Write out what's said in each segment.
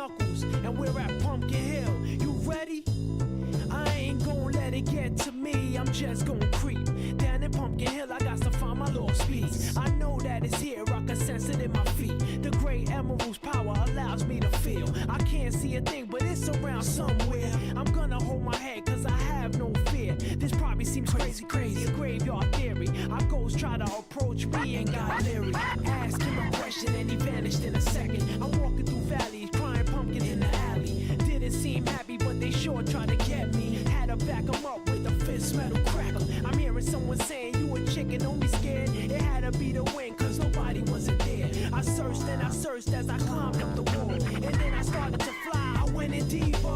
Knuckles, and we're at Pumpkin Hill. You ready? I ain't gon' let it get to me. I'm just gon' creep down in Pumpkin Hill. I got to find my lost piece. I know that it's here, I can sense it in my feet. The great emerald's power allows me to feel. I can't see a thing, but it's around somewhere. I'm gonna hold my head, cause I have no fear. This probably seems crazy, a graveyard theory. Our ghosts try to approach me and got leery. Ask him a question and he vanished in a second. I'm walking through valleys, crying pumpkin in the alley. Didn't seem happy, but they sure tried to get me. Had to back them up with a fist metal crackle. I'm hearing someone saying, you a chicken, don't be scared. It had to be the wind, cause nobody wasn't there. I searched and I searched as I climbed up the wall. And then I started to fly, I went in deeper.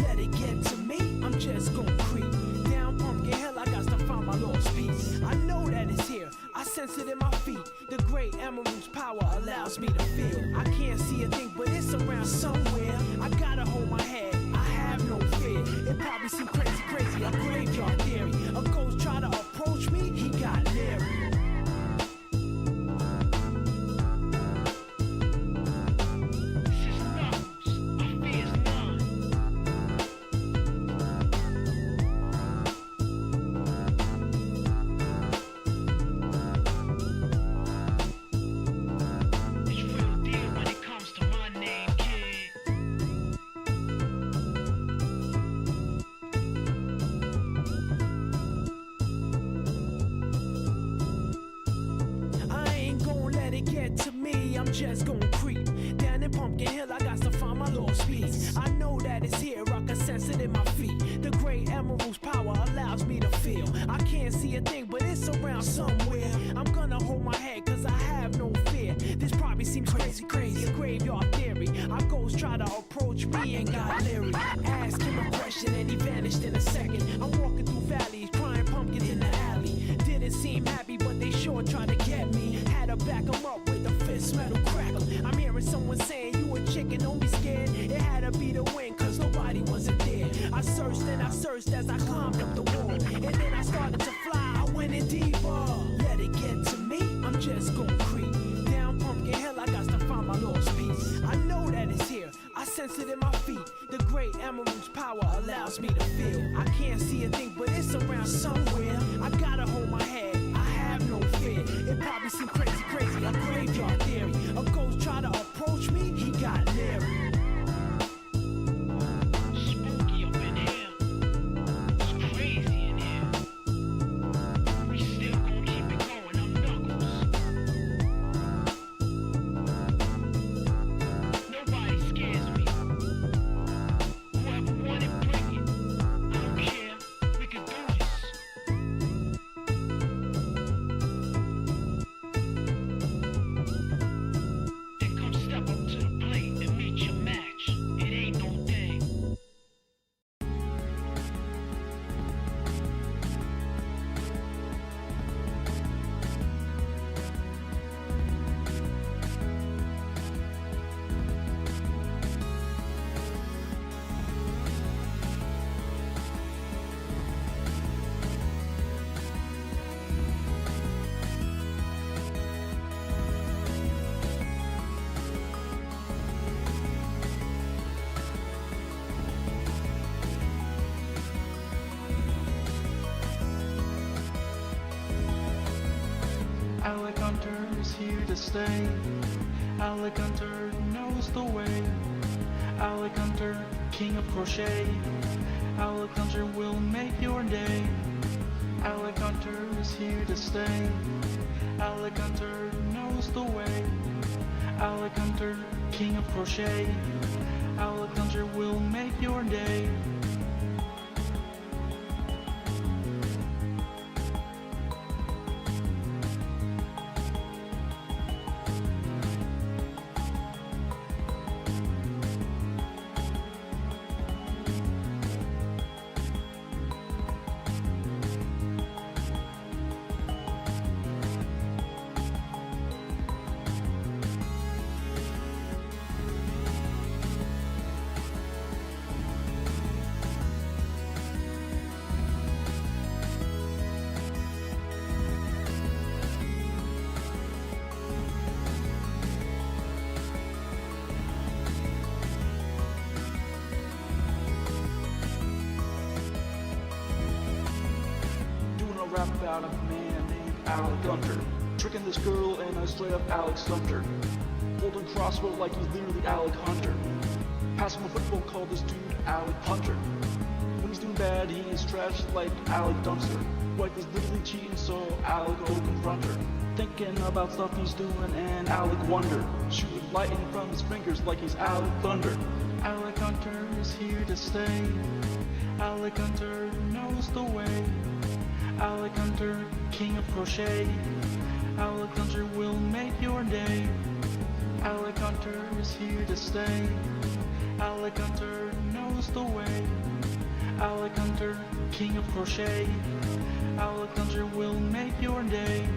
Let it get to me, I'm just gon' creep down Pumpkin Hill, I got to find my lost piece. I know that it's here, I sense it in my feet. The great emerald's power allows me to feel. I can't see a thing, but it's around somewhere. I gotta hold my head, I have no fear. It probably seems crazy, a graveyard theory. A ghost try to approach me, he got leery. I'm just gon' creep down in Pumpkin Hill, I got to find my lost piece. I know that it's here, I can sense it in my feet. The great emerald's power allows me to feel. I can't see a thing, but it's around somewhere. I'm gonna hold my head, cause I have no fear. This probably seems crazy, a graveyard theory. Our ghosts try to approach me and got leery. Ask him a question and he vanished in a second. I'm walking through valleys, crying pumpkin in the alley. Didn't seem happy, but they sure tried to get me. Had to back them up with a fist metal crackle. I'm hearing someone saying, you a chicken, don't be scared. It had to be the wind, cause nobody wasn't there. I searched and I searched as I climbed up the wall. And then I started to fly, I went in deeper. Let it get to me, I'm just gon' creep down Pumpkin Hill, I got to find my lost piece. I know that it's here, I sense it in my feet. The great emerald's power allows me to feel. I can't see a thing, but it's around somewhere. I gotta hold my head, I have no fear. It probably seems crazy, a graveyard theory. A ghost try to approach me, he got leery. Spooky up in here, it's crazy in here. We still gon' keep it going, I'm Knuckles. Nobody scares me. Whoever wanted, bring it. I don't care, we can do this. Alec Hunter is here to stay. Alec Hunter knows the way. Alec Hunter, king of crochet. Alec Hunter will make your day. Alec Hunter is here to stay. Alec Hunter knows the way. Alec Hunter, king of crochet. Alec Hunter will make your day. rap about a man named Alec Gunter, tricking this girl and I straight up Alex stumped her. Holding crossbow like he's literally Alec Hunter. Passing a football, call this dude Alec Hunter. When he's doing bad, he is trash like Alec Dumpster. Wife is literally cheating, so Alec go confront her. Thinking about stuff he's doing and Alec wonder. Shooting lightning from his fingers like he's Alec Thunder. Alec Hunter is here to stay. Alec Hunter knows the way. Alec Hunter, king of crochet. Alec Hunter will make your day. Alec Hunter is here to stay. Alec Hunter knows the way. Alec Hunter, king of crochet. Alec Hunter will make your day.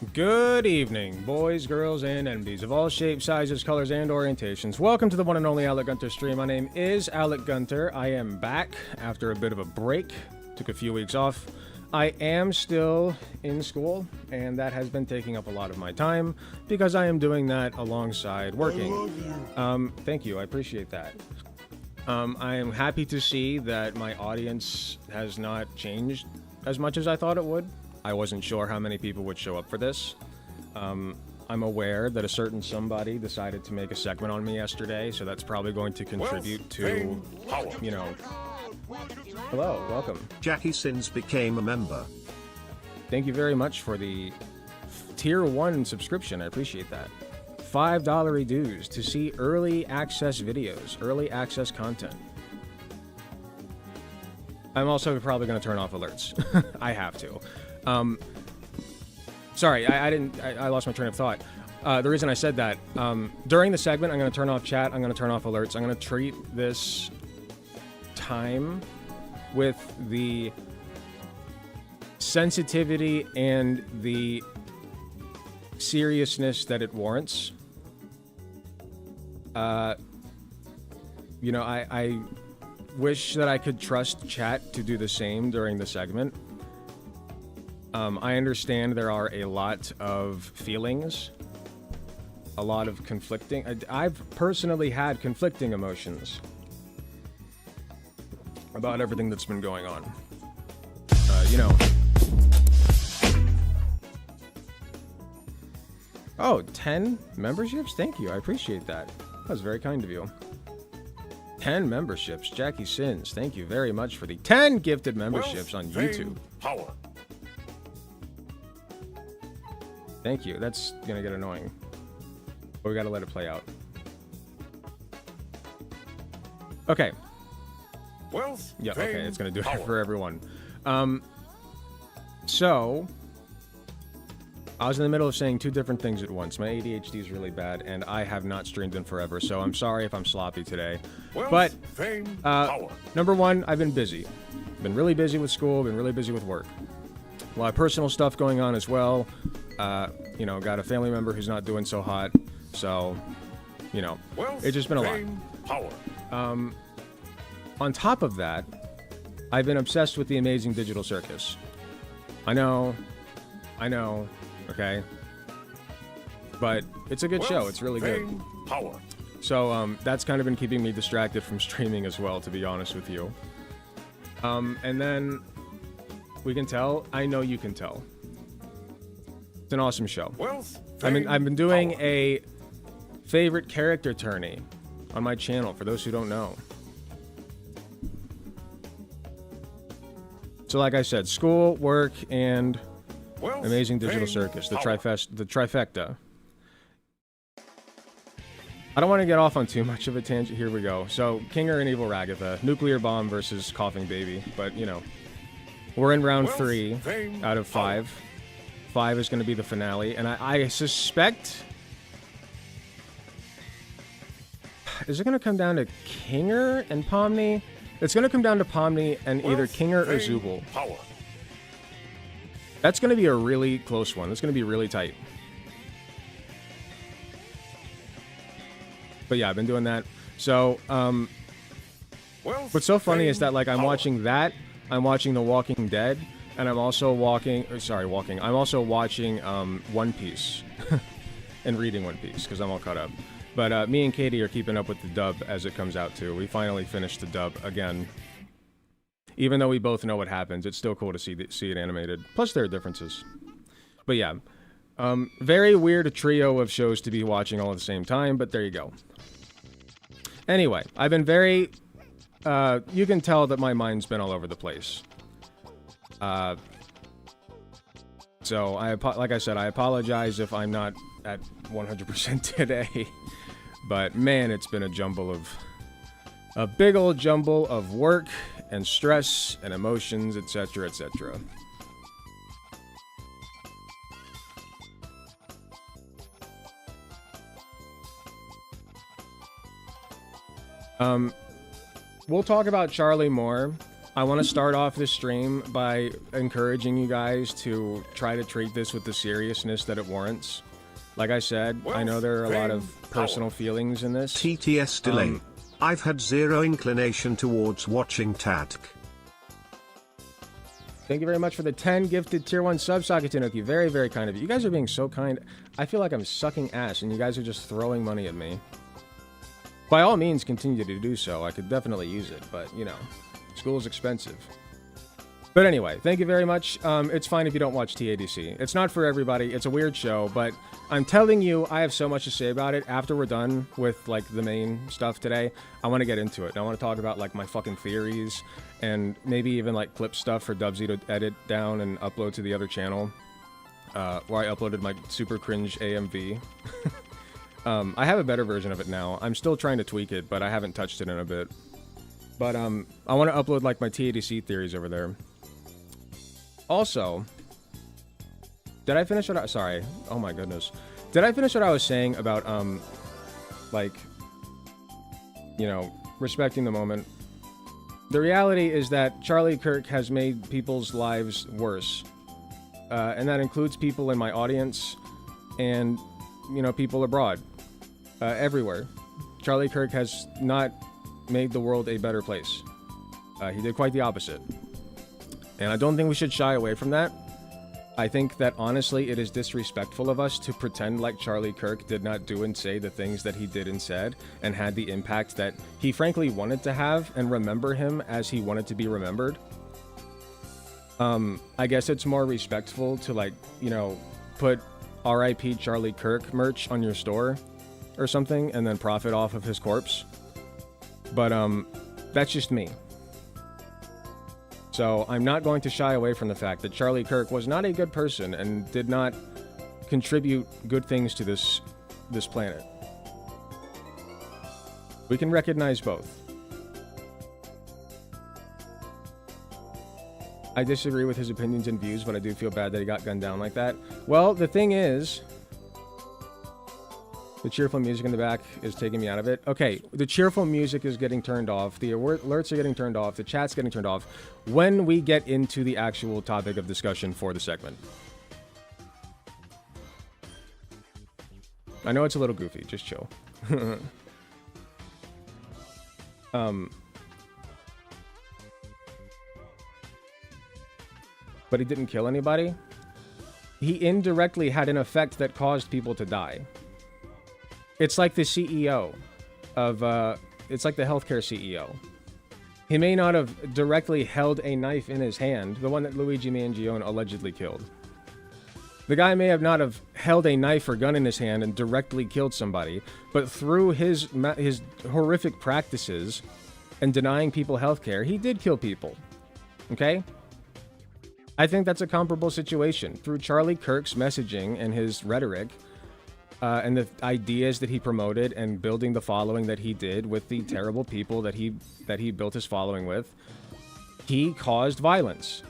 Good evening, boys, girls, and enemies of all shapes, sizes, colors, and orientations. Welcome to the one and only Alec Gunter stream. My name is Alec Gunter. I am back after a bit of a break. Took a few weeks off. I am still in school, and that has been taking up a lot of my time because I am doing that alongside working. I love you. Thank you. I appreciate that. I am happy to see that my audience has not changed as much as I thought it would. I wasn't sure how many people would show up for this. I'm aware that a certain somebody decided to make a segment on me yesterday, so that's probably going to contribute to, you know... Hello, welcome. Jackie Sins became a member. Thank you very much for the Tier 1 subscription, I appreciate that. $5 dues to see early access videos, early access content. I'm also probably going to turn off alerts. I have to. Sorry, I lost my train of thought. The reason I said that, during the segment, I'm going to turn off chat, I'm going to turn off alerts, I'm going to treat this time with the sensitivity and the seriousness that it warrants. You know, I wish that I could trust chat to do the same during the segment. I understand there are a lot of feelings, a lot of conflicting... I've personally had conflicting emotions about everything that's been going on. You know... Oh, 10 memberships? Thank you, I appreciate that. That was very kind of you. 10 memberships. Jackie Sins, thank you very much for the 10 gifted memberships on YouTube. Power. Thank you. That's gonna get annoying. But we gotta let it play out. Okay. Wealth, yeah, fame, okay, it's gonna do power. it for everyone. So... I was in the middle of saying two different things at once. My ADHD is really bad, and I have not streamed in forever, so I'm sorry if I'm sloppy today. Wealth, But, fame, power. number one, I've been busy. Been really busy with school, been really busy with work. A lot of personal stuff going on as well. You know, got a family member who's not doing so hot, so, you know, Wealth, it's just been a fame, power. lot. On top of that, I've been obsessed with the Amazing Digital Circus. I know, okay? But it's a good show, it's really good. Fame, power. So, that's kind of been keeping me distracted from streaming as well, to be honest with you. And then, we can tell, I know you can tell. It's an awesome show. Wealth, I've fame, been doing power. a favorite character tourney on my channel, for those who don't know. So like I said, school, work, and Wealth, Amazing Digital fame, Circus, the power. trifecta. I don't want to get off on too much of a tangent. Here we go. So, Kinger and Evil Ragatha, nuclear bomb versus coughing baby. But, you know, we're in round Wealth, 3 fame, out of 5. power. 5 is going to be the finale, and I suspect... Is it going to come down to Kinger and Pomni? It's going to come down to Pomni and either Wealth, Kinger or fame, Zubul. Power. That's going to be a really close one. That's going to be really tight. But yeah, I've been doing that. So, Wealth, what's so funny fame, is that, like, I'm power. watching that, I'm watching The Walking Dead, and I'm also I'm also watching One Piece and reading One Piece because I'm all caught up. But me and Katie are keeping up with the dub as it comes out too. We finally finished the dub again. Even though we both know what happens, it's still cool to see it animated. Plus, there are differences. But yeah, very weird trio of shows to be watching all at the same time. But there you go. Anyway, I've been very. You can tell that my mind's been all over the place. So like I said, I apologize if I'm not at 100% today. But man, it's been a big old jumble of work and stress and emotions, etc., etc. We'll talk about Charlie more I want to start off this stream by encouraging you guys to try to treat this with the seriousness that it warrants. Like I said, I know there are a lot of personal feelings in this. TTS delay. I've had zero inclination towards watching Tatk. Thank you very much for the 10 gifted tier 1 subs, Sakatanuki. Very, very kind of you. You guys are being so kind. I feel like I'm sucking ass and you guys are just throwing money at me. By all means, continue to do so. I could definitely use it, but, you know, school's expensive. But anyway, thank you very much. It's fine if you don't watch TADC. It's not for everybody. It's a weird show, but I'm telling you, I have so much to say about it. After we're done with, like, the main stuff today, I want to get into it. I want to talk about, like, my fucking theories and maybe even, like, clip stuff for Dubsy to edit down and upload to the other channel, where I uploaded my super cringe AMV. I have a better version of it now. I'm still trying to tweak it, but I haven't touched it in a bit. But I want to upload, like, my TADC theories over there. Also, did I finish what I... Sorry. Oh my goodness. Did I finish what I was saying about, like, you know, respecting the moment? The reality is that Charlie Kirk has made people's lives worse. And that includes people in my audience and, you know, people abroad. Everywhere. Charlie Kirk has not made the world a better place. He did quite the opposite. And I don't think we should shy away from that. I think that, honestly, it is disrespectful of us to pretend like Charlie Kirk did not do and say the things that he did and said, and had the impact that he frankly wanted to have, and remember him as he wanted to be remembered. I guess it's more respectful to, like, you know, put R.I.P. Charlie Kirk merch on your store or something, and then profit off of his corpse. But, that's just me. So, I'm not going to shy away from the fact that Charlie Kirk was not a good person and did not contribute good things to this planet. We can recognize both. I disagree with his opinions and views, but I do feel bad that he got gunned down like that. Well, the thing is, the cheerful music in the back is taking me out of it. Okay, the cheerful music is getting turned off. The alerts are getting turned off. The chat's getting turned off when we get into the actual topic of discussion for the segment. I know it's a little goofy. Just chill. But he didn't kill anybody. He indirectly had an effect that caused people to die. It's like the CEO of, it's like the healthcare CEO. He may not have directly held a knife in his hand, the one that Luigi Mangione allegedly killed. The guy may have not have held a knife or gun in his hand and directly killed somebody, but through his horrific practices and denying people healthcare, he did kill people. Okay? I think that's a comparable situation. Through Charlie Kirk's messaging and his rhetoric, and the ideas that he promoted and building the following that he did with the terrible people that he built his following with, he caused violence.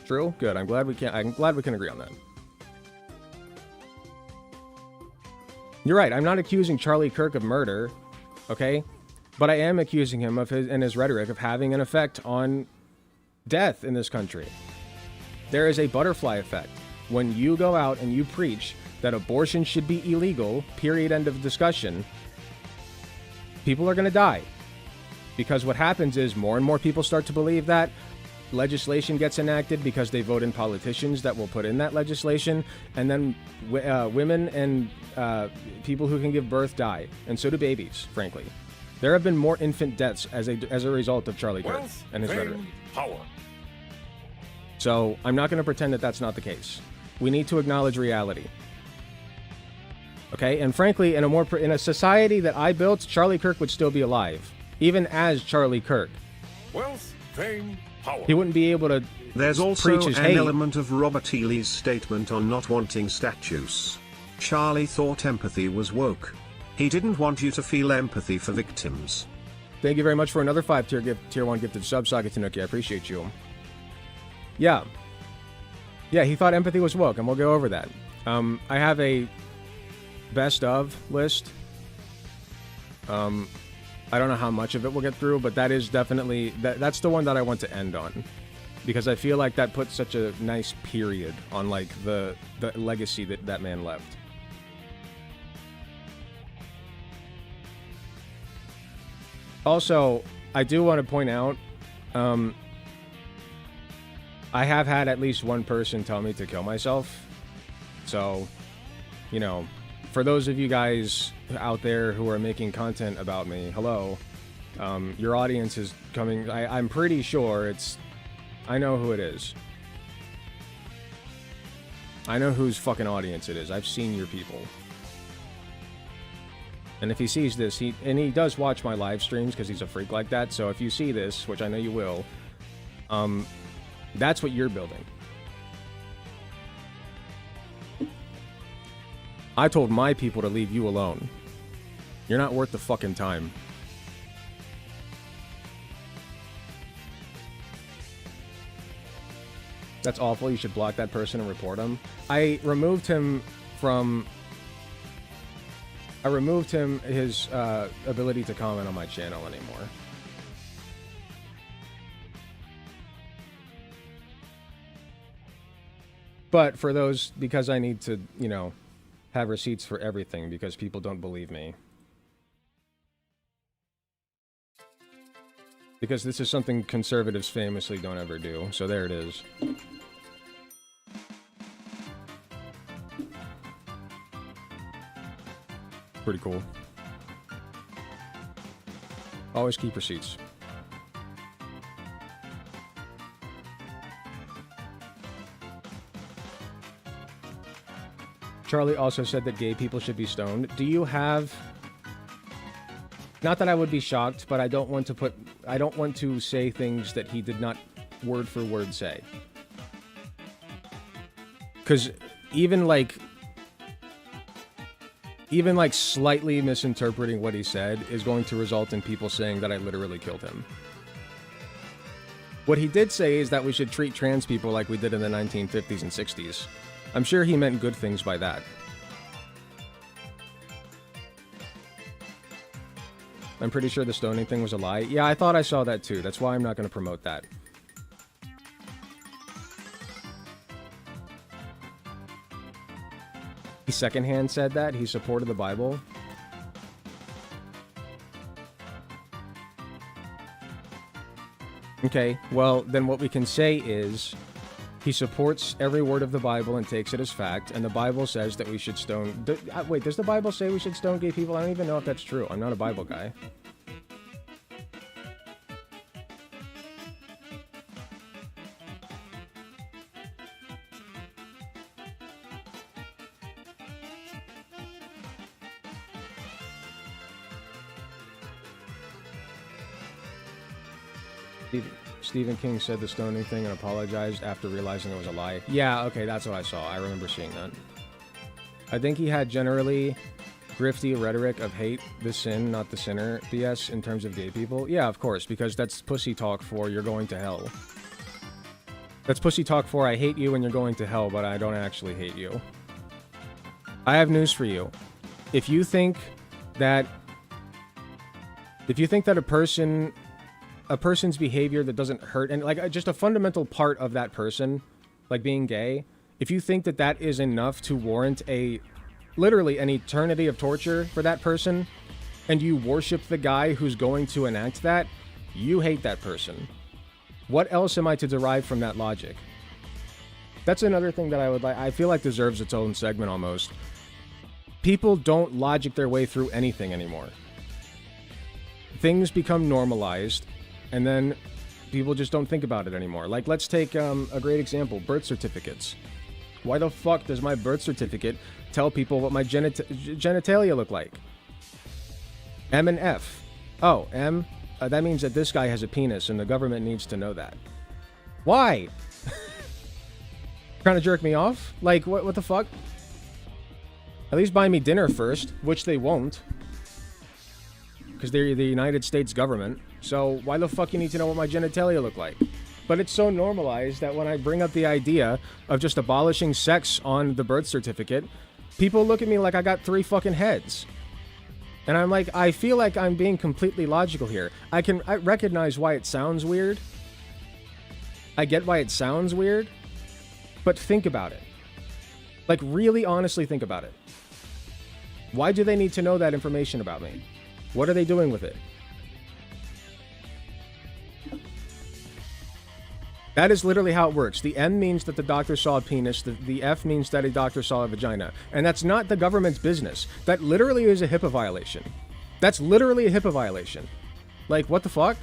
True? Good. I'm glad we can agree on that. You're right. I'm not accusing Charlie Kirk of murder, okay? But I am accusing him of his rhetoric of having an effect on death in this country. There is a butterfly effect. When you go out and you preach that abortion should be illegal, period, end of discussion, people are going to die. Because what happens is more and more people start to believe that. Legislation gets enacted because they vote in politicians that will put in that legislation. And then women and people who can give birth die. And so do babies, frankly. There have been more infant deaths as a result of Charlie Kirk and his rhetoric. Power. So, I'm not going to pretend that that's not the case. We need to acknowledge reality. Okay? And frankly, in a society that I built, Charlie Kirk would still be alive. Even as Charlie Kirk. Wealth, fame, power. He wouldn't be able to There's also preach his an hate. element of Robert E. Lee's statement on not wanting statues. Charlie thought empathy was woke. He didn't want you to feel empathy for victims. Thank you very much for another 5 tier 1 gifted sub, Sakatanuki. I appreciate you. Yeah. Yeah, he thought empathy was woke, and we'll go over that. I have a best of list. I don't know how much of it we'll get through, but that is definitely that's the one that I want to end on, because I feel like that puts such a nice period on like the legacy that man left. Also, I do want to point out, I have had at least one person tell me to kill myself. So, you know, for those of you guys out there who are making content about me, hello. Your audience is coming. I'm pretty sure I know who it is. I know whose fucking audience it is. I've seen your people. And if he sees this, he does watch my live streams because he's a freak like that. So if you see this, which I know you will, that's what you're building. I told my people to leave you alone. You're not worth the fucking time. That's awful. You should block that person and report him. I removed him his ability to comment on my channel anymore. But for those, because I need to, you know, have receipts for everything because people don't believe me. Because this is something conservatives famously don't ever do. So there it is. Pretty cool. Always keep receipts. Charlie also said that gay people should be stoned. Do you have... Not that I would be shocked, but I don't want to say things that he did not word for word say. Because even like slightly misinterpreting what he said is going to result in people saying that I literally killed him. What he did say is that we should treat trans people like we did in the 1950s and 60s. I'm sure he meant good things by that. I'm pretty sure the stoning thing was a lie. Yeah, I thought I saw that too. That's why I'm not going to promote that. He secondhand said that. He supported the Bible. Okay, well, then what we can say is he supports every word of the Bible and takes it as fact, and the Bible says that we should stone... Wait, does the Bible say we should stone gay people? I don't even know if that's true. I'm not a Bible guy. Stephen King said the stoning thing and apologized after realizing it was a lie. Yeah, okay, that's what I saw. I remember seeing that. I think he had generally grifty rhetoric of hate the sin, not the sinner BS in terms of gay people. Yeah, of course, because that's pussy talk for you're going to hell. That's pussy talk for I hate you and you're going to hell, but I don't actually hate you. I have news for you. If you think that a person's behavior that doesn't hurt, and like just a fundamental part of that person, like being gay, if you think that that is enough to warrant literally an eternity of torture for that person, and you worship the guy who's going to enact that, you hate that person. What else am I to derive from that logic? That's another thing that I feel like deserves its own segment almost. People don't logic their way through anything anymore. Things become normalized, and then people just don't think about it anymore. Like, let's take a great example, birth certificates. Why the fuck does my birth certificate tell people what my genitalia look like? M and F. Oh, M? That means that this guy has a penis, and the government needs to know that. Why? Trying to jerk me off? Like, what the fuck? At least buy me dinner first, which they won't. Because they're the United States government. So why the fuck you need to know what my genitalia look like? But it's so normalized that when I bring up the idea of just abolishing sex on the birth certificate, people look at me like I got 3 fucking heads. And I'm like, I feel like I'm being completely logical here. I recognize why it sounds weird. I get why it sounds weird, but think about it. Like, really honestly think about it. Why do they need to know that information about me? What are they doing with it? That is literally how it works. The M means that the doctor saw a penis. The F means that a doctor saw a vagina. And that's not the government's business. That literally is a HIPAA violation. That's literally a HIPAA violation. Like, what the fuck?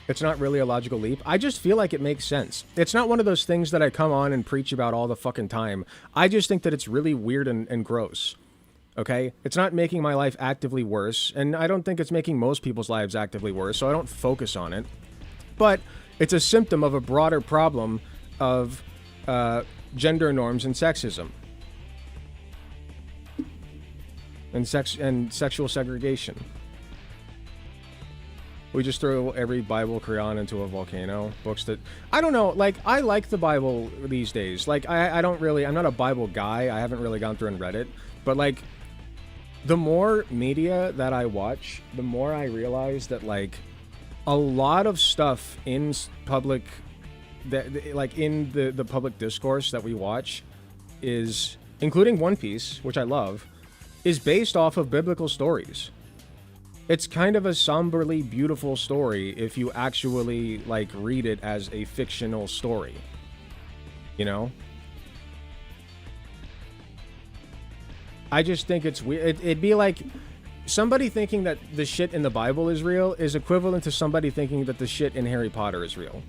It's not really a logical leap. I just feel like it makes sense. It's not one of those things that I come on and preach about all the fucking time. I just think that it's really weird and gross. Okay? It's not making my life actively worse, and I don't think it's making most people's lives actively worse, so I don't focus on it. But it's a symptom of a broader problem of gender norms and sexism. And sexual segregation. We just throw every Bible crayon into a volcano. Books that... I don't know, like, I like the Bible these days. Like, I don't really... I'm not a Bible guy. I haven't really gone through and read it. But, like, the more media that I watch, the more I realize that, like, a lot of stuff in public... like, in the public discourse that we watch is... including One Piece, which I love, is based off of biblical stories. It's kind of a somberly beautiful story if you actually, like, read it as a fictional story. You know? I just think it's weird. It'd be like somebody thinking that the shit in the Bible is real is equivalent to somebody thinking that the shit in Harry Potter is real.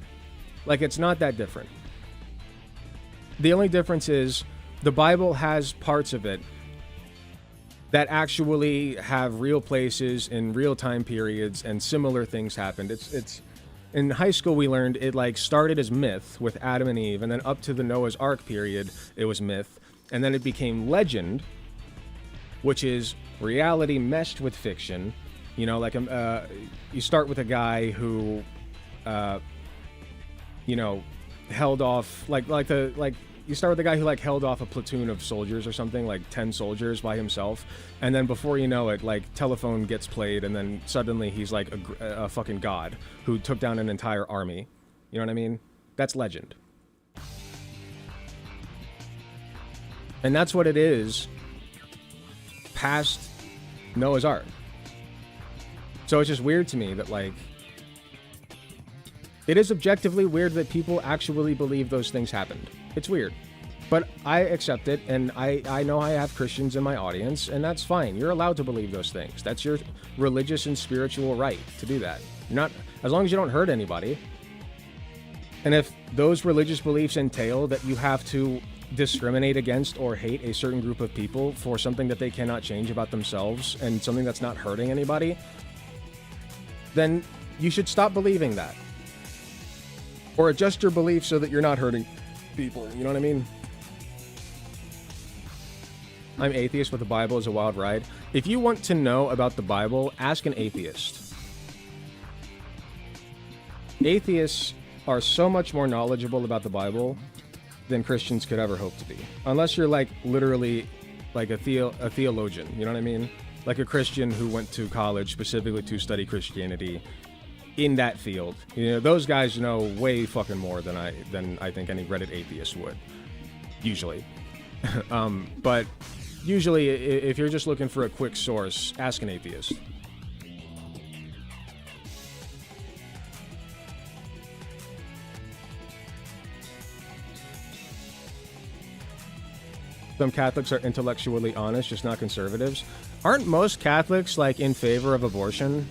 Like, it's not that different. The only difference is the Bible has parts of it that actually have real places in real time periods and similar things happened. It's in high school we learned it, like, started as myth with Adam and Eve, and then up to the Noah's Ark period it was myth, and then it became legend, which is reality meshed with fiction. You know, like, you start with a guy who you know, held off you start with a guy who, like, held off a platoon of soldiers or something, like 10 soldiers by himself. And then before you know it, like, telephone gets played, and then suddenly he's like a fucking god who took down an entire army. You know what I mean? That's legend. And that's what it is past Noah's Ark. So it's just weird to me that, like, it is objectively weird that people actually believe those things happened. It's weird. But I accept it, and I know I have Christians in my audience, and that's fine. You're allowed to believe those things. That's your religious and spiritual right to do that. Not as long as you don't hurt anybody. And if those religious beliefs entail that you have to discriminate against or hate a certain group of people for something that they cannot change about themselves and something that's not hurting anybody, then you should stop believing that. Or adjust your beliefs so that you're not hurting people. You know what I mean? I'm atheist, but the Bible is a wild ride. If you want to know about the Bible, ask an atheist. Atheists are so much more knowledgeable about the Bible than Christians could ever hope to be. Unless you're, like, literally like a theologian. You know what I mean? Like a Christian who went to college specifically to study Christianity in that field. You know, those guys know way fucking more than I think any Reddit atheist would. Usually. But usually, if you're just looking for a quick source, ask an atheist. Some Catholics are intellectually honest, just not conservatives. Aren't most Catholics, like, in favor of abortion?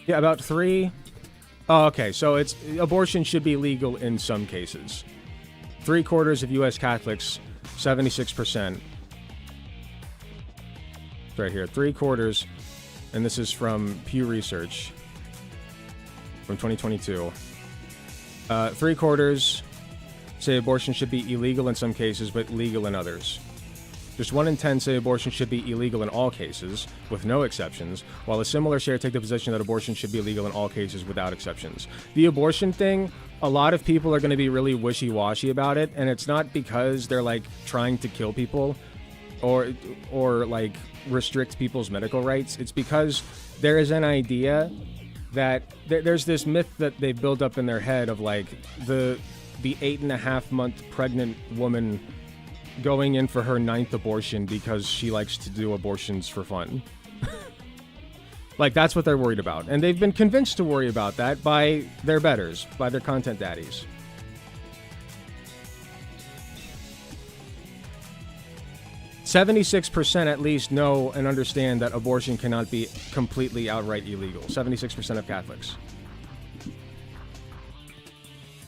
Yeah, about 3. Oh, okay, so abortion should be legal in some cases. 3/4 of U.S. Catholics, 76%. It's right here, 3/4, and this is from Pew Research from 2022. 3/4 say abortion should be illegal in some cases, but legal in others. Just 1 in 10 say abortion should be illegal in all cases, with no exceptions, while a similar share take the position that abortion should be legal in all cases without exceptions. The abortion thing, a lot of people are going to be really wishy-washy about it, and it's not because they're like trying to kill people or like restrict people's medical rights. It's because there is an idea that there's this myth that they build up in their head of like the 8.5-month pregnant woman going in for her 9th abortion because she likes to do abortions for fun. Like, that's what they're worried about. And they've been convinced to worry about that by their betters, by their content daddies. %76% at least know and understand that abortion cannot be completely outright illegal. 76% of Catholics.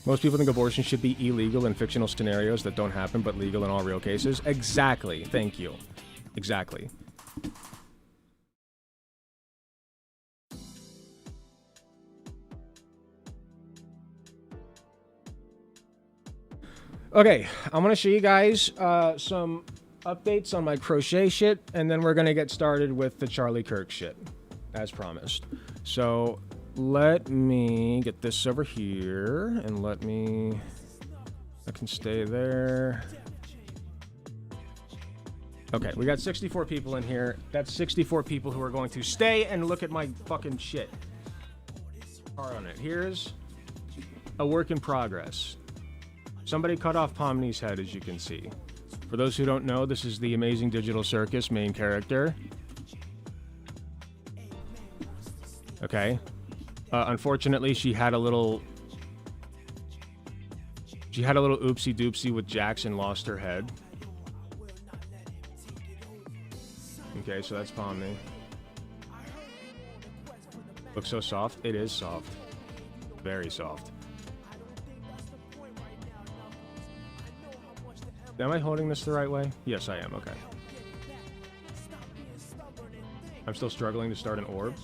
Most people think abortion should be illegal in fictional scenarios that don't happen, but legal in all real cases. Exactly. Thank you. Exactly. Okay, I'm going to show you guys some updates on my crochet shit, and then we're going to get started with the Charlie Kirk shit, as promised. So let me get this over here, and I can stay there. Okay, we got 64 people in here. That's 64 people who are going to stay and look at my fucking shit. Hard on it. Here's a work in progress. Somebody cut off Pomni's head, as you can see. For those who don't know, this is the Amazing Digital Circus main character. Okay. Unfortunately, she had a little oopsie doopsie with Jax and lost her head. Okay, so that's Pomni. Looks so soft. It is soft. Very soft. Am I holding this the right way? Yes, I am. Okay. I'm still struggling to start an orb.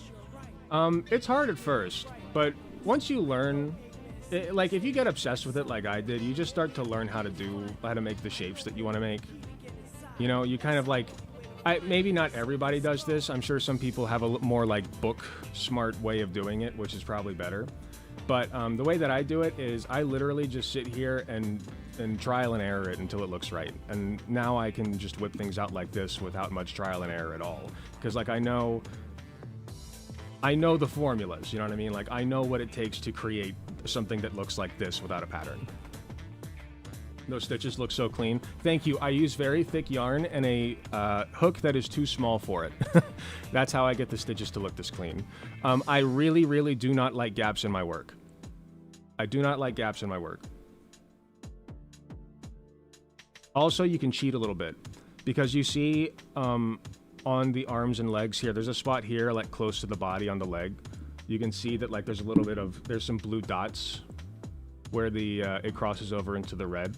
It's hard at first, but once you learn, like if you get obsessed with it like I did, you just start to learn how to make the shapes that you want to make. You know, you kind of like, maybe not everybody does this. I'm sure some people have a more like book smart way of doing it, which is probably better. But the way that I do it is I literally just sit here and trial and error it until it looks right. And now I can just whip things out like this without much trial and error at all. Because like I know the formulas, you know what I mean? Like I know what it takes to create something that looks like this without a pattern. Those stitches look so clean. Thank you. I use very thick yarn and a hook that is too small for it. That's how I get the stitches to look this clean. I really, really do not like gaps in my work. I do not like gaps in my work. Also, you can cheat a little bit because you see on the arms and legs here, there's a spot here like close to the body on the leg. You can see that like there's some blue dots where it crosses over into the red.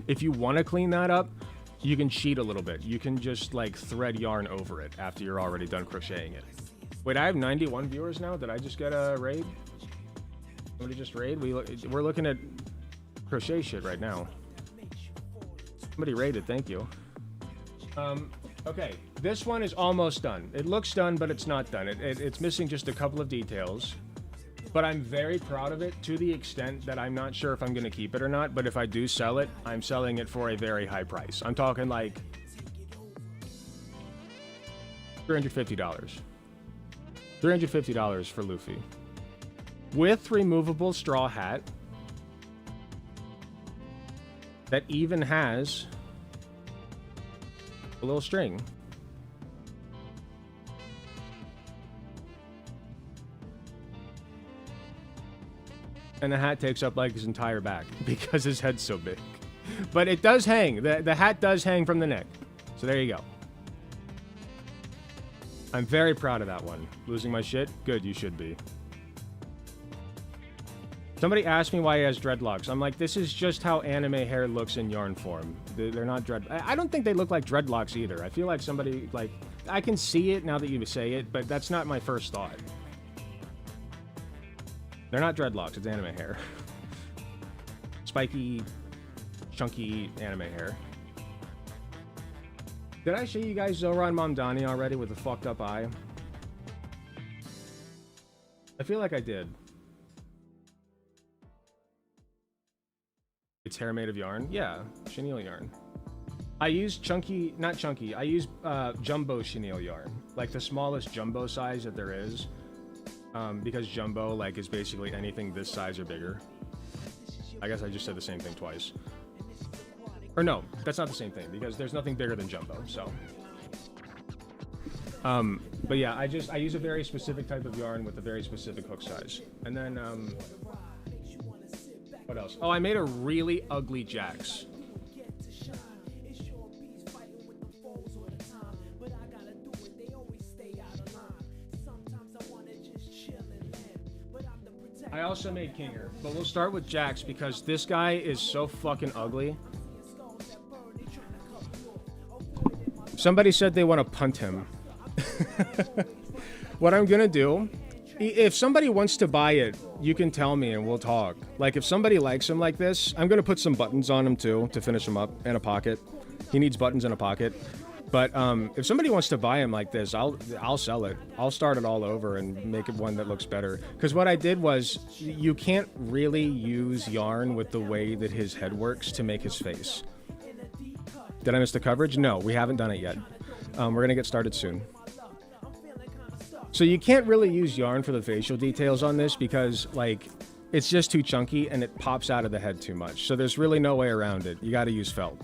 If you want to clean that up, you can cheat a little bit. You can just like thread yarn over it after you're already done crocheting it. Wait, I have 91 viewers now. Did I just get a raid? Somebody just raid? We're looking at crochet shit right now. Somebody raided, thank you. Okay, this one is almost done. It looks done, but it's not done. It's missing just a couple of details. But I'm very proud of it to the extent that I'm not sure if I'm going to keep it or not. But if I do sell it, I'm selling it for a very high price. I'm talking like $350. $350 for Luffy. With removable straw hat. That even has a little string. And the hat takes up like his entire back because his head's so big. But it does hang. The hat does hang from the neck. So there you go. I'm very proud of that one. Losing my shit? Good, you should be. Somebody asked me why he has dreadlocks. I'm like, this is just how anime hair looks in yarn form. They're not I don't think they look like dreadlocks either. I feel like somebody, like, I can see it now that you say it, but that's not my first thought. They're not dreadlocks, it's anime hair. Spiky, chunky anime hair. Did I show you guys Zoran Mamdani already with the fucked up eye? I feel like I did. It's hair made of yarn? Yeah, chenille yarn. I use chunky, not chunky, I use jumbo chenille yarn. Like the smallest jumbo size that there is. Because jumbo like is basically anything this size or bigger. I guess I just said the same thing twice. Or no, that's not the same thing because there's nothing bigger than jumbo, so. But yeah, I use a very specific type of yarn with a very specific hook size. And then, what else? Oh, I made a really ugly Jax. I also made Kinger, but we'll start with Jax because this guy is so fucking ugly. Somebody said they want to punt him. What I'm gonna do, if somebody wants to buy it, you can tell me and we'll talk. Like if somebody likes him like this, I'm gonna put some buttons on him too to finish him up and a pocket. He needs buttons and a pocket. But if somebody wants to buy him like this, I'll sell it. I'll start it all over and make it one that looks better. Because what I did was, you can't really use yarn with the way that his head works to make his face. Did I miss the coverage? No, we haven't done it yet. We're gonna get started soon. So you can't really use yarn for the facial details on this because like it's just too chunky and it pops out of the head too much. So there's really no way around it. You got to use felt.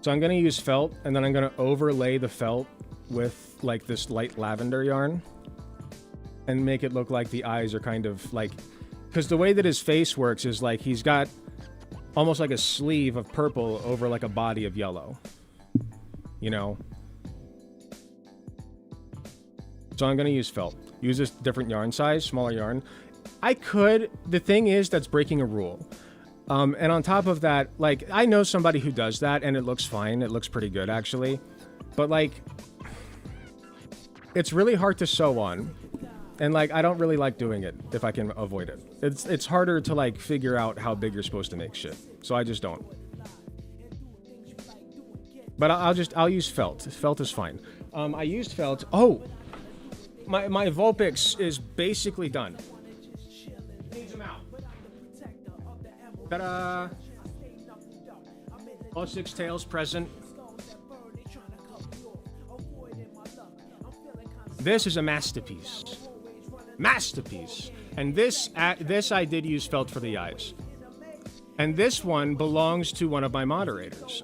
So I'm going to use felt and then I'm going to overlay the felt with like this light lavender yarn and make it look like the eyes are kind of like, because the way that his face works is like he's got almost like a sleeve of purple over like a body of yellow, you know? So I'm going to use felt. Use this different yarn size, smaller yarn. I could, the thing is that's breaking a rule. And on top of that, like, I know somebody who does that and it looks fine. It looks pretty good, actually. But, like, it's really hard to sew on. And, like, I don't really like doing it if I can avoid it. It's harder to, like, figure out how big you're supposed to make shit. So I just don't. But I'll use felt. Felt is fine. I used felt. Oh! My Vulpix is basically done. Needs them out. Ta-da! All 6 tails present. This is a masterpiece. Masterpiece. And this I did use felt for the eyes. And this one belongs to one of my moderators.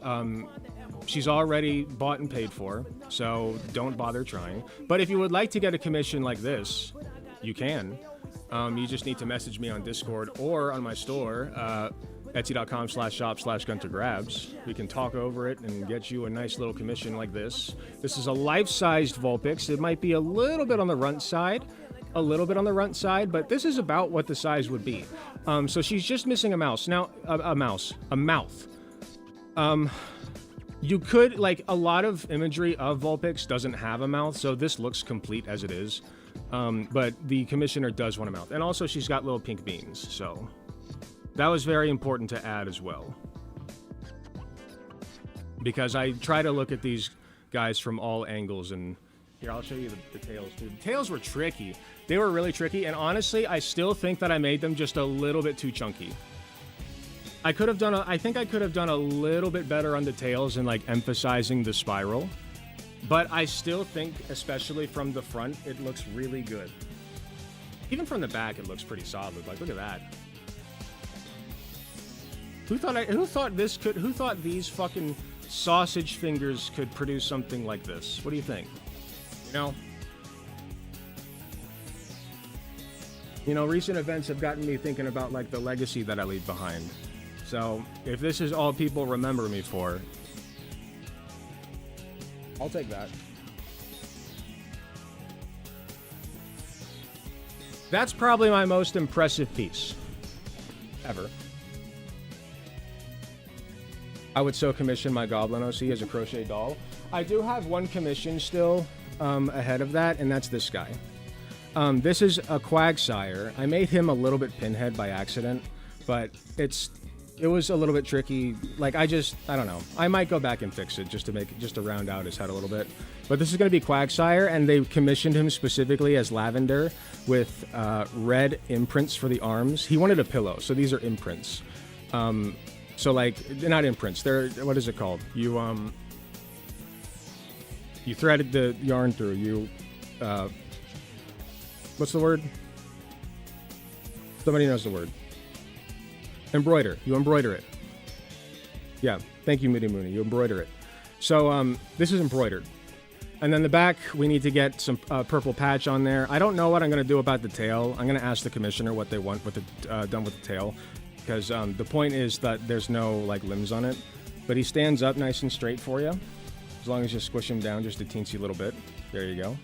She's already bought and paid for, so don't bother trying. But if you would like to get a commission like this, you can. You just need to message me on Discord or on my store, etsy.com/shop/guntergrabs. We can talk over it and get you a nice little commission like this. This is a life-sized Vulpix. It might be a little bit on the runt side, but this is about what the size would be. So she's just missing a mouse. Now, a mouth. You could, like, a lot of imagery of Vulpix doesn't have a mouth, so this looks complete as it is. But the commissioner does want a mouth. And also, she's got little pink beans, so that was very important to add as well. Because I try to look at these guys from all angles, and here, I'll show you the tails, dude. The tails were tricky. They were really tricky, and honestly, I still think that I made them just a little bit too chunky. I think I could have done a little bit better on the tails and like emphasizing the spiral, but I still think, especially from the front, it looks really good. Even from the back, it looks pretty solid. Like, look at that. Who thought these fucking sausage fingers could produce something like this? What do you think? You know, recent events have gotten me thinking about like the legacy that I leave behind. So, if this is all people remember me for, I'll take that. That's probably my most impressive piece ever. I would so commission my Goblin OC as a crochet doll. I do have one commission still ahead of that, and that's this guy. This is a Quagsire. I made him a little bit pinhead by accident, but it's It was a little bit tricky. Like, I don't know. I might go back and fix it just to round out his head a little bit. But this is going to be Quagsire, and they commissioned him specifically as Lavender with red imprints for the arms. He wanted a pillow, so these are imprints. So like, they're not imprints. They're, what is it called? You threaded the yarn through. What's the word? Somebody knows the word. Embroider. You embroider it. Yeah. Thank you, Moody Mooney. You embroider it. So this is embroidered. And then the back, we need to get some purple patch on there. I don't know what I'm going to do about the tail. I'm going to ask the commissioner what they want with the done with the tail. Because the point is that there's no like limbs on it. But he stands up nice and straight for you. As long as you squish him down just a teensy little bit. There you go.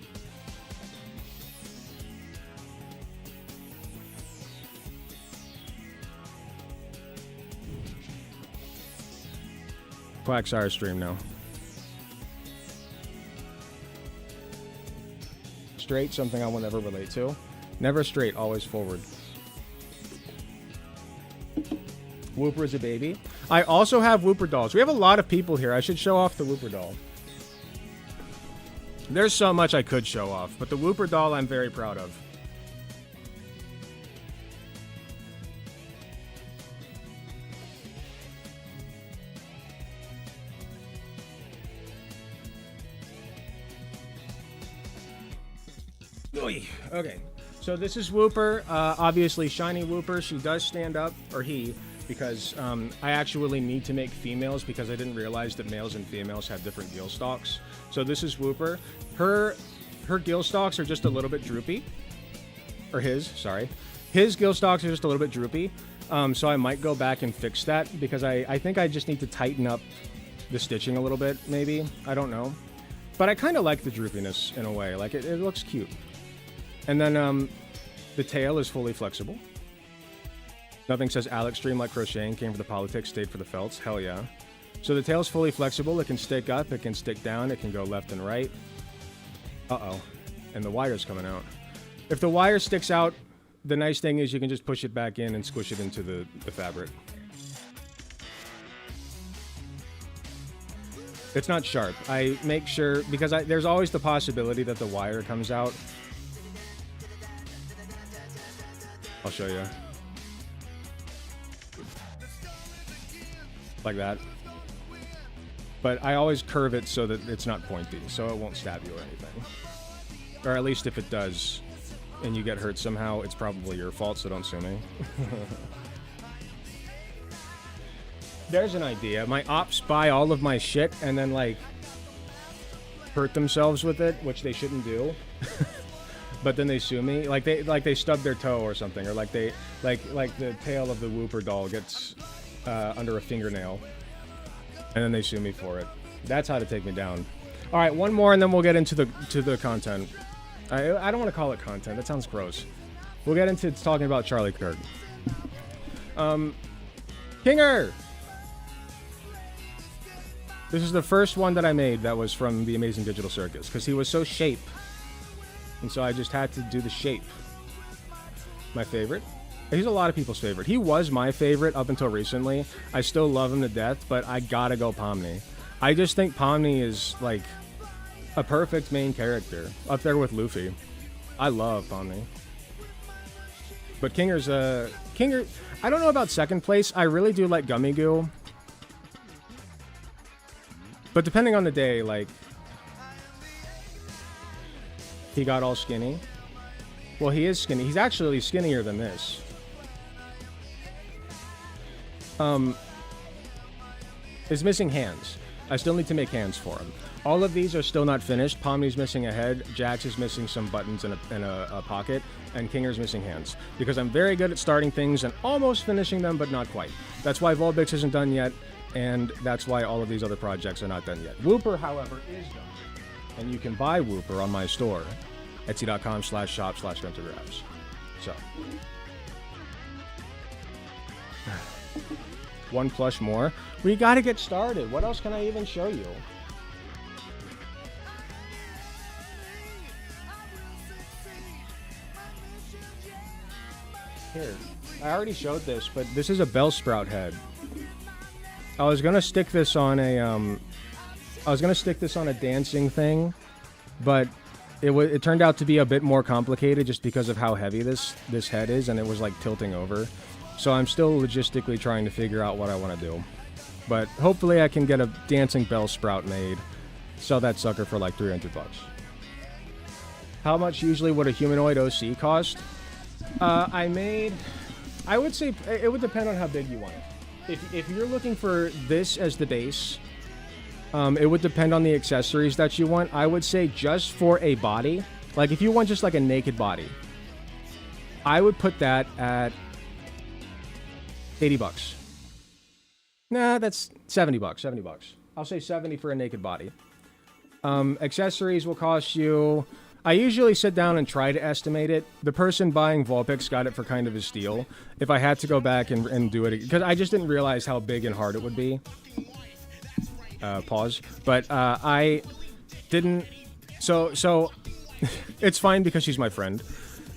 Quagsire stream now. Straight, something I will never relate to. Never straight, always forward. Whooper is a baby. I also have Whooper dolls. We have a lot of people here. I should show off the Whooper doll. There's so much I could show off, but the Whooper doll I'm very proud of. Okay, so this is Whooper. Obviously, shiny Whooper. She does stand up, or he, because I actually need to make females because I didn't realize that males and females have different gill stalks. So this is Whooper. Her gill stalks are just a little bit droopy. Or his, sorry. His gill stalks are just a little bit droopy. So I might go back and fix that because I think I just need to tighten up the stitching a little bit, maybe. I don't know. But I kind of like the droopiness in a way. Like, it looks cute. And then the tail is fully flexible. Nothing says Alex stream like crocheting, came for the politics, stayed for the felts. Hell yeah. So the tail's fully flexible. It can stick up, it can stick down, it can go left and right. Uh-oh. And the wire's coming out. If the wire sticks out, the nice thing is you can just push it back in and squish it into the fabric. It's not sharp. I make sure, because there's always the possibility that the wire comes out. I'll show you. Like that. But I always curve it so that it's not pointy, so it won't stab you or anything. Or at least if it does, and you get hurt somehow, it's probably your fault, so don't sue me. There's an idea. My ops buy all of my shit and then, like, hurt themselves with it, which they shouldn't do. But then they sue me. Like they stub their toe or something, or like the tail of the Whooper doll gets under a fingernail, and then they sue me for it. That's how to take me down. All right, one more, and then we'll get into the content. I don't want to call it content. That sounds gross. We'll get into talking about Charlie Kirk. Kinger. This is the first one that I made that was from the Amazing Digital Circus because he was so shape. And so I just had to do the shape. My favorite. He's a lot of people's favorite. He was my favorite up until recently. I still love him to death, but I gotta go Pomni. I just think Pomni is, like, a perfect main character. Up there with Luffy. I love Pomni. But Kinger's, Kinger, I don't know about second place. I really do like Gummy Goo. But depending on the day, like... He got all skinny. Well, he is skinny. He's actually skinnier than this. Is missing hands. I still need to make hands for him. All of these are still not finished. Pomni's missing a head. Jax is missing some buttons and a pocket. And Kinger's missing hands. Because I'm very good at starting things and almost finishing them, but not quite. That's why Volbix isn't done yet. And that's why all of these other projects are not done yet. Whooper, however, is done. And you can buy Whooper on my store, etsy.com/shop/guntergrabs. So, one plush more. We gotta get started. What else can I even show you? Here, I already showed this, but this is a Bellsprout head. I was gonna stick this on a dancing thing, but it turned out to be a bit more complicated just because of how heavy this head is, and it was like tilting over. So I'm still logistically trying to figure out what I want to do. But hopefully I can get a dancing bell sprout made, sell that sucker for like $300. How much usually would a humanoid OC cost? I would say it would depend on how big you want it. If you're looking for this as the base, it would depend on the accessories that you want. I would say just for a body, like if you want just like a naked body, I would put that at $80. Nah, that's $70. $70. I'll say 70 for a naked body. Accessories will cost you... I usually sit down and try to estimate it. The person buying Vulpix got it for kind of a steal. If I had to go back and do it... Because I just didn't realize how big and hard it would be. Pause. But I didn't... So it's fine because she's my friend.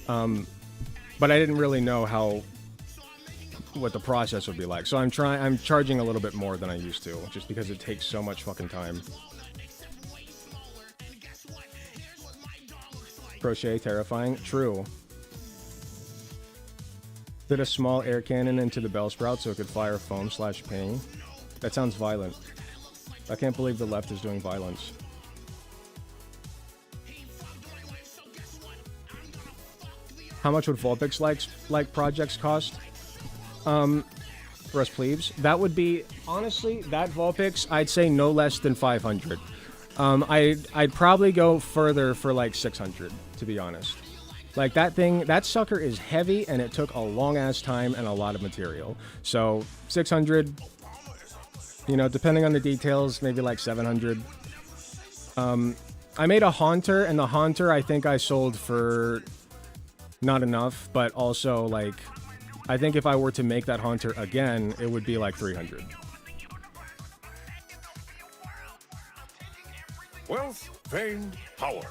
But I didn't really know what the process would be like. So I'm charging a little bit more than I used to, just because it takes so much fucking time. Crochet, terrifying. True. Did a small air cannon into the bell sprout so it could fire foam/ping. That sounds violent. I can't believe the left is doing violence. How much would Vulpix like projects cost? For us plebes, that would be, honestly, that Vulpix, I'd say no less than 500. I'd probably go further for like 600, to be honest. Like that sucker is heavy, and it took a long ass time and a lot of material. So 600, you know, depending on the details, maybe like 700. I made a Haunter, and the Haunter I think I sold for not enough, but also like, I think if I were to make that Haunter again, it would be like 300. Wealth, fame, power.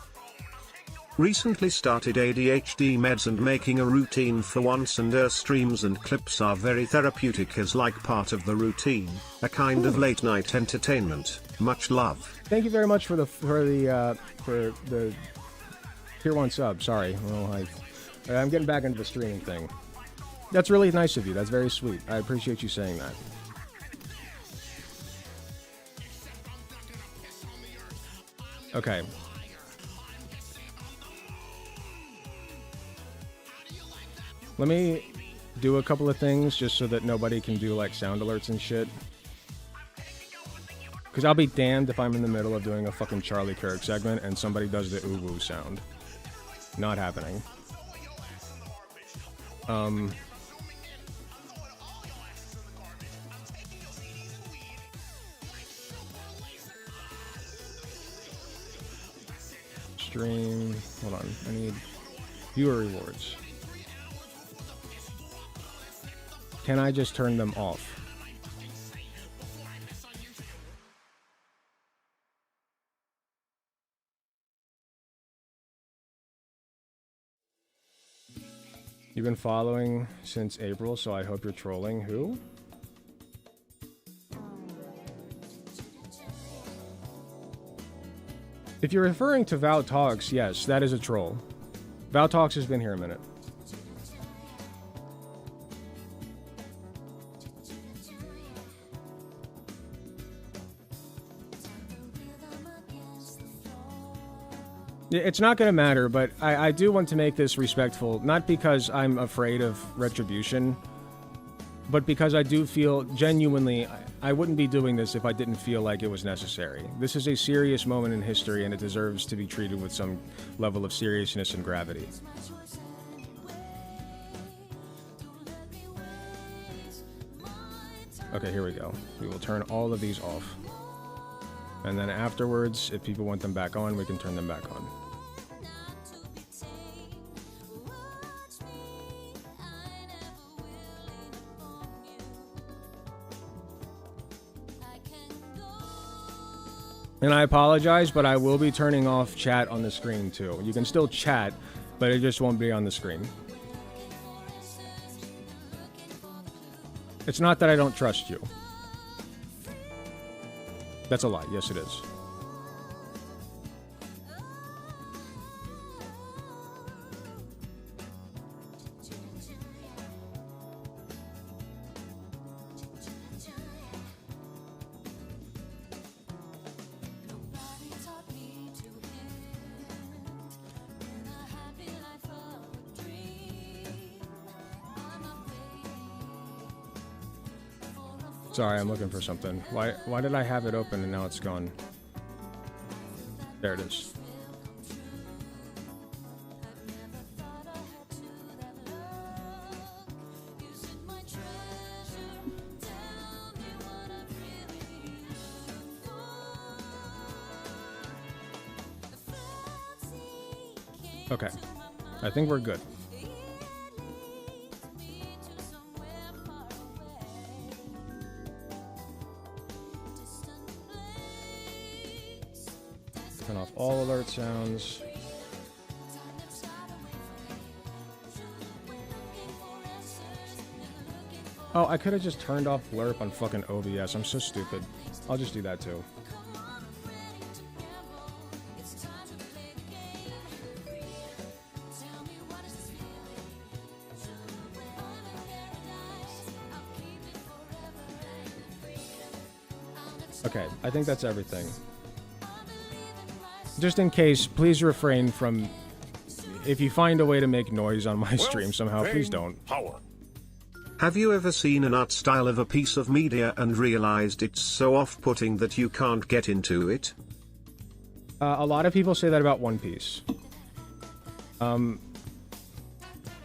Recently started ADHD meds and making a routine for once, and her streams and clips are very therapeutic as like part of the routine, a kind of late night entertainment. Much love. Thank you very much for the tier 1 sub. Sorry, well, I'm getting back into the streaming thing. That's really nice of you. That's very sweet. I appreciate you saying that. Okay. Let me do a couple of things just so that nobody can do like sound alerts and shit. Because I'll be damned if I'm in the middle of doing a fucking Charlie Kirk segment and somebody does the ooh-woo sound. Not happening. Stream. Hold on. I need viewer rewards. Can I just turn them off? You've been following since April, so I hope you're trolling. Who? If you're referring to Val Talks, yes, that is a troll. Val Talks has been here a minute. It's not going to matter, but I do want to make this respectful, not because I'm afraid of retribution, but because I do feel genuinely, I wouldn't be doing this if I didn't feel like it was necessary. This is a serious moment in history, and it deserves to be treated with some level of seriousness and gravity. Okay, here we go. We will turn all of these off. And then afterwards, if people want them back on, we can turn them back on. And I apologize, but I will be turning off chat on the screen too. You can still chat, but it just won't be on the screen. It's not that I don't trust you. That's a lie. Yes, it is. Sorry, I'm looking for something. Why did I have it open and now it's gone? There it is. Okay. I think we're good. Turn off all alert sounds. Oh, I could have just turned off LERP on fucking OBS. I'm so stupid. I'll just do that too. Okay, I think that's everything. Just in case, please refrain from... If you find a way to make noise on my stream somehow, please don't. Power. Have you ever seen an art style of a piece of media and realized it's so off-putting that you can't get into it? A lot of people say that about One Piece.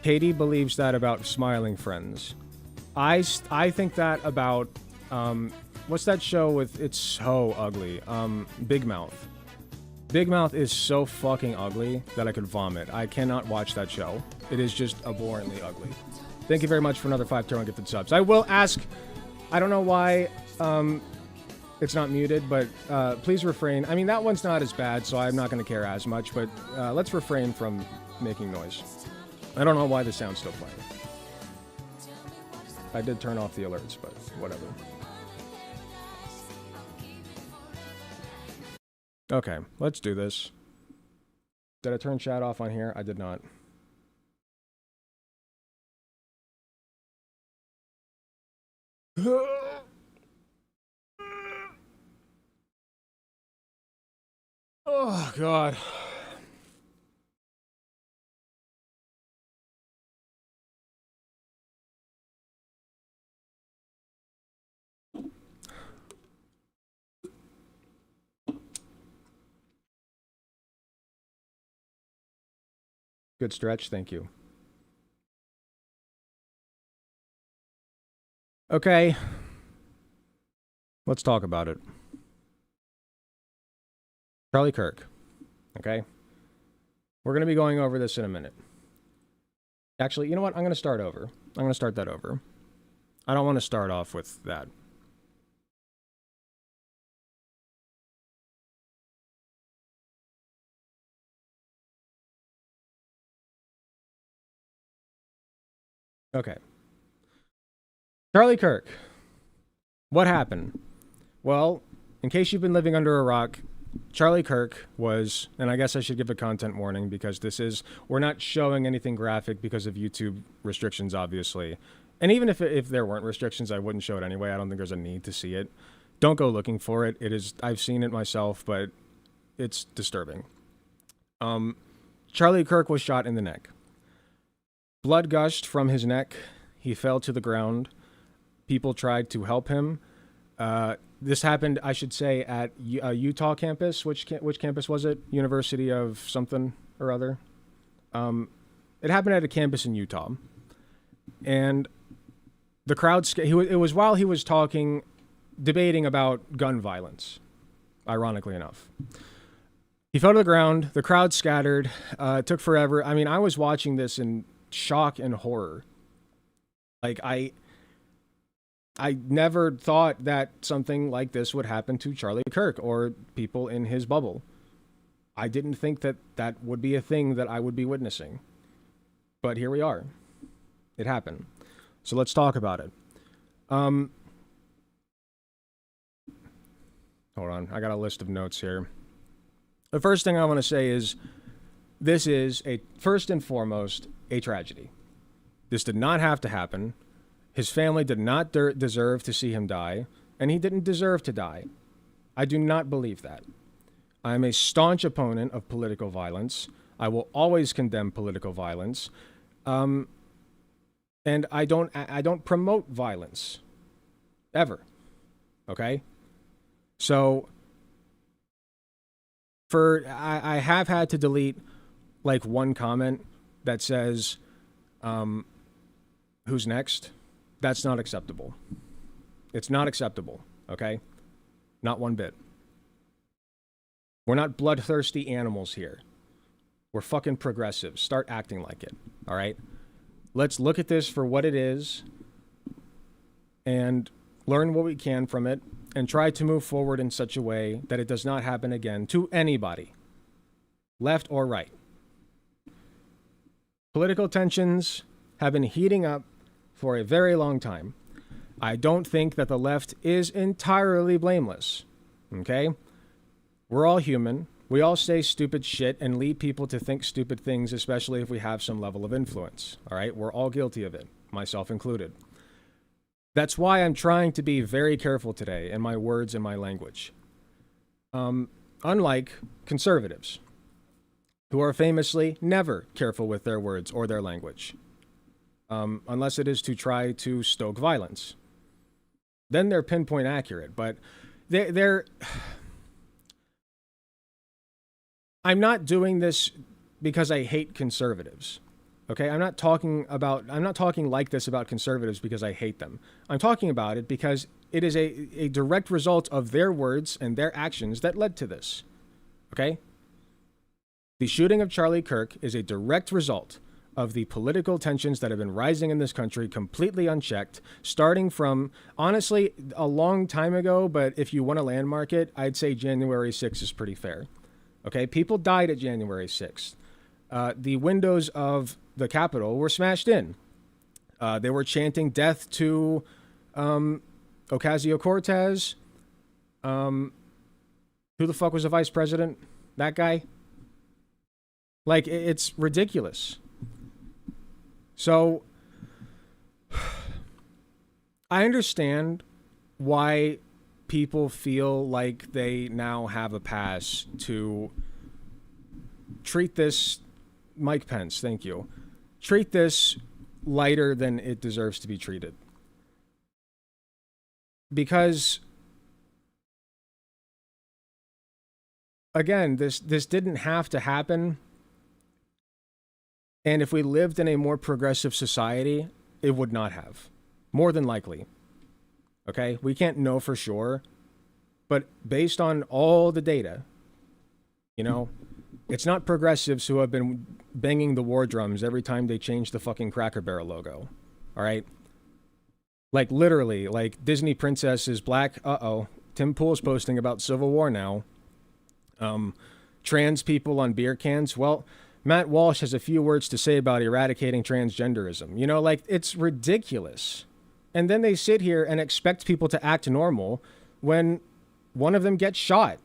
Katie believes that about Smiling Friends. I think that about... what's that show with... It's so ugly. Big Mouth. Big Mouth is so fucking ugly that I could vomit. I cannot watch that show. It is just abhorrently ugly. Thank you very much for another 5 tier gifted subs. I will ask... I don't know why it's not muted, but please refrain. I mean, that one's not as bad, so I'm not going to care as much, but let's refrain from making noise. I don't know why the sound's still playing. I did turn off the alerts, but whatever. Okay, let's do this. Did I turn chat off on here? I did not. Oh, God. Good stretch, thank you. Okay. Let's talk about it. Charlie Kirk. Okay? We're going to be going over this in a minute. Actually, you know what? I'm going to start over. I'm going to start that over. I don't want to start off with that. Okay. Charlie Kirk. What happened? Well, in case you've been living under a rock, Charlie Kirk was, and I guess I should give a content warning because this is, we're not showing anything graphic because of YouTube restrictions, obviously. And even if there weren't restrictions, I wouldn't show it anyway. I don't think there's a need to see it. Don't go looking for it. It is, I've seen it myself, but it's disturbing. Charlie Kirk was shot in the neck. Blood gushed from his neck. He fell to the ground. People tried to help him. This happened, I should say, at a Utah campus. Which campus was it? University of something or other. It happened at a campus in Utah. And the crowd... It was while he was talking, debating about gun violence, ironically enough. He fell to the ground. The crowd scattered. It took forever. I mean, I was watching this in shock and horror. Like, I never thought that something like this would happen to Charlie Kirk or people in his bubble. I didn't think that that would be a thing that I would be witnessing. But here we are. It happened. So let's talk about it. Hold on, I got a list of notes here. The first thing I want to say is this is, first and foremost, a tragedy. This did not have to happen. His family did not deserve to see him die, and he didn't deserve to die. I do not believe that. I am a staunch opponent of political violence. I will always condemn political violence. And I don't promote violence. Ever. Okay? So, I have had to delete like one comment that says, who's next? That's not acceptable. It's not acceptable, okay? Not one bit. We're not bloodthirsty animals here. We're fucking progressives. Start acting like it, all right? Let's look at this for what it is and learn what we can from it and try to move forward in such a way that it does not happen again to anybody, left or right. Political tensions have been heating up for a very long time. I don't think that the left is entirely blameless, okay? We're all human. We all say stupid shit and lead people to think stupid things, especially if we have some level of influence, all right? We're all guilty of it, myself included. That's why I'm trying to be very careful today in my words and my language. Unlike conservatives, who are famously never careful with their words or their language, unless it is to try to stoke violence. Then they're pinpoint accurate, but they're I'm not doing this because I hate conservatives. Okay, I'm not talking like this about conservatives because I hate them. I'm talking about it because it is a direct result of their words and their actions that led to this. Okay? The shooting of Charlie Kirk is a direct result of the political tensions that have been rising in this country completely unchecked, starting from, honestly, a long time ago, but if you want to landmark it, I'd say January 6th is pretty fair. Okay? People died at January 6th. The windows of the Capitol were smashed in. They were chanting death to Ocasio-Cortez. Who the fuck was the vice president? That guy? Like, it's ridiculous. So, I understand why people feel like they now have a pass to treat this, Mike Pence, thank you, treat this lighter than it deserves to be treated. Because, again, this didn't have to happen. And if we lived in a more progressive society, it would not have. More than likely. Okay? We can't know for sure. But based on all the data, you know, it's not progressives who have been banging the war drums every time they change the fucking Cracker Barrel logo. All right? Like, literally, like, Disney Princess is black. Uh-oh. Tim Pool's posting about Civil War now. Trans people on beer cans. Well, Matt Walsh has a few words to say about eradicating transgenderism. You know, like, it's ridiculous. And then they sit here and expect people to act normal when one of them gets shot.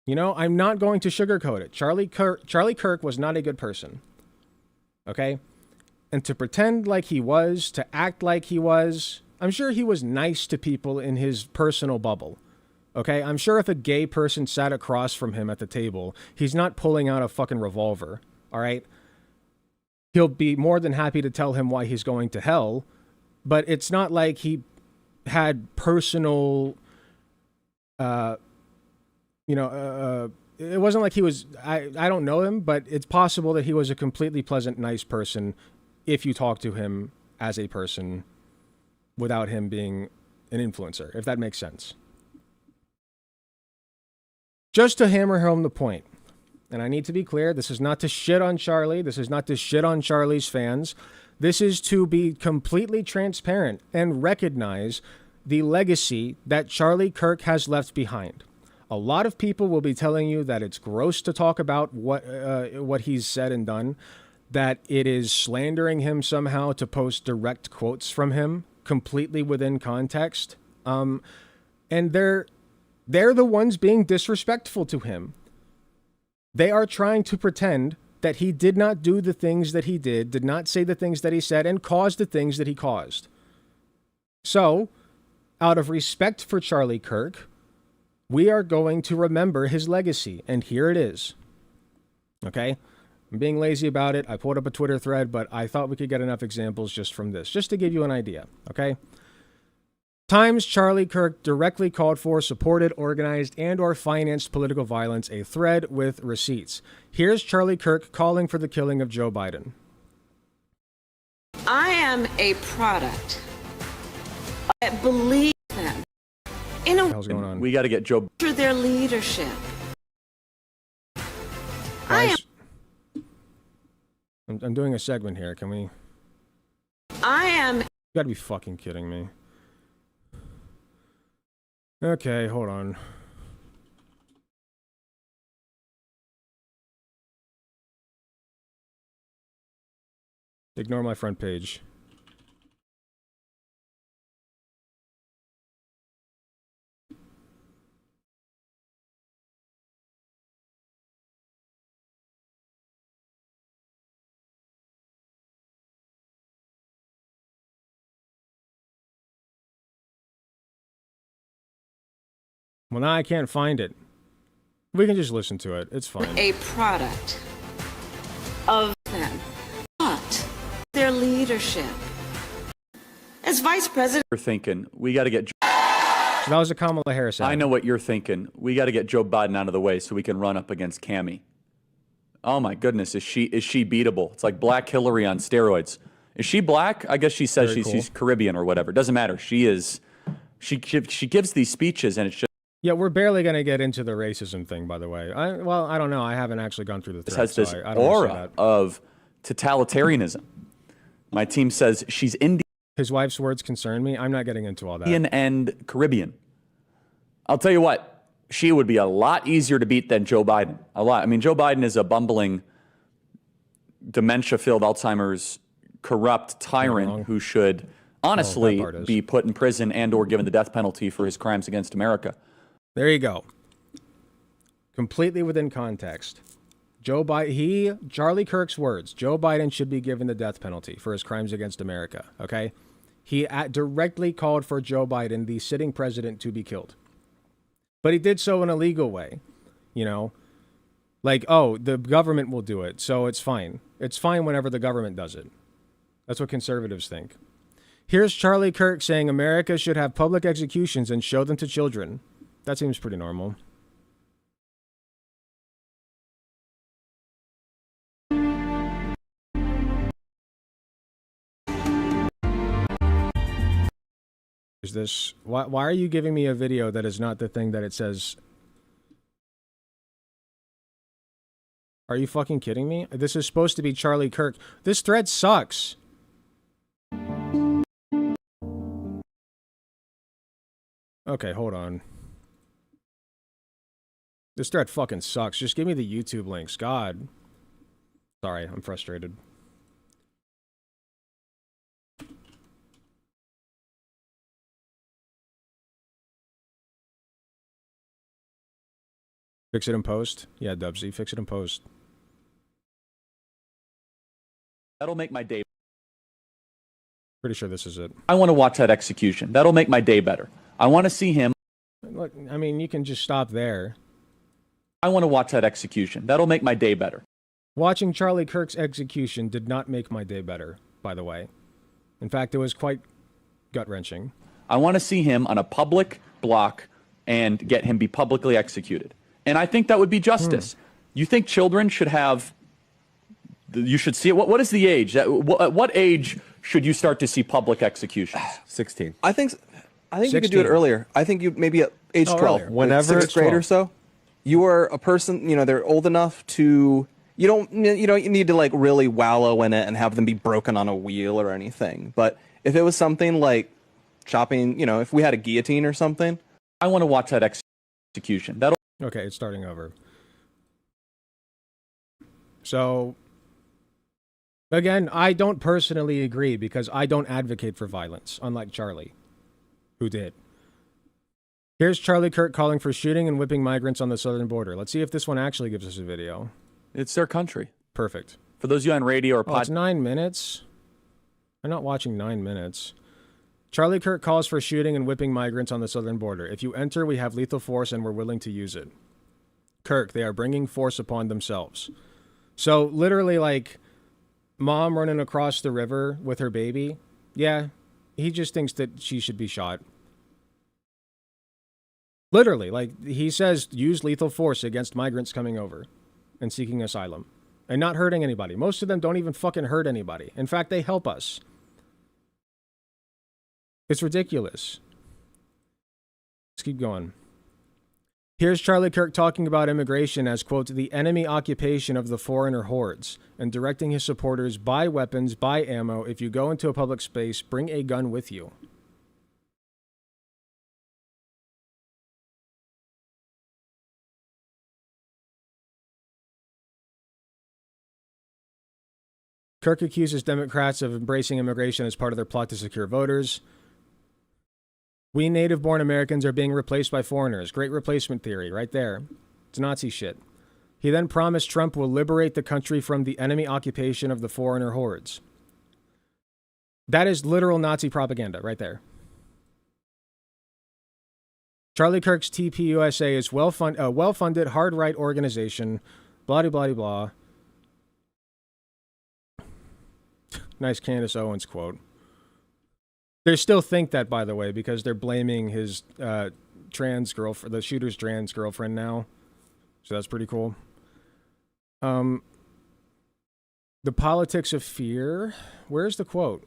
You know, I'm not going to sugarcoat it. Charlie Kirk was not a good person. Okay? And to pretend like he was, to act like he was, I'm sure he was nice to people in his personal bubble. Okay? I'm sure if a gay person sat across from him at the table, he's not pulling out a fucking revolver. All right? He'll be more than happy to tell him why he's going to hell, but it's not like he had personal, it wasn't like he was, I don't know him, but it's possible that he was a completely pleasant, nice person if you talk to him as a person without him being an influencer, if that makes sense. Just to hammer home the point, and I need to be clear, this is not to shit on Charlie. This is not to shit on Charlie's fans. This is to be completely transparent and recognize the legacy that Charlie Kirk has left behind. A lot of people will be telling you that it's gross to talk about what he's said and done, that it is slandering him somehow to post direct quotes from him completely within context. And they're the ones being disrespectful to him. They are trying to pretend that he did not do the things that he did not say the things that he said, and caused the things that he caused. So, out of respect for Charlie Kirk, we are going to remember his legacy, and here it is. Okay? I'm being lazy about it. I pulled up a Twitter thread, but I thought we could get enough examples just from this, just to give you an idea, okay? Times Charlie Kirk directly called for, supported, organized, and or financed political violence, a thread with receipts. Here's Charlie Kirk calling for the killing of Joe Biden. I am a product. I believe them. In a What the hell's going on? We got to get Joe through their leadership. Guys, I'm doing a segment here. Can we? I am You gotta be fucking kidding me. Okay, hold on. Ignore my front page. Well, now I can't find it. We can just listen to it. It's fine. a product of them, but their leadership. As vice president, you're thinking. We got to get. So that was a Kamala Harris ad. I know what you're thinking. We got to get Joe Biden out of the way so we can run up against Cammie. Oh my goodness, is she beatable? It's like Black Hillary on steroids. Is she black? I guess she says she's Caribbean or whatever. Doesn't matter. She is. She gives these speeches and it's just. Yeah, we're barely going to get into the racism thing, by the way. I don't know. I haven't actually gone through the thread, Has this so I don't aura understand that. of totalitarianism. My team says she's Indian His wife's words concern me. I'm not getting into all that. and Caribbean. I'll tell you what, she would be a lot easier to beat than Joe Biden. A lot. I mean, Joe Biden is a bumbling, dementia-filled, Alzheimer's, corrupt tyrant who should honestly be put in prison and or given the death penalty for his crimes against America. There you go. Completely within context. Charlie Kirk's words, Joe Biden should be given the death penalty for his crimes against America, okay? He directly called for Joe Biden, the sitting president, to be killed. But he did so in a legal way, you know? Like, oh, the government will do it, so it's fine. It's fine whenever the government does it. That's what conservatives think. Here's Charlie Kirk saying America should have public executions and show them to children. That seems pretty normal. Is this... Why are you giving me a video that is not the thing that it says? Are you fucking kidding me? This is supposed to be Charlie Kirk. This thread sucks. Okay, hold on. This thread fucking sucks. Just give me the YouTube links. God. Sorry, I'm frustrated. Fix it in post? Yeah, Dubsy, fix it in post. That'll make my day. Pretty sure this is it. I want to watch that execution. That'll make my day better. I want to see him. Look, I mean, you can just stop there. I want to watch that execution. That'll make my day better. Watching Charlie Kirk's execution did not make my day better, by the way. In fact, it was quite gut-wrenching. I want to see him on a public block and get him be publicly executed. And I think that would be justice. You think children should have... You should see it. What is the age? At what age should you start to see public executions? 16. I think you could 16. do it earlier. I think you maybe at age 12, earlier. whenever 6th grade or so. You are a person, you know, they're old enough to you need to like really wallow in it and have them be broken on a wheel or anything. But if it was something like chopping, you know, if we had a guillotine or something, I want to watch that execution. That'll Okay, it's starting over. So, again, I don't personally agree because I don't advocate for violence, unlike Charlie, who did. Here's Charlie Kirk calling for shooting and whipping migrants on the southern border. Let's see if this one actually gives us a video. It's their country. Perfect. For those of you on radio or It's 9 minutes. I'm not watching 9 minutes. Charlie Kirk calls for shooting and whipping migrants on the southern border. If you enter, we have lethal force and we're willing to use it. Kirk, they are bringing force upon themselves. So literally, like, mom running across the river with her baby. Yeah, he just thinks that she should be shot. Literally, like, he says, use lethal force against migrants coming over and seeking asylum and not hurting anybody. Most of them don't even fucking hurt anybody. In fact, they help us. It's ridiculous. Let's keep going. Here's Charlie Kirk talking about immigration as, quote, the enemy occupation of the foreigner hordes, and directing his supporters, buy weapons, buy ammo. If you go into a public space, bring a gun with you. Kirk accuses Democrats of embracing immigration as part of their plot to secure voters. We native-born Americans are being replaced by foreigners. Great replacement theory, right there. It's Nazi shit. He then promised Trump will liberate the country from the enemy occupation of the foreigner hordes. That is literal Nazi propaganda, right there. Charlie Kirk's TPUSA is well-funded, hard-right organization. Blah, blah, blah, blah. Nice Candace Owens quote. They still think that, by the way, because they're blaming his trans girlfriend, the shooter's trans girlfriend now. So that's pretty cool. The politics of fear. Where's the quote?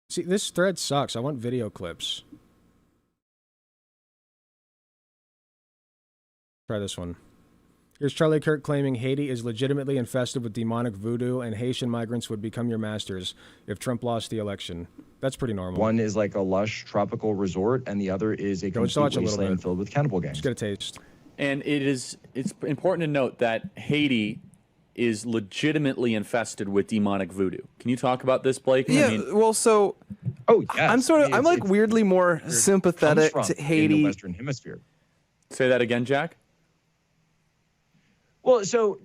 See, this thread sucks. I want video clips. Try this one. Here's Charlie Kirk claiming Haiti is legitimately infested with demonic voodoo and Haitian migrants would become your masters if Trump lost the election. That's pretty normal. One is like a lush tropical resort, and the other is a complete wasteland filled with cannibal gangs. Just get a taste. And it's important to note that Haiti is legitimately infested with demonic voodoo. Can you talk about this, Blake? Yeah, I mean, well, so yes. I'm like weirdly more sympathetic to Haiti. In the Western Hemisphere. Say that again, Jack. Well, so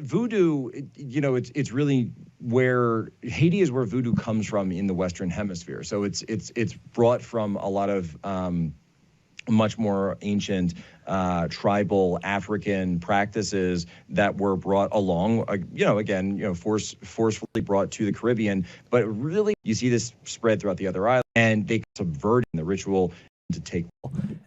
voodoo, you know, it's really where Haiti is where voodoo comes from in the Western Hemisphere. So it's brought from a lot of much more ancient tribal African practices that were brought along, forcefully brought to the Caribbean. But really, you see this spread throughout the other islands, and they subverting the ritual to take.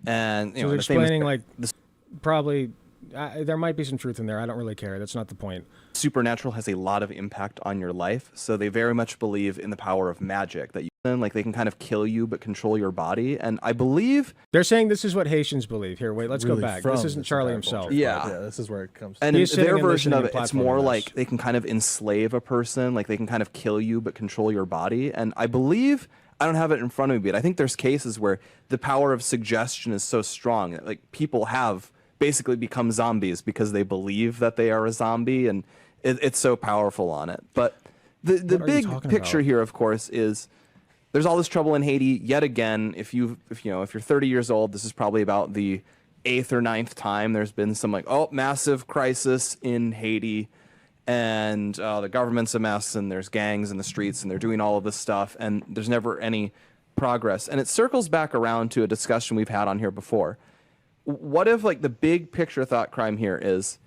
And so they're explaining like this probably. There might be some truth in there. I don't really care. That's not the point. Supernatural has a lot of impact on your life, so they very much believe in the power of magic, that they can kind of kill you but control your body. And I believe they're saying this is what Haitians believe. Here, wait, let's go back. This isn't Charlie himself. Yeah, this is where it comes. And in their version of it, it's more like they can kind of enslave a person, like they can kind of kill you but control your body. And I believe, I don't have it in front of me, but I think there's cases where the power of suggestion is so strong that like people have basically become zombies because they believe that they are a zombie, and it's so powerful on it. But the big picture here, of course, is there's all this trouble in Haiti yet again. If you're 30 years old, this is probably about the 8th or 9th time there's been some massive crisis in Haiti, and the government's a mess, and there's gangs in the streets, and they're doing all of this stuff, and there's never any progress. And it circles back around to a discussion we've had on here before. What if, like, the big picture thought crime here is,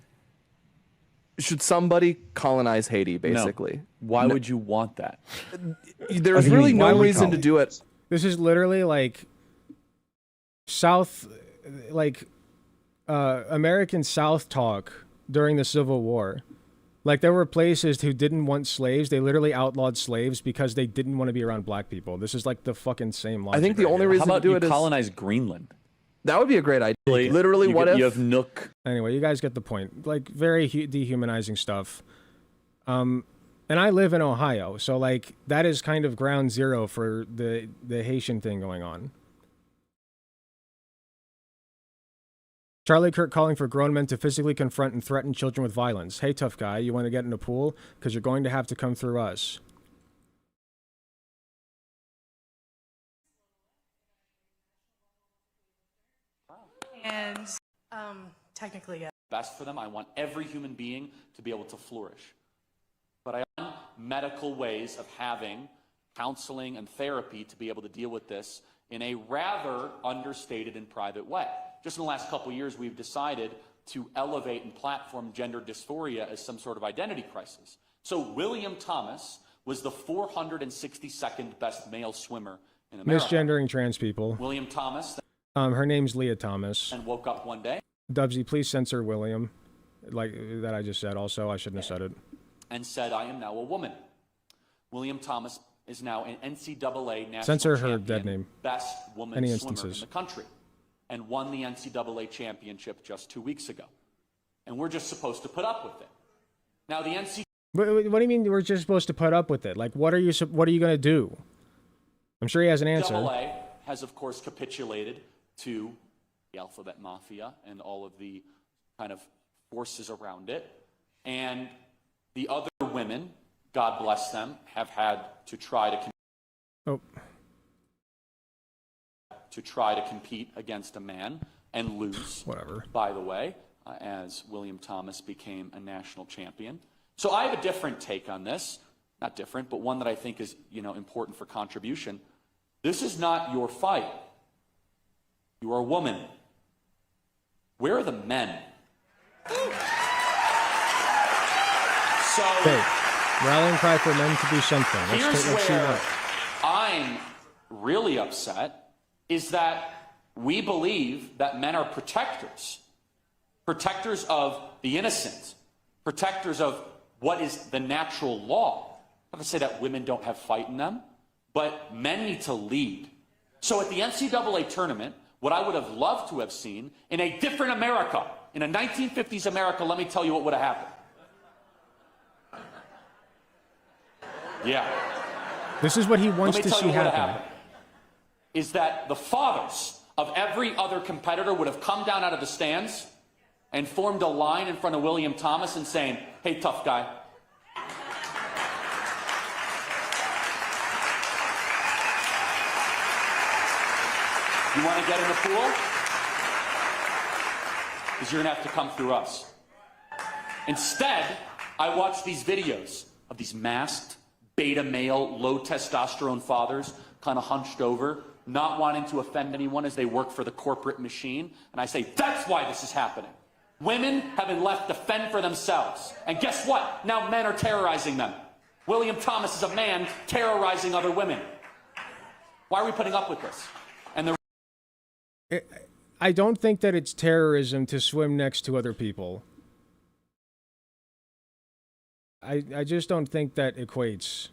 should somebody colonize Haiti, basically? No. Why would you want that? There's really no reason to do it. This is literally like American South talk during the Civil War. Like, there were places who didn't want slaves. They literally outlawed slaves because they didn't want to be around black people. This is like the fucking same logic. I think the only reason to do it is colonize Greenland. That would be a great idea. Literally, what if you have Nook? Anyway, you guys get the point. Like, very dehumanizing stuff. And I live in Ohio, so like that is kind of ground zero for the Haitian thing going on. Charlie Kirk calling for grown men to physically confront and threaten children with violence. Hey, tough guy, you want to get in a pool? Because you're going to have to come through us. And technically, yes. Best for them. I want every human being to be able to flourish. But I want medical ways of having counseling and therapy to be able to deal with this in a rather understated and private way. Just in the last couple of years, we've decided to elevate and platform gender dysphoria as some sort of identity crisis. So William Thomas was the 462nd best male swimmer in America. Misgendering trans people. William Thomas. Her name's Leah Thomas. And woke up one day. Dubsy, please censor William. Like that I just said also. I shouldn't have said it. And said, I am now a woman. William Thomas is now an NCAA national Censor her champion, dead name. best woman Any swimmer instances. in the country, and won the NCAA championship just 2 weeks ago. And we're just supposed to put up with it. Now the NCAA. What do you mean we're just supposed to put up with it? Like, what are you going to do? I'm sure he has an answer. NCAA has, of course, capitulated to the Alphabet Mafia and all of the kind of forces around it. And the other women, God bless them, have had to try to compete against a man and lose. Whatever. By the way, as William Thomas became a national champion. So I have a different take on this. Not different, but one that I think is, important for contribution. This is not your fight. You are a woman. Where are the men? So, okay. Rallying cry for men to do something. Let's see where what. I'm really upset is that we believe that men are protectors. Protectors of the innocent. Protectors of what is the natural law. I'm not to say that women don't have fight in them, but men need to lead. So at the NCAA tournament, what I would have loved to have seen in a different America, in a 1950s America, let me tell you what would have happened. Yeah. This is what he wants to see happen. Is that the fathers of every other competitor would have come down out of the stands and formed a line in front of William Thomas and saying, hey, tough guy. You want to get in the pool? Because you're going to have to come through us. Instead, I watch these videos of these masked, beta male, low testosterone fathers kind of hunched over, not wanting to offend anyone as they work for the corporate machine. And I say, that's why this is happening. Women have been left to fend for themselves. And guess what? Now men are terrorizing them. William Thomas is a man terrorizing other women. Why are we putting up with this? And I don't think that it's terrorism to swim next to other people. I just don't think that equates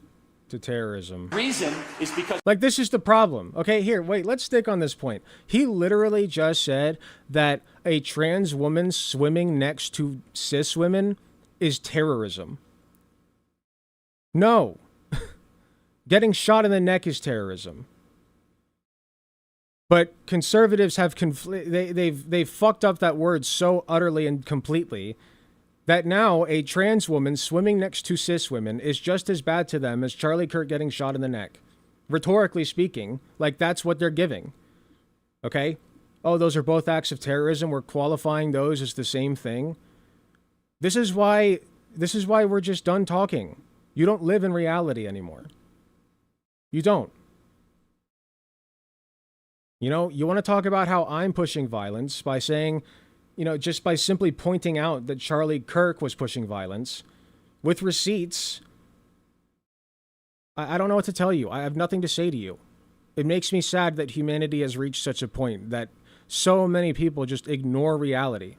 to terrorism. Reason is because... Like, this is the problem. Okay, here, wait, let's stick on this point. He literally just said that a trans woman swimming next to cis women is terrorism. No. Getting shot in the neck is terrorism. But conservatives have they've fucked up that word so utterly and completely that now a trans woman swimming next to cis women is just as bad to them as Charlie Kirk getting shot in the neck. Rhetorically speaking, like that's what they're giving. Okay? Oh, those are both acts of terrorism. We're qualifying those as the same thing. This is why we're just done talking. You don't live in reality anymore. You don't. You know, you want to talk about how I'm pushing violence by saying, just by simply pointing out that Charlie Kirk was pushing violence with receipts. I don't know what to tell you. I have nothing to say to you. It makes me sad that humanity has reached such a point that so many people just ignore reality.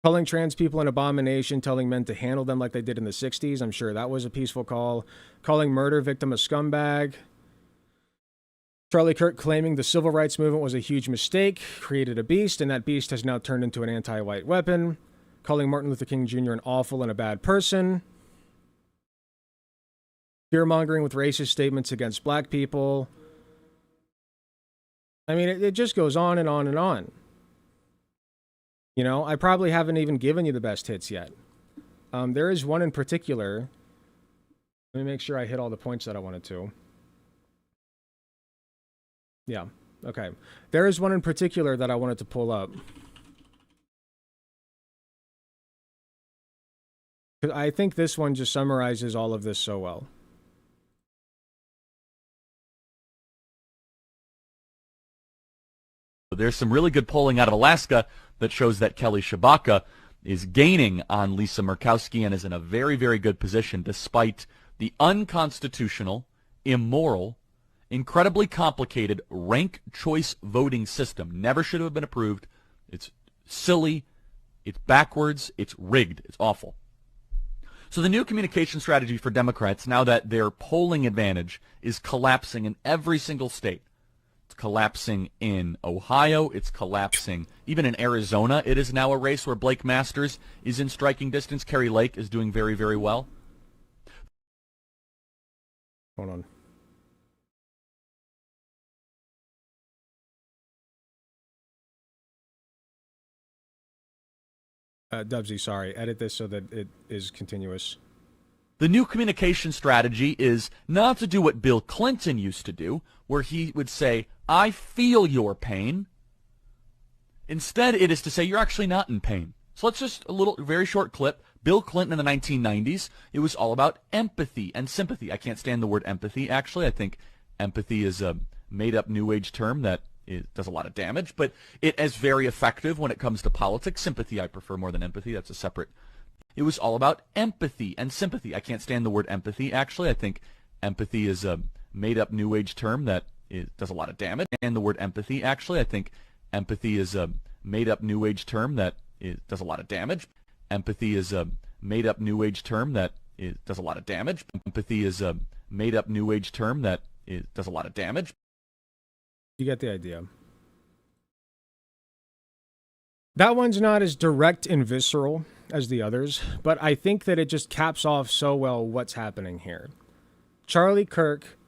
Calling trans people an abomination, telling men to handle them like they did in the 60s. I'm sure that was a peaceful call. Calling murder victim a scumbag. Charlie Kirk claiming the civil rights movement was a huge mistake, created a beast, and that beast has now turned into an anti-white weapon. Calling Martin Luther King Jr. an awful and a bad person. Fear-mongering with racist statements against black people. I mean, it just goes on and on and on. I probably haven't even given you the best hits yet. There is one in particular. Let me make sure I hit all the points that I wanted to. Yeah. Okay. There is one in particular that I wanted to pull up. I think this one just summarizes all of this so well. There's some really good polling out of Alaska that shows that Kelly Shabaka is gaining on Lisa Murkowski and is in a very, very good position despite the unconstitutional, immoral, incredibly complicated rank choice voting system. Never should have been approved. It's silly. It's backwards. It's rigged. It's awful. So the new communication strategy for Democrats, now that their polling advantage is collapsing in every single state, it's collapsing in Ohio, it's collapsing even in Arizona. It is now a race where Blake Masters is in striking distance. Kerry Lake is doing very, very well. Hold on. Dubsy, sorry. Edit this so that it is continuous. The new communication strategy is not to do what Bill Clinton used to do, where he would say, I feel your pain. Instead, it is to say, you're actually not in pain. So let's just, a very short clip. Bill Clinton in the 1990s, it was all about empathy and sympathy. I can't stand the word empathy, actually. I think empathy is a made-up New Age term that it does a lot of damage, but it is very effective when it comes to politics. Sympathy I prefer more than empathy. That's a separate. It was all about empathy and sympathy. I can't stand the word empathy, actually. I think empathy is a made-up New Age term that it does a lot of damage. And the word empathy, actually. I think empathy is a made-up New Age term that it does a lot of damage. Empathy is a made-up New Age term that it does a lot of damage. Empathy is a made-up New Age term that it does a lot of damage. You get the idea. That one's not as direct and visceral as the others, but I think that it just caps off so well what's happening here. Charlie Kirk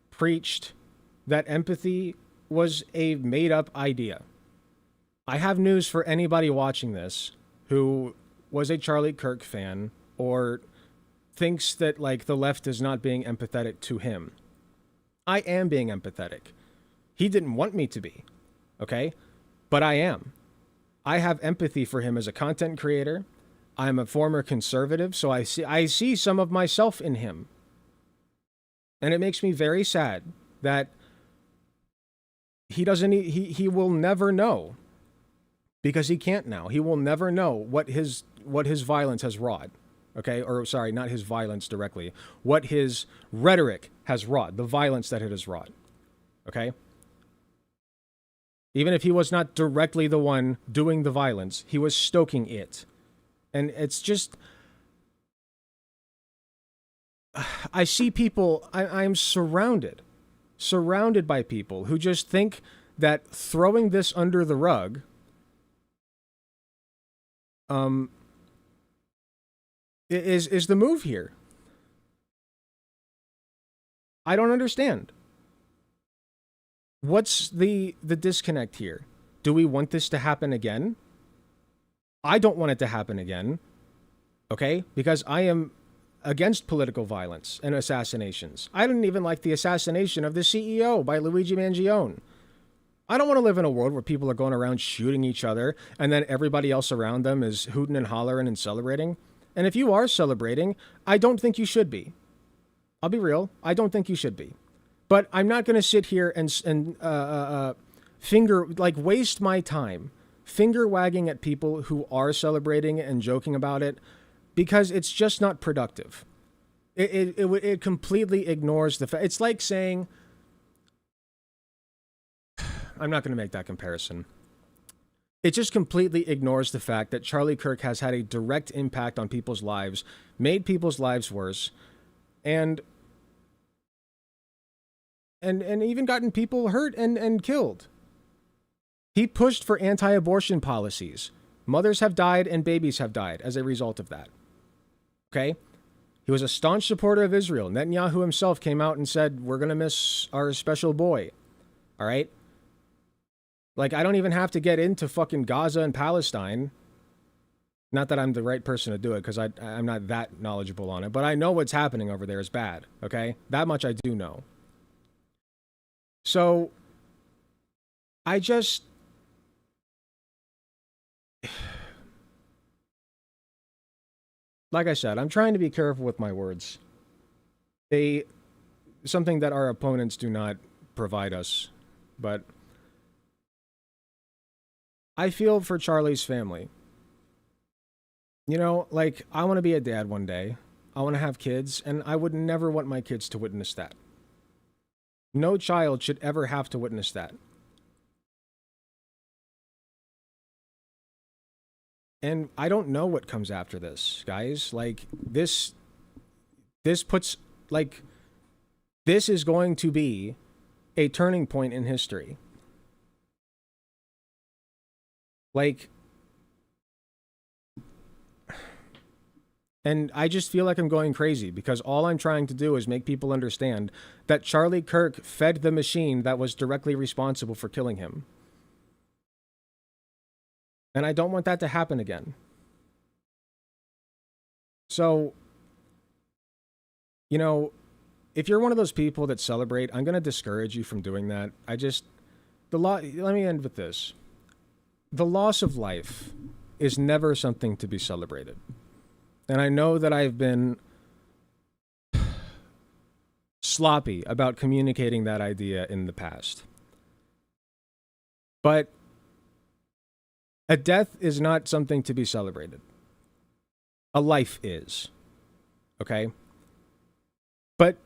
preached that empathy was a made-up idea. I have news for anybody watching this who was a Charlie Kirk fan or thinks that, like, the left is not being empathetic to him. I am being empathetic. He didn't want me to be, okay? But I am. I have empathy for him as a content creator. I'm a former conservative, so I see some of myself in him. And it makes me very sad that he will never know, because he can't now. He will never know what his violence has wrought. Okay? Or sorry, not his violence directly. What his rhetoric has wrought, the violence that it has wrought. Okay? Even if he was not directly the one doing the violence, he was stoking it. And it's just... I see people... I'm surrounded by people who just think that throwing this under the rug... is the move here. I don't understand. What's the disconnect here? Do we want this to happen again? I don't want it to happen again. Okay? Because I am against political violence and assassinations. I didn't even like the assassination of the CEO by Luigi Mangione. I don't want to live in a world where people are going around shooting each other and then everybody else around them is hooting and hollering and celebrating. And if you are celebrating, I don't think you should be. I'll be real. I don't think you should be. But I'm not going to sit here and waste my time finger wagging at people who are celebrating and joking about it, because it's just not productive. It completely ignores the fact. It's like saying, I'm not going to make that comparison. It just completely ignores the fact that Charlie Kirk has had a direct impact on people's lives, made people's lives worse, and even gotten people hurt and killed. He pushed for anti-abortion policies. Mothers have died and babies have died as a result of that. Okay? He was a staunch supporter of Israel. Netanyahu himself came out and said, we're going to miss our special boy. All right? Like, I don't even have to get into fucking Gaza and Palestine. Not that I'm the right person to do it, because I'm not that knowledgeable on it. But I know what's happening over there is bad. Okay? That much I do know. So, I just... Like I said, I'm trying to be careful with my words. Something that our opponents do not provide us. But I feel for Charlie's family. You know, like, I want to be a dad one day. I want to have kids, and I would never want my kids to witness that. No child should ever have to witness that. And I don't know what comes after this, guys. Like, this puts, like, this is going to be a turning point in history. Like, and I just feel like I'm going crazy because all I'm trying to do is make people understand that Charlie Kirk fed the machine that was directly responsible for killing him. And I don't want that to happen again. So, you know, if you're one of those people that celebrate, I'm going to discourage you from doing that. Let me end with this. The loss of life is never something to be celebrated. And I know that I've been sloppy about communicating that idea in the past. But a death is not something to be celebrated. A life is. Okay? But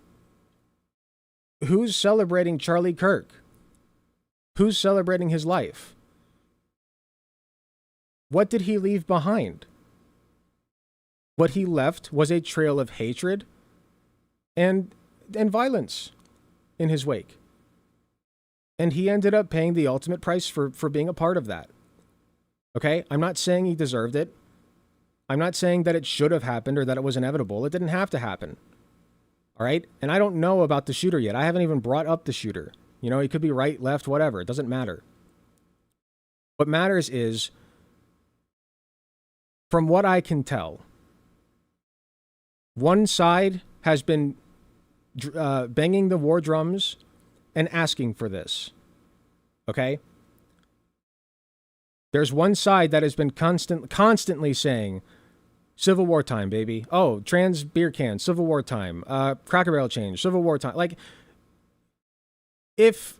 who's celebrating Charlie Kirk? Who's celebrating his life? What did he leave behind? What he left was a trail of hatred and violence in his wake. And he ended up paying the ultimate price for being a part of that. Okay? I'm not saying he deserved it. I'm not saying that it should have happened or that it was inevitable. It didn't have to happen. All right? And I don't know about the shooter yet. I haven't even brought up the shooter. You know, he could be right, left, whatever. It doesn't matter. What matters is, from what I can tell, one side has been banging the war drums and asking for this. Okay? There's one side that has been constantly saying, Civil War time, baby. Oh, trans beer can, Civil War time. Cracker Barrel change, Civil War time. Like, if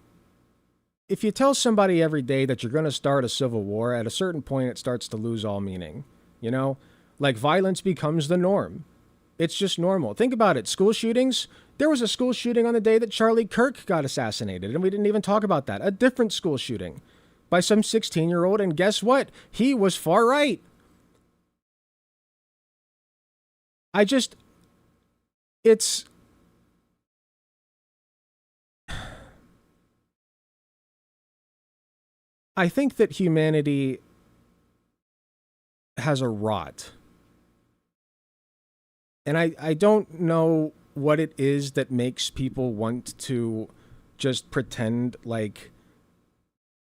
you tell somebody every day that you're going to start a civil war, at a certain point it starts to lose all meaning. You know? Like, violence becomes the norm. It's just normal. Think about it. School shootings. There was a school shooting on the day that Charlie Kirk got assassinated, and we didn't even talk about that. A different school shooting by some 16-year-old, and guess what? He was far right. I think that humanity has a rot. And I don't know what it is that makes people want to just pretend like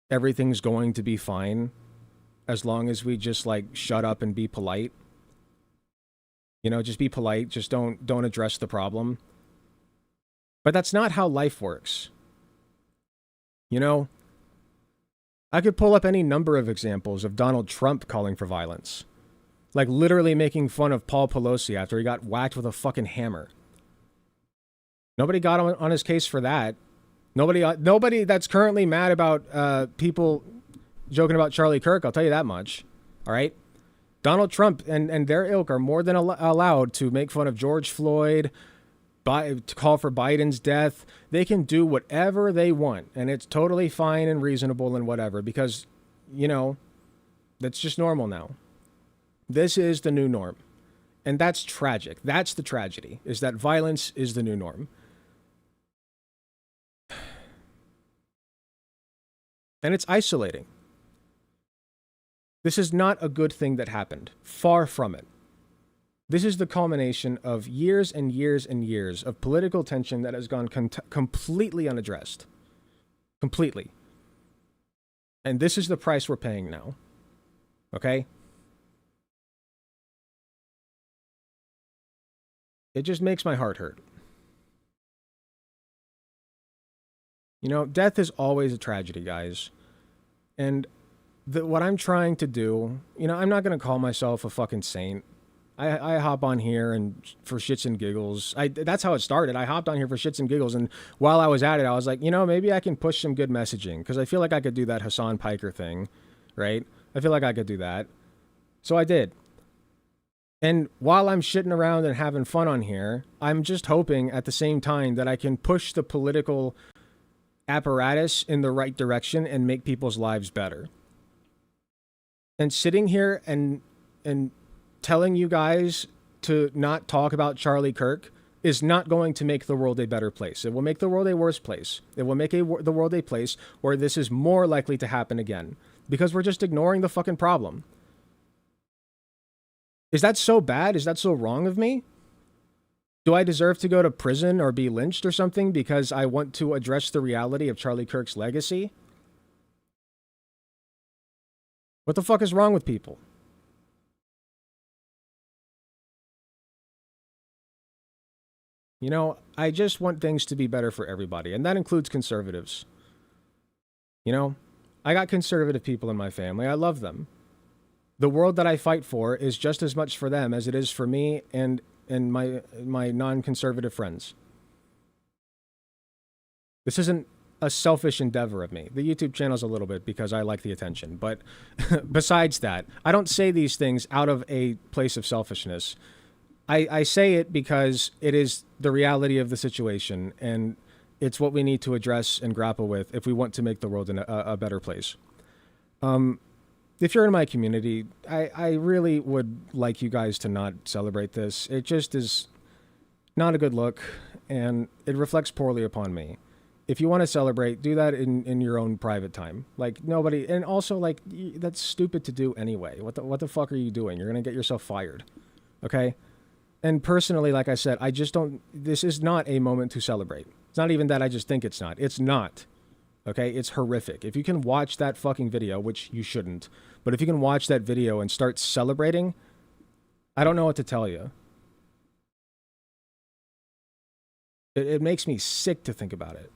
everything's going to be fine as long as we just, like, shut up and be polite. You know, just be polite. Just don't address the problem. But that's not how life works. You know? I could pull up any number of examples of Donald Trump calling for violence. Like, literally making fun of Paul Pelosi after he got whacked with a fucking hammer. Nobody got on his case for that. Nobody that's currently mad about people joking about Charlie Kirk, I'll tell you that much. All right? Donald Trump and their ilk are more than allowed to make fun of George Floyd, to call for Biden's death. They can do whatever they want, and it's totally fine and reasonable and whatever, because, you know, that's just normal now. This is the new norm. And that's tragic. That's the tragedy, is that violence is the new norm. And it's isolating. This is not a good thing that happened. Far from it. This is the culmination of years and years and years of political tension that has gone completely unaddressed. Completely. And this is the price we're paying now. Okay? It just makes my heart hurt. You know, death is always a tragedy, guys. And what I'm trying to do, you know, I'm not going to call myself a fucking saint. I hop on here and for shits and giggles. That's how it started. I hopped on here for shits and giggles, and while I was at it, I was like, you know, maybe I can push some good messaging, because I feel like I could do that Hassan Piker thing, right? I feel like I could do that. So I did. And while I'm shitting around and having fun on here, I'm just hoping at the same time that I can push the political apparatus in the right direction and make people's lives better. And sitting here and telling you guys to not talk about Charlie Kirk is not going to make the world a better place. It will make the world a worse place. It will make the world a place where this is more likely to happen again, because we're just ignoring the fucking problem. Is that so bad? Is that so wrong of me? Do I deserve to go to prison or be lynched or something because I want to address the reality of Charlie Kirk's legacy? What the fuck is wrong with people? You know, I just want things to be better for everybody, and that includes conservatives. You know, I got conservative people in my family. I love them. The world that I fight for is just as much for them as it is for me and my non-conservative friends. This isn't a selfish endeavor of me. The YouTube channel's a little bit because I like the attention, but besides that, I don't say these things out of a place of selfishness. I say it because it is the reality of the situation, and it's what we need to address and grapple with if we want to make the world a better place. If you're in my community, I really would like you guys to not celebrate this. It just is not a good look, and it reflects poorly upon me. If you want to celebrate, do that in your own private time. Like, nobody, and also, like, that's stupid to do anyway. What the fuck are you doing? You're going to get yourself fired. Okay? And personally, like I said, I just don't, this is not a moment to celebrate. It's not even that I just think it's not. It's not. Okay? It's horrific. If you can watch that fucking video, which you shouldn't, but if you can watch that video and start celebrating, I don't know what to tell you. It makes me sick to think about it.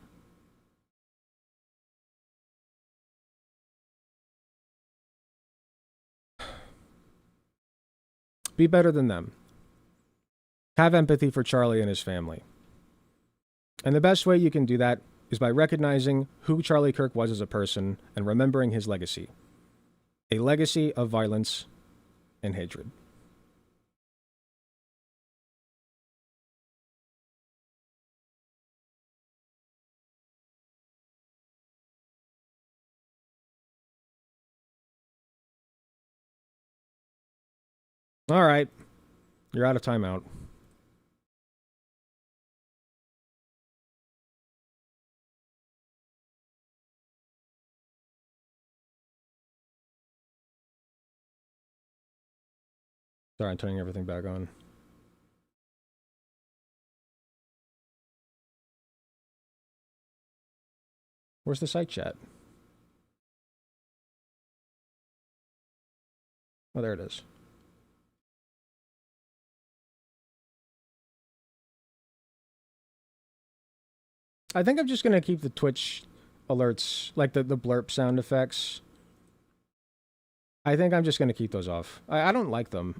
Be better than them. Have empathy for Charlie and his family. And the best way you can do that is by recognizing who Charlie Kirk was as a person and remembering his legacy. A legacy of violence and hatred. All right. You're out of timeout. Sorry, I'm turning everything back on. Where's the site chat? Oh, there it is. I think I'm just going to keep the Twitch alerts, like the blurp sound effects. I think I'm just going to keep those off. I don't like them.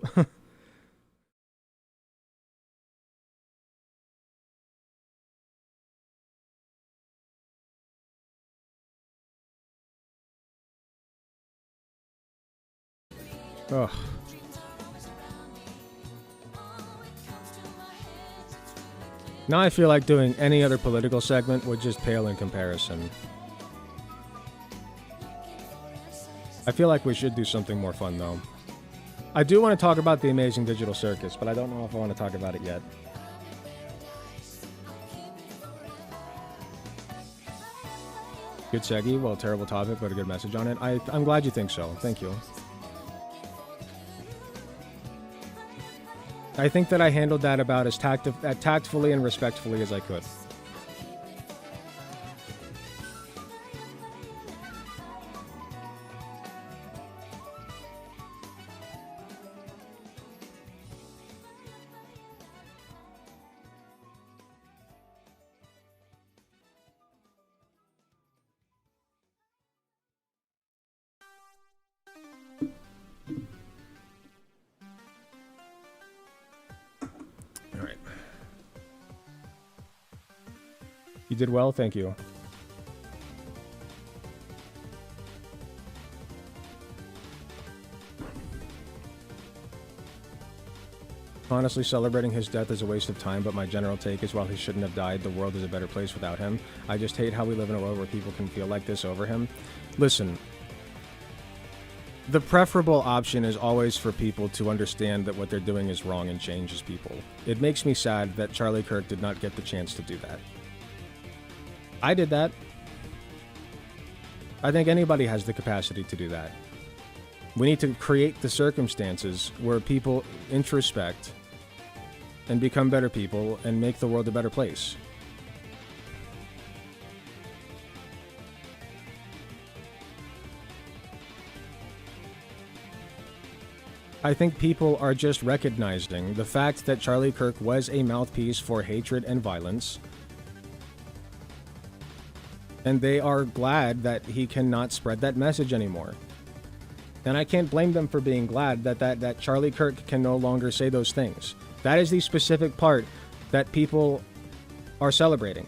Ugh. Now I feel like doing any other political segment would just pale in comparison. I feel like we should do something more fun, though. I do want to talk about the Amazing Digital Circus, but I don't know if I want to talk about it yet. Good segue. Well, terrible topic, but a good message on it. I'm glad you think so. Thank you. I think that I handled that about as tactfully and respectfully as I could. You did well, thank you. Honestly, celebrating his death is a waste of time, but my general take is while he shouldn't have died, the world is a better place without him. I just hate how we live in a world where people can feel like this over him. Listen, the preferable option is always for people to understand that what they're doing is wrong and changes people. It makes me sad that Charlie Kirk did not get the chance to do that. I did that. I think anybody has the capacity to do that. We need to create the circumstances where people introspect and become better people and make the world a better place. I think people are just recognizing the fact that Charlie Kirk was a mouthpiece for hatred and violence. And they are glad that he cannot spread that message anymore. And I can't blame them for being glad that Charlie Kirk can no longer say those things. That is the specific part that people are celebrating.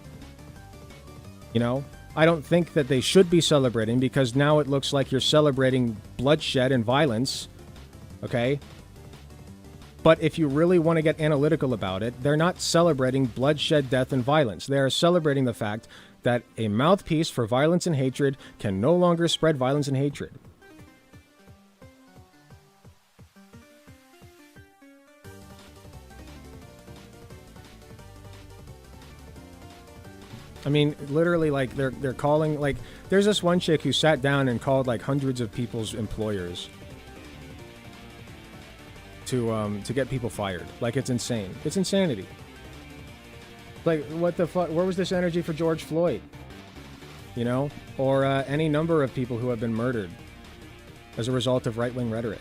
You know? I don't think that they should be celebrating because now it looks like you're celebrating bloodshed and violence. Okay? But if you really want to get analytical about it, they're not celebrating bloodshed, death, and violence. They are celebrating the fact that a mouthpiece for violence and hatred can no longer spread violence and hatred. I mean, literally, like, they're calling, like, there's this one chick who sat down and called, like, hundreds of people's employers to get people fired. Like, it's insane. It's insanity. Like, what the fuck? Where was this energy for George Floyd? You know? Or any number of people who have been murdered as a result of right-wing rhetoric.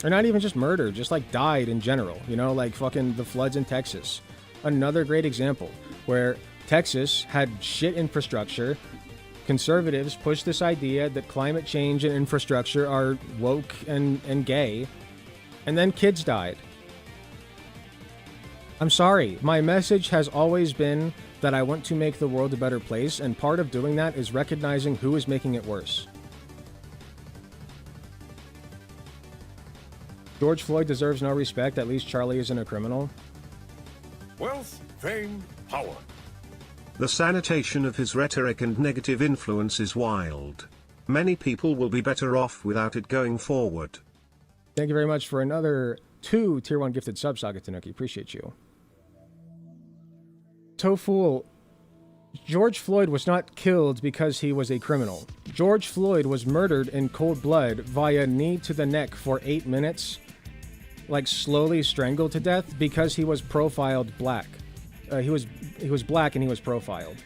Or not even just murder, just, like, died in general. You know, like fucking the floods in Texas. Another great example where Texas had shit infrastructure. Conservatives pushed this idea that climate change and infrastructure are woke and gay, and then kids died. I'm sorry. My message has always been that I want to make the world a better place, and part of doing that is recognizing who is making it worse. George Floyd deserves no respect. At least Charlie isn't a criminal. Wealth, fame, power. The sanitation of his rhetoric and negative influence is wild. Many people will be better off without it going forward. Thank you very much for another 2 Tier 1 gifted subs, Saga Tanuki. Appreciate you. Tofool, George Floyd was not killed because he was a criminal. George Floyd was murdered in cold blood via knee to the neck for 8 minutes, like slowly strangled to death because he was profiled black. He was black and he was profiled.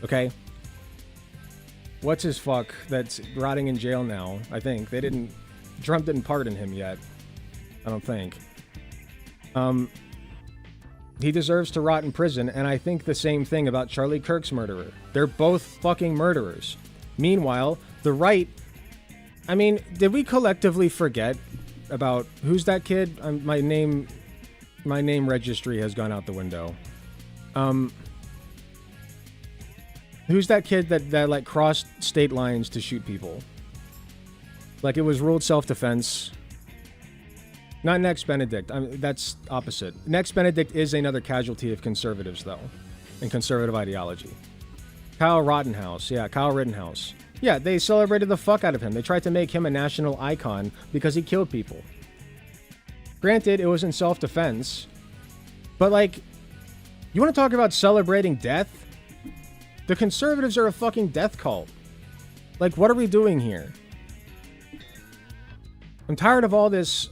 Okay? What's his fuck that's rotting in jail now? I think Trump didn't pardon him yet. I don't think. He deserves to rot in prison, and I think the same thing about Charlie Kirk's murderer. They're both fucking murderers. Meanwhile, the right... I mean, did we collectively forget about... Who's that kid? My name registry has gone out the window. Who's that kid that like crossed state lines to shoot people? Like it was ruled self-defense. Not Next Benedict. That's opposite. Next Benedict is another casualty of conservatives, though, and conservative ideology. Kyle Rittenhouse. Yeah, Kyle Rittenhouse. Yeah, they celebrated the fuck out of him. They tried to make him a national icon because he killed people. Granted, it was in self-defense, but like, you want to talk about celebrating death? The conservatives are a fucking death cult. Like, what are we doing here? I'm tired of all this...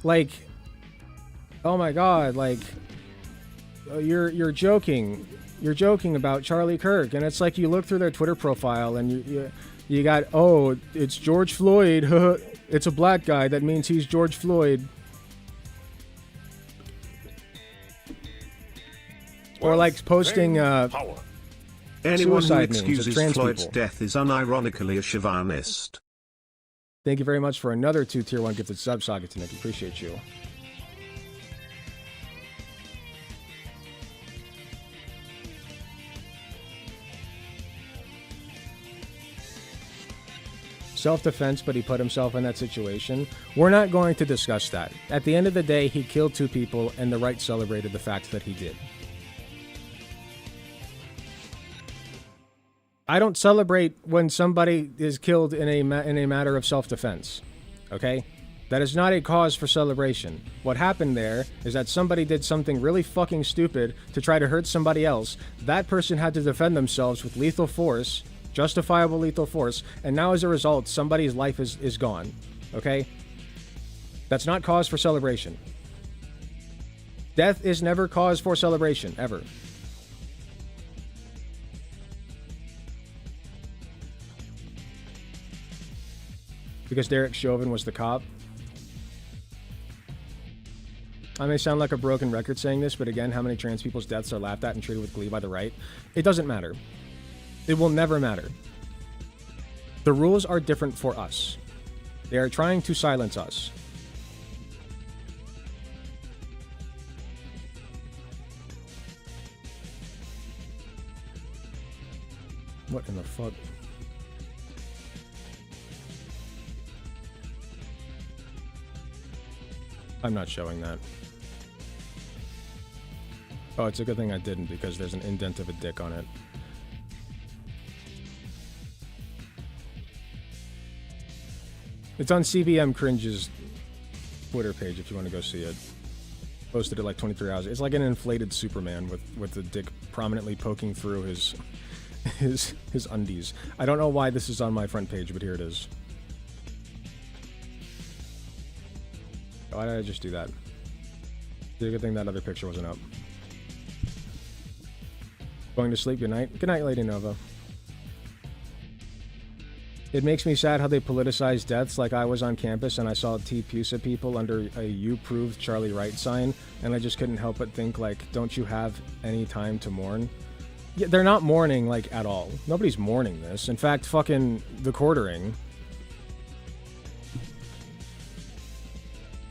Like, oh my god, like, you're joking. You're joking about Charlie Kirk. And it's like you look through their Twitter profile and you got, oh, it's George Floyd. It's a black guy. That means he's George Floyd. Or like posting Anyone who suicide memes of excuses trans Floyd's people. death is unironically a chauvinist. Thank you very much for another 2 Tier 1 gifted sub, Saga Tanuki. Appreciate you. self-defense, but he put himself in that situation. We're not going to discuss that. At the end of the day, he killed 2 people, and the right celebrated the fact that he did. I don't celebrate when somebody is killed in a matter of self-defense. Okay? That is not a cause for celebration. What happened there is that somebody did something really fucking stupid to try to hurt somebody else. That person had to defend themselves with lethal force, justifiable lethal force, and now as a result, somebody's life is gone. Okay? That's not cause for celebration. Death is never cause for celebration, ever. Because Derek Chauvin was the cop. I may sound like a broken record saying this, but again, how many trans people's deaths are laughed at and treated with glee by the right? It doesn't matter. It will never matter. The rules are different for us. They are trying to silence us. What in the fuck? I'm not showing that. Oh, it's a good thing I didn't, because there's an indent of a dick on it. It's on CBM Cringe's Twitter page if you want to go see it. Posted it like 23 hours. It's like an inflated Superman with the dick prominently poking through his undies. I don't know why this is on my front page, but here it is. Why did I just do that? It's a good thing that other picture wasn't up. Going to sleep, good night. Good night, Lady Nova. It makes me sad how they politicize deaths. Like I was on campus and I saw T-Pusa people under a "You Proved Charlie Right" sign, and I just couldn't help but think, like, don't you have any time to mourn? Yeah, they're not mourning, like, at all. Nobody's mourning this. In fact, fucking the Quartering.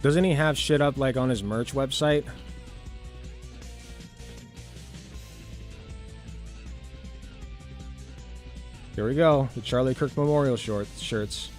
Doesn't he have shit up, like, on his merch website? Here we go. The Charlie Kirk Memorial shirts.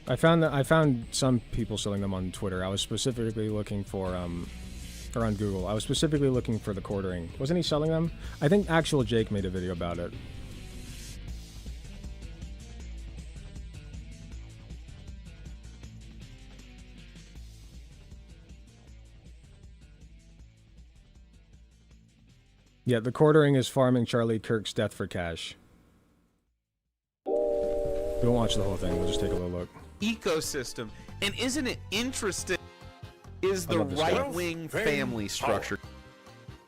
I found some people selling them on Twitter. I was specifically looking for or on Google. I was specifically looking for the Quartering. Wasn't he selling them? I think Actual Jake made a video about it. Yeah, the Quartering is farming Charlie Kirk's death for cash. We won't watch the whole thing. We'll just take a little look. Ecosystem. And isn't it interesting? Is the right-wing family structure.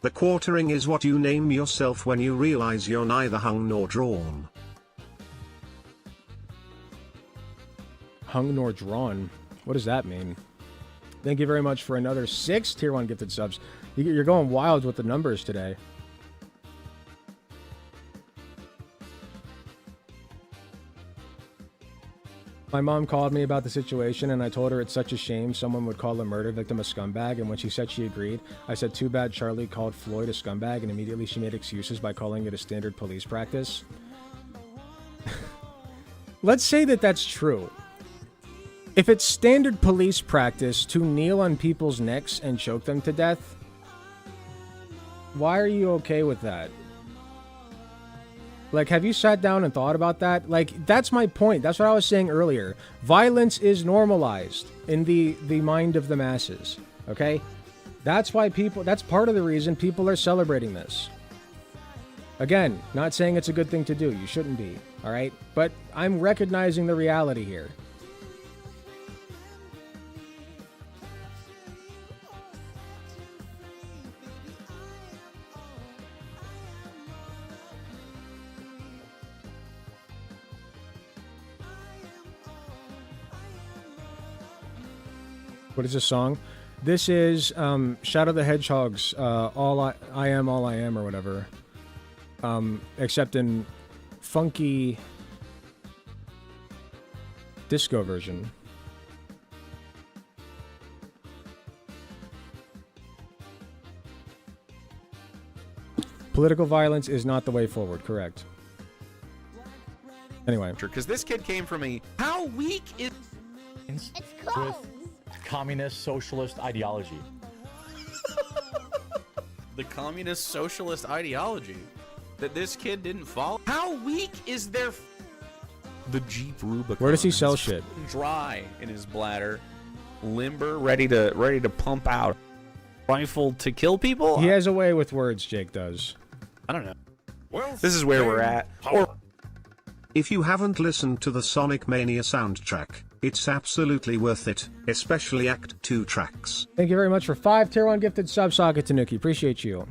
The Quartering is what you name yourself when you realize you're neither hung nor drawn. Hung nor drawn? What does that mean? Thank you very much for another 6 Tier 1 gifted subs. You're going wild with the numbers today. My mom called me about the situation, and I told her it's such a shame someone would call a murder victim a scumbag, and when she said she agreed, I said, too bad Charlie called Floyd a scumbag, and immediately she made excuses by calling it a standard police practice. Let's say that that's true. If it's standard police practice to kneel on people's necks and choke them to death, why are you okay with that? Like, have you sat down and thought about that? Like, that's my point. That's what I was saying earlier. Violence is normalized in the mind of the masses, okay? That's why that's part of the reason people are celebrating this. Again, not saying it's a good thing to do. You shouldn't be, all right? But I'm recognizing the reality here. What is this song? This is Shadow the Hedgehog's All I Am, All I Am, or whatever. Except in funky disco version. Political violence is not the way forward, correct. Anyway. Because this kid came from a... How weak is... It's close. With communist socialist ideology. The communist socialist ideology that this kid didn't follow? How weak is their... The Jeep Rubicon. Where does he sell shit? Dry in his bladder. Limber, ready to pump out. Rifle to kill people? He has a way with words, Jake does. I don't know. This is where we're at. Or if you haven't listened to the Sonic Mania soundtrack, it's absolutely worth it, especially Act 2 tracks. Thank you very much for 5 Tier 1 gifted sub socket Tanuki. Appreciate you.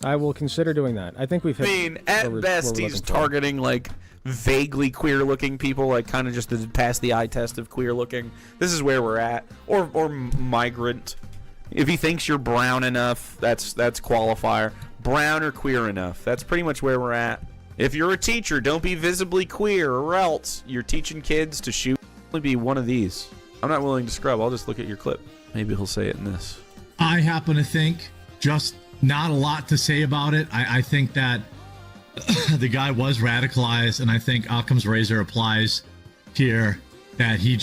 I will consider doing that. I think we've hit... I mean, at best, he's targeting, like, vaguely queer-looking people, like, kind of just to pass the eye test of queer-looking. This is where we're at. Or migrant. If he thinks you're brown enough, that's qualifier. Brown or queer enough. That's pretty much where we're at. If you're a teacher, don't be visibly queer, or else you're teaching kids to shoot. Only be one of these. I'm not willing to scrub. I'll just look at your clip. Maybe he'll say it in this. I happen to think just not a lot to say about it. I think that the guy was radicalized, and I think Occam's razor applies here. That he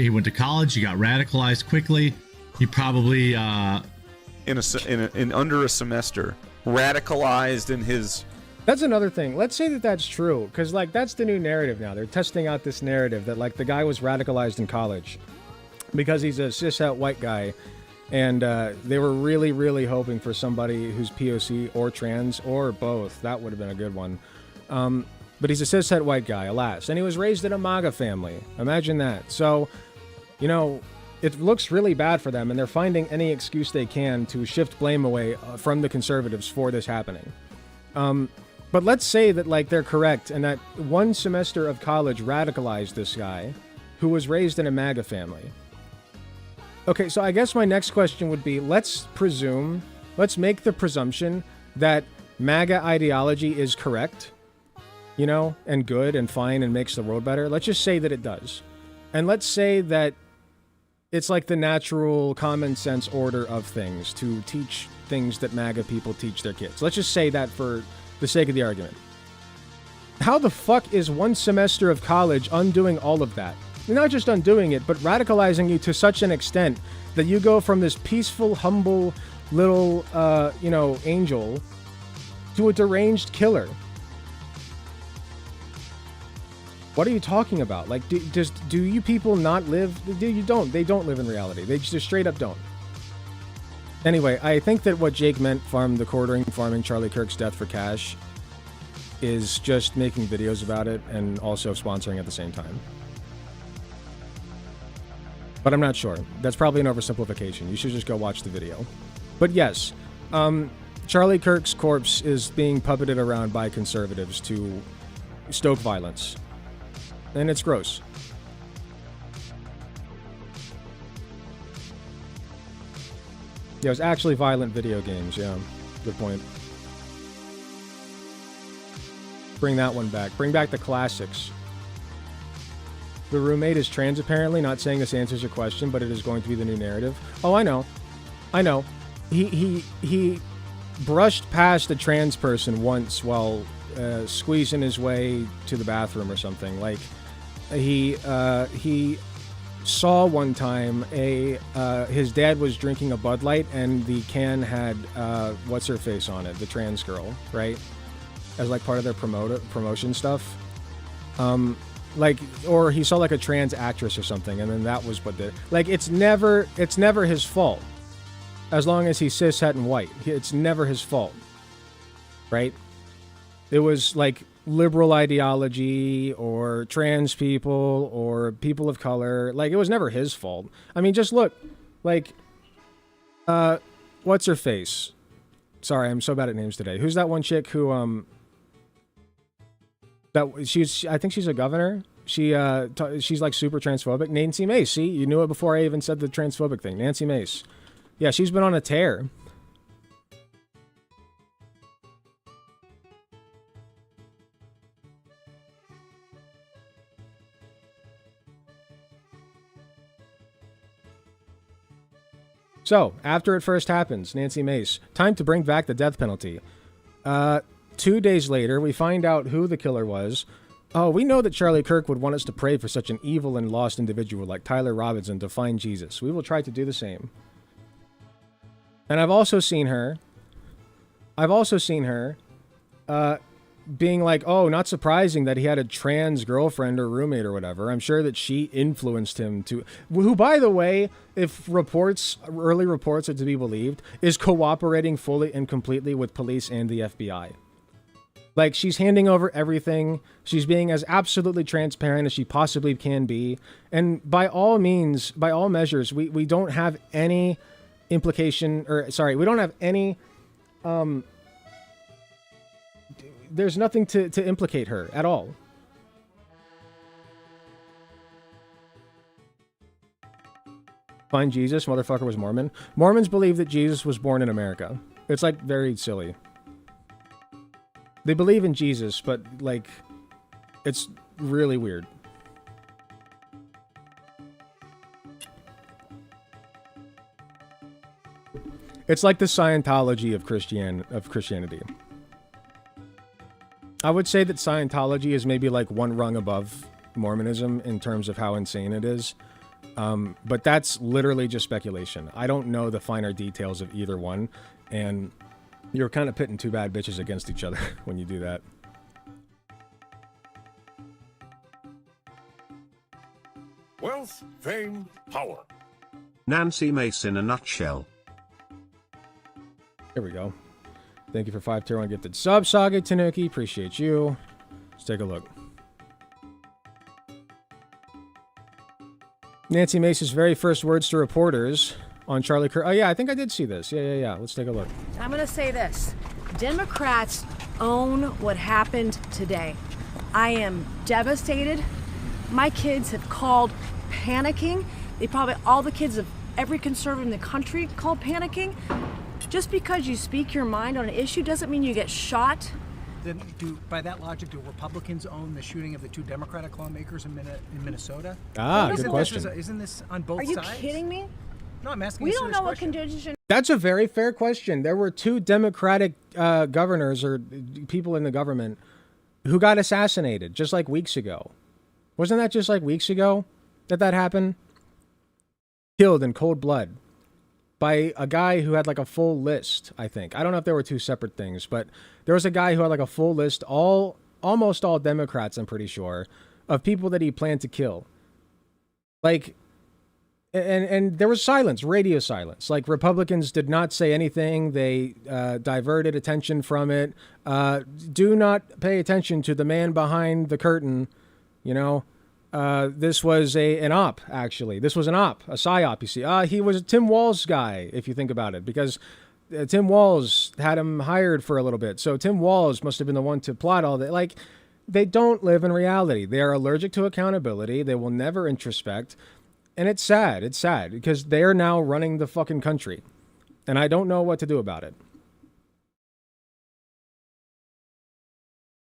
went to college, he got radicalized quickly. He probably in under a semester, radicalized in his. That's another thing. Let's say that that's true, because like that's the new narrative now. They're testing out this narrative that like the guy was radicalized in college because he's a cishet white guy, and they were really, really hoping for somebody who's POC or trans or both. That would have been a good one. But he's a cishet white guy, alas, and he was raised in a MAGA family. Imagine that. So, you know, it looks really bad for them, and they're finding any excuse they can to shift blame away from the conservatives for this happening. But let's say that like they're correct and that one semester of college radicalized this guy who was raised in a MAGA family. Okay, so I guess my next question would be, let's make the presumption that MAGA ideology is correct, you know, and good and fine and makes the world better. Let's just say that it does. And let's say that it's like the natural common sense order of things to teach things that MAGA people teach their kids. Let's just say that for the sake of the argument. How the fuck is one semester of college undoing all of that? Not just undoing it, but radicalizing you to such an extent that you go from this peaceful, humble little, angel to a deranged killer. What are you talking about? Like, do you people not live? You don't. They don't live in reality. They just straight up don't. Anyway, I think that what Jake meant from the quartering farming Charlie Kirk's death for cash is just making videos about it and also sponsoring at the same time. But I'm not sure. That's probably an oversimplification. You should just go watch the video. But yes, Charlie Kirk's corpse is being puppeted around by conservatives to stoke violence. And it's gross. Yeah, it was actually violent video games, yeah. Good point. Bring that one back. Bring back the classics. The roommate is trans, apparently. Not saying this answers your question, but it is going to be the new narrative. Oh, I know. He brushed past a trans person once while squeezing his way to the bathroom or something. Like, he saw one time his dad was drinking a Bud Light and the can had what's her face on it, the trans girl, right? As like part of their promotion stuff. Or he saw like a trans actress or something, and then that was what the it's never his fault. As long as he's cishet and white, it's never his fault, right? It was like liberal ideology or trans people or people of color. Like, it was never his fault. I mean, just look, like, what's her face? Sorry, I'm so bad at names today. Who's that one chick who, I think she's a governor. She's like super transphobic. Nancy Mace. See, you knew it before I even said the transphobic thing. Nancy Mace. Yeah, she's been on a tear. So, after it first happens, Nancy Mace, time to bring back the death penalty. 2 days later, we find out who the killer was. Oh, we know that Charlie Kirk would want us to pray for such an evil and lost individual like Tyler Robinson to find Jesus. We will try to do the same. And I've also seen her being like, oh, not surprising that he had a trans girlfriend or roommate or whatever. I'm sure that she influenced him to, who, by the way, if early reports are to be believed, is cooperating fully and completely with police and the FBI. Like, she's handing over everything. She's being as absolutely transparent as she possibly can be. And by all means, by all measures, we don't have any implication, or sorry, we don't have any, there's nothing to implicate her at all. Find Jesus, motherfucker was Mormon. Mormons believe that Jesus was born in America. It's like very silly. They believe in Jesus, but like, it's really weird. It's like the Scientology of Christianity. I would say that Scientology is maybe like one rung above Mormonism in terms of how insane it is. But that's literally just speculation. I don't know the finer details of either one, and you're kind of pitting two bad bitches against each other when you do that. Wealth, fame, power. Nancy Mace in a nutshell. Here we go. Thank you for 5 tier 1 gifted sub, Saga Tanuki. Appreciate you. Let's take a look. Nancy Mace's very first words to reporters on Charlie Kirk. Oh, yeah, I think I did see this. Yeah. Let's take a look. I'm going to say this. Democrats own what happened today. I am devastated. My kids have called panicking. All the kids of every conservative in the country call panicking. Just because you speak your mind on an issue doesn't mean you get shot. Then, by that logic, do Republicans own the shooting of the 2 Democratic lawmakers in Minnesota? Good question. Isn't this on both sides? Are you kidding me? No, I'm asking. We don't know what condition. That's a very fair question. There were 2 Democratic governors or people in the government who got assassinated just like weeks ago. Wasn't that just like weeks ago that happened? Killed in cold blood by a guy who had like a full list, I think. I don't know if there were 2 separate things, but there was a guy who had like a full list, almost all Democrats, I'm pretty sure, of people that he planned to kill. Like, and there was silence, radio silence. Like, Republicans did not say anything. They diverted attention from it. Do not pay attention to the man behind the curtain, you know. This was an op, actually. This was an op, a psyop, you see. He was a Tim Walz guy, if you think about it, because Tim Walz had him hired for a little bit. So Tim Walz must have been the one to plot all that. Like, they don't live in reality. They are allergic to accountability. They will never introspect. And it's sad. It's sad because they're now running the fucking country. And I don't know what to do about it.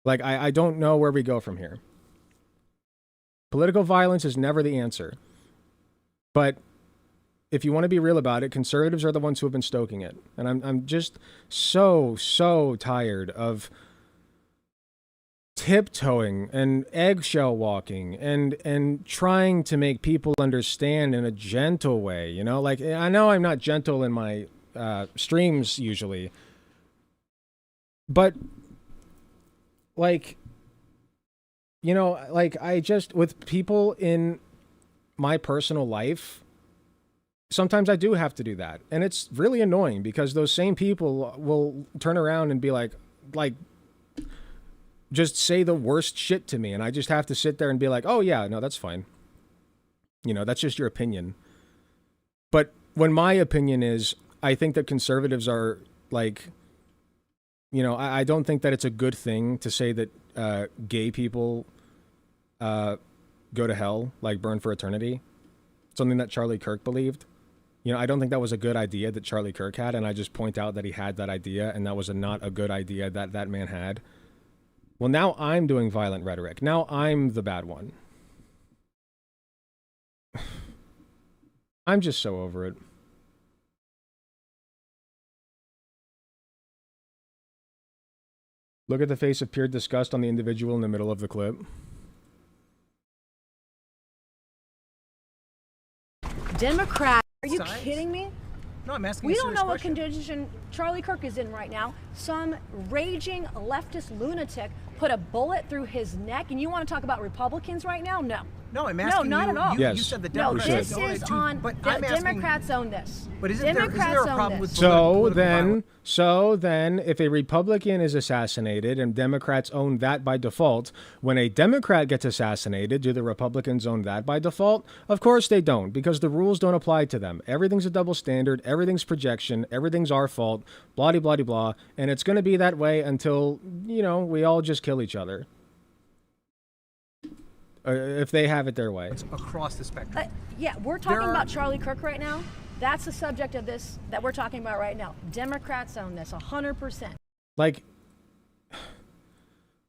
Like, I don't know where we go from here. Political violence is never the answer. But if you want to be real about it, conservatives are the ones who have been stoking it. And I'm just so tired of tiptoeing and eggshell walking and trying to make people understand in a gentle way, you know? Like, I know I'm not gentle in my streams usually, but like, you know, like, I just, with people in my personal life, sometimes I do have to do that. And it's really annoying because those same people will turn around and be like, just say the worst shit to me. And I just have to sit there and be like, oh yeah, no, that's fine. You know, that's just your opinion. But when my opinion is, I think that conservatives are like, you know, I don't think that it's a good thing to say that gay people go to hell, like burn for eternity. Something that Charlie Kirk believed. You know, I don't think that was a good idea that Charlie Kirk had, and I just point out that he had that idea, and that was not a good idea that that man had. Well, now I'm doing violent rhetoric. Now I'm the bad one. I'm just so over it. Look at the face of pure disgust on the individual in the middle of the clip. Democrats. Are you Sides? kidding me? No, I'm asking We a don't serious know what question. condition Charlie Kirk is in right now. Some raging leftist lunatic put a bullet through his neck, and you want to talk about Republicans right now? No. No, I'm asking not you. at all. You, Yes. you said the No, Democrats this donated is to- on. But The I'm asking, Democrats own this. But isn't there a Democrats own problem this. with So violence? then, if a Republican is assassinated and Democrats own that by default, when a Democrat gets assassinated, do the Republicans own that by default? Of course they don't, because the rules don't apply to them. Everything's a double standard, everything's projection, everything's our fault, blah, blah, blah, blah, and it's going to be that way until, we all just kill each other. If they have it their way. Across the spectrum. Yeah, we're talking about Charlie Kirk right now. That's the subject of this that we're talking about right now. Democrats own this 100%. Like,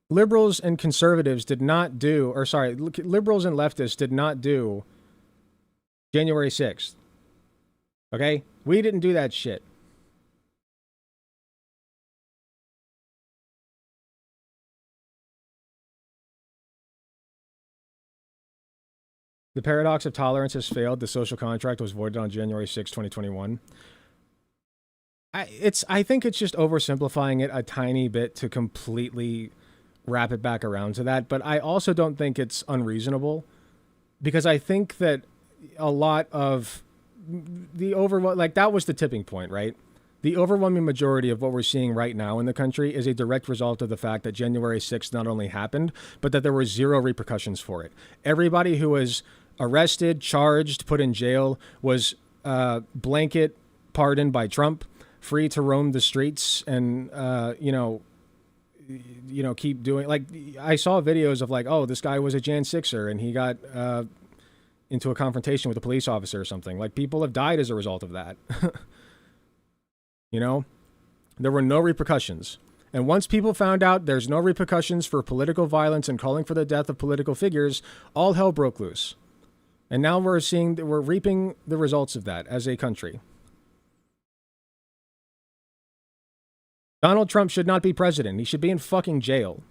liberals and conservatives did not do, or sorry, liberals and leftists did not do January 6th. Okay? We didn't do that shit. The paradox of tolerance has failed. The social contract was voided on January 6, 2021. I think it's just oversimplifying it a tiny bit to completely wrap it back around to that. But I also don't think it's unreasonable, because I think that a lot of the that was the tipping point, right? The overwhelming majority of what we're seeing right now in the country is a direct result of the fact that January 6th not only happened, but that there were zero repercussions for it. Everybody who was arrested, charged, put in jail was blanket pardoned by Trump, free to roam the streets and, keep doing, like, I saw videos of like, oh, this guy was a Jan 6er and he got into a confrontation with a police officer or something. Like, people have died as a result of that. There were no repercussions. And once people found out there's no repercussions for political violence and calling for the death of political figures, all hell broke loose. And now we're reaping the results of that as a country. Donald Trump should not be president. He should be in fucking jail.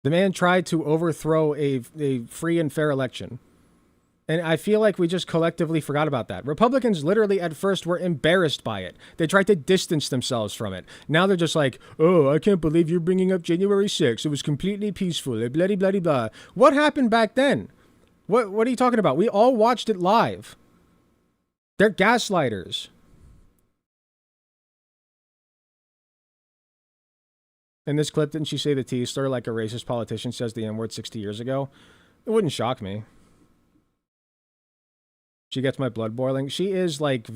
The man tried to overthrow a free and fair election. And I feel like we just collectively forgot about that. Republicans literally at first were embarrassed by it. They tried to distance themselves from it. Now they're just like, oh, I can't believe you're bringing up January 6th. It was completely peaceful. Blah, blah, blah, blah. What happened back then? What are you talking about? We all watched it live. They're gaslighters. In this clip, didn't she say the T slur like a racist politician says the N-word 60 years ago? It wouldn't shock me. She gets my blood boiling. She is like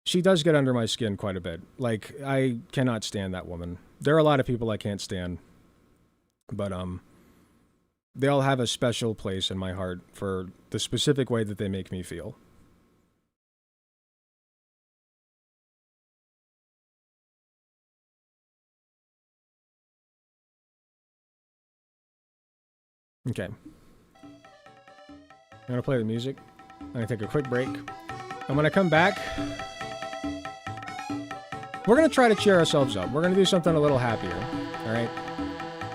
she does get under my skin quite a bit. Like, I cannot stand that woman. There are a lot of people I can't stand. But they all have a special place in my heart for the specific way that they make me feel. Okay. I'm going to play the music. I'm going to take a quick break. And when I come back, we're going to try to cheer ourselves up. We're going to do something a little happier. All right?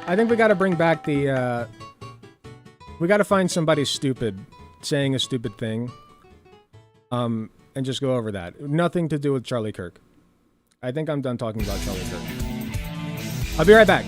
I think we got to bring back the... we got to find somebody stupid saying a stupid thing. And just go over that. Nothing to do with Charlie Kirk. I think I'm done talking about Charlie Kirk. I'll be right back.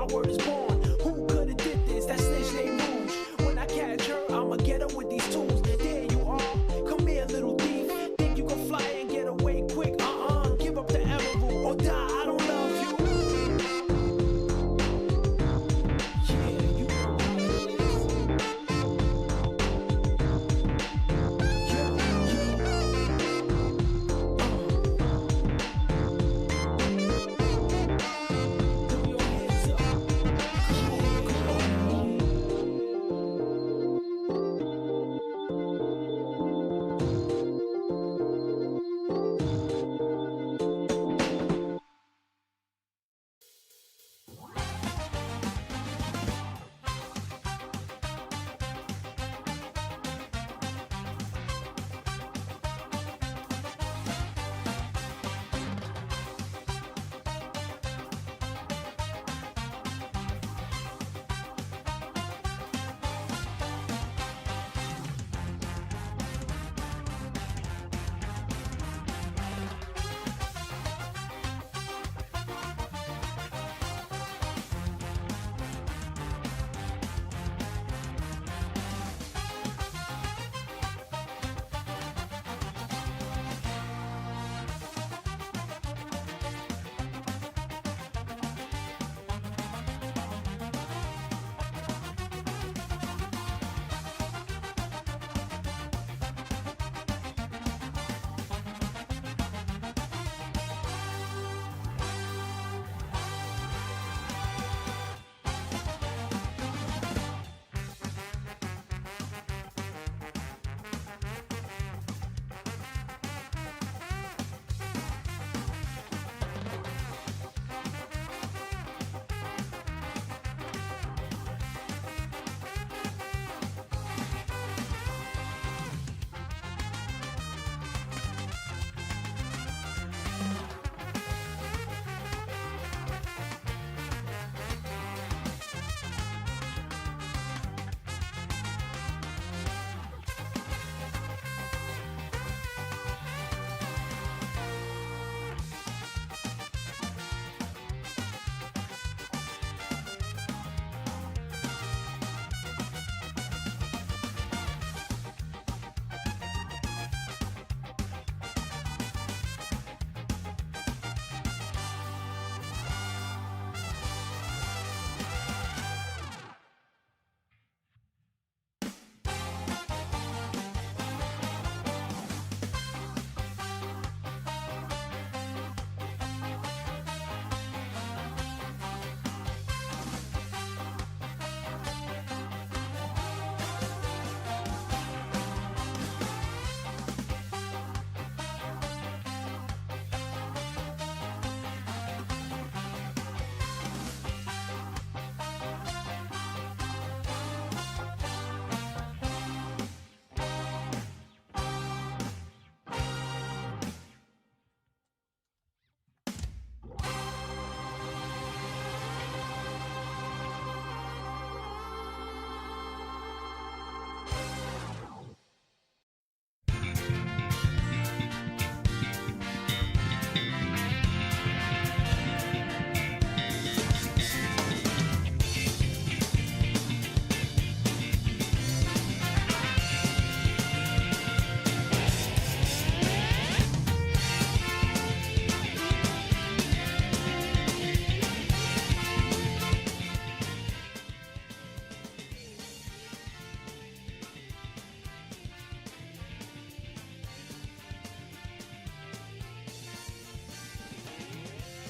my word is born. Who coulda did this? That snitch named Rouge. When I catch her, I'ma get her with these tools. There you are, come here, little thief. Think you can fly and get away quick? Give up the emerald or die. I don't love you. Yeah, you know how it is. Throw your hands up. Come on.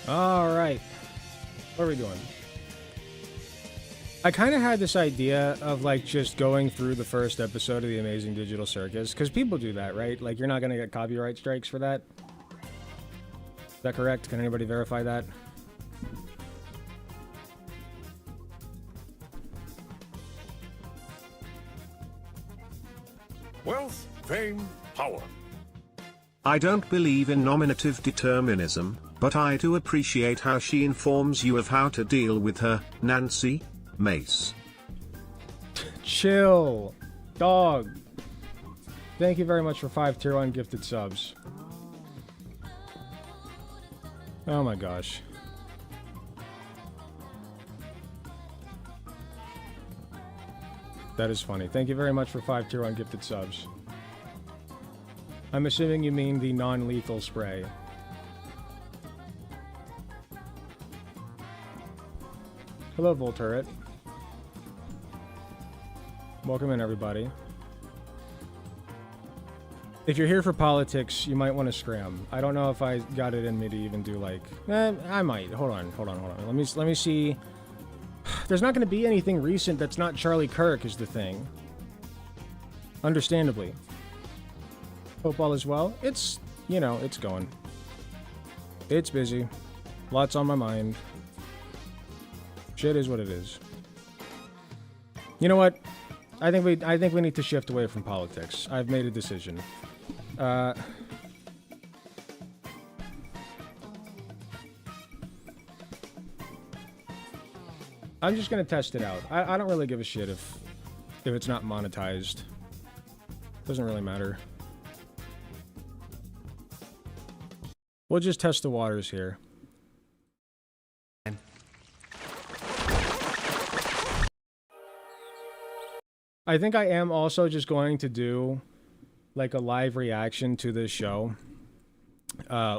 All right. What are we doing? I kind of had this idea of like just going through the first episode of the Amazing Digital Circus, because people do that, right? Like, you're not going to get copyright strikes for that. Is that correct? Can anybody verify that? Wealth, fame, power. I don't believe in nominative determinism, but I do appreciate how she informs you of how to deal with her, Nancy Mace. Chill. Dog. Thank you very much for 5 tier 1 gifted subs. Oh my gosh. That is funny. Thank you very much for 5 tier 1 gifted subs. I'm assuming you mean the non-lethal spray. Hello, Volturret. Welcome in, everybody. If you're here for politics, you might want to scram. I don't know if I got it in me to even do like... I might. Hold on. Let me see. There's not going to be anything recent that's not Charlie Kirk is the thing. Understandably. Hope all is well. It's, you know, it's going. It's busy. Lots on my mind. Shit is what it is. You know what? I think we need to shift away from politics. I've made a decision. I'm just gonna test it out. I don't really give a shit if it's not monetized. Doesn't really matter. We'll just test the waters here. I think I am also just going to do like a live reaction to this show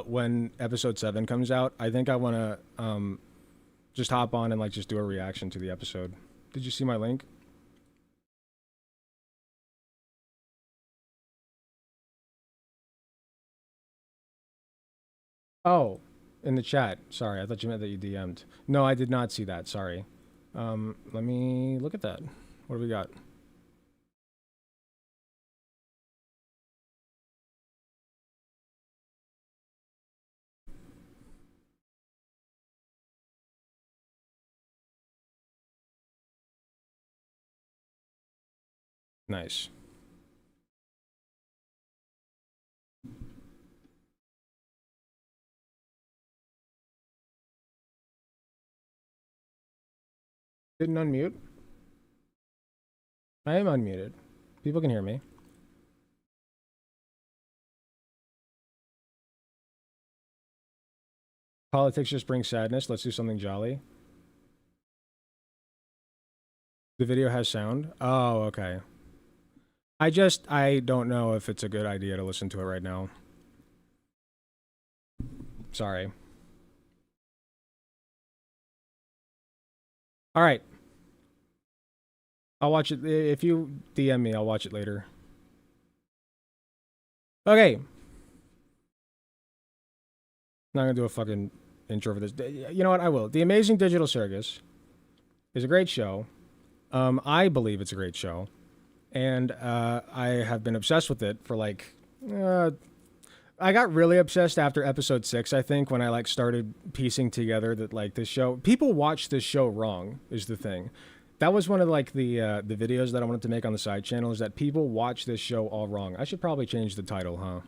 when episode 7 comes out. I think I want to just hop on and like just do a reaction to the episode. Did you see my link? Oh, in the chat. Sorry, I thought you meant that you DM'd. No, I did not see that. Sorry. Let me look at that. What do we got? Nice. Didn't unmute. I am unmuted. People can hear me. Politics just brings sadness. Let's do something jolly. The video has sound. Oh, okay. I don't know if it's a good idea to listen to it right now. Sorry. All right. I'll watch it. If you DM me, I'll watch it later. Okay. Not gonna do a fucking intro for this. You know what? I will. The Amazing Digital Circus is a great show. I believe it's a great show. And I have been obsessed with it for like... I got really obsessed after episode 6, I think, when I like started piecing together that like this show... People watch this show wrong, is the thing. That was one of like the videos that I wanted to make on the side channel, is that people watch this show all wrong. I should probably change the title, huh?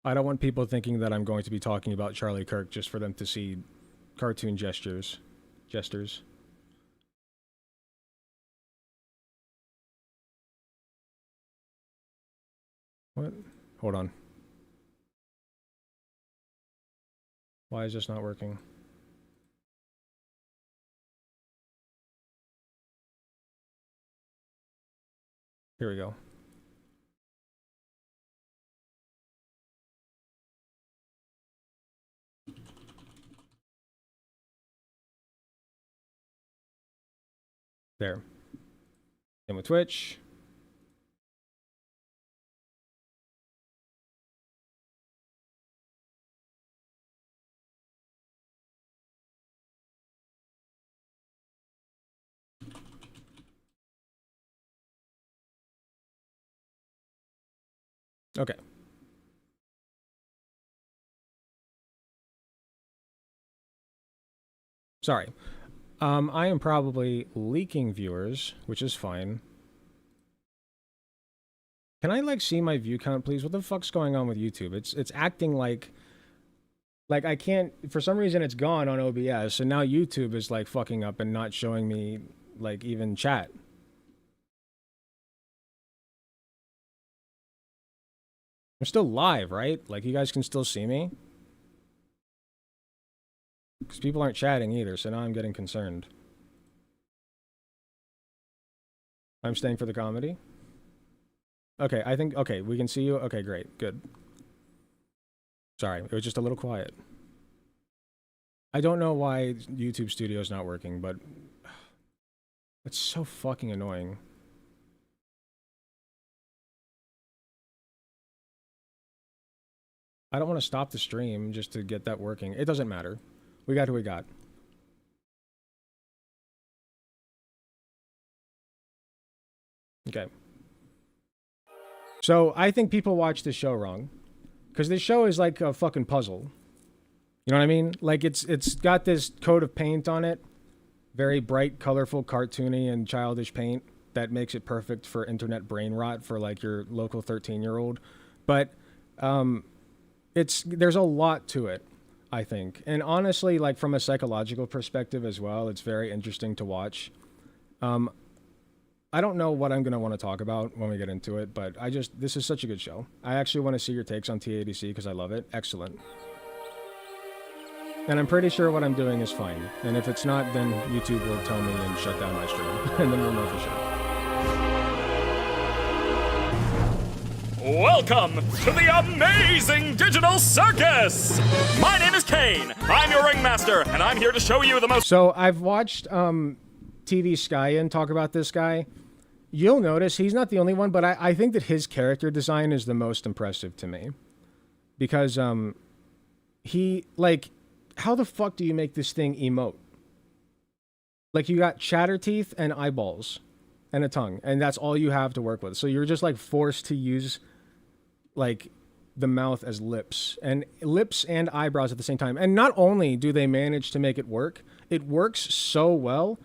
I don't want people thinking that I'm going to be talking about Charlie Kirk just for them to see cartoon gestures. What? Hold on. Why is this not working? Here we go. There. And with Twitch. Okay. Sorry. I am probably leaking viewers, which is fine. Can I like see my view count, please? What the fuck's going on with YouTube? It's acting like I can't, for some reason it's gone on OBS, and now YouTube is like fucking up and not showing me like even chat. I'm still live, right? Like, you guys can still see me? Because people aren't chatting either, so now I'm getting concerned. I'm staying for the comedy? Okay, I think, okay, we can see you. Okay, great, good. Sorry, it was just a little quiet. I don't know why YouTube Studio is not working, but it's so fucking annoying. I don't want to stop the stream just to get that working. It doesn't matter. We got who we got. Okay. So I think people watch this show wrong. Because this show is like a fucking puzzle. You know what I mean? Like, it's got this coat of paint on it. Very bright, colorful, cartoony, and childish paint that makes it perfect for internet brain rot for, like, your local 13-year-old. But there's a lot to it, I think. And honestly, like, from a psychological perspective as well, it's very interesting to watch. I don't know what I'm going to want to talk about when we get into it, but this is such a good show. I actually want to see your takes on TADC because I love it. Excellent. And I'm pretty sure what I'm doing is fine. And if it's not, then YouTube will tell me and shut down my stream. And then we'll know for sure. Welcome to the Amazing Digital Circus! My name is Kane. I'm your ringmaster, and I'm here to show you the most... So I've watched TV Skyen talk about this guy. You'll notice he's not the only one, but I think that his character design is the most impressive to me. Because he, like, how the fuck do you make this thing emote? Like, you got chatter teeth and eyeballs and a tongue, and that's all you have to work with. So you're just, like, forced to use, like, the mouth as lips and eyebrows at the same time. And not only do they manage to make it works so well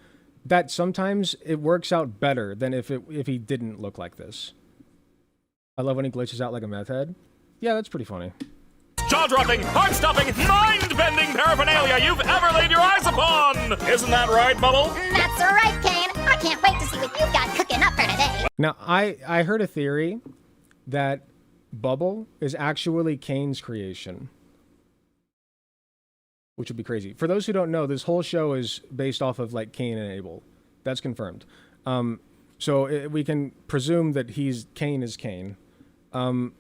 that sometimes it works out better than if he didn't look like this. I love when he glitches out like a meth head. Yeah, that's pretty funny. Jaw-dropping, heart-stopping, mind-bending paraphernalia you've ever laid your eyes upon! Isn't that right, Bubble? That's right, Kane. I can't wait to see what you've got cooking up for today. Now, I heard a theory that Bubble is actually Kane's creation. Which would be crazy. For those who don't know, this whole show is based off of, like, Cain and Abel. That's confirmed. So we can presume that Cain is Cain. Not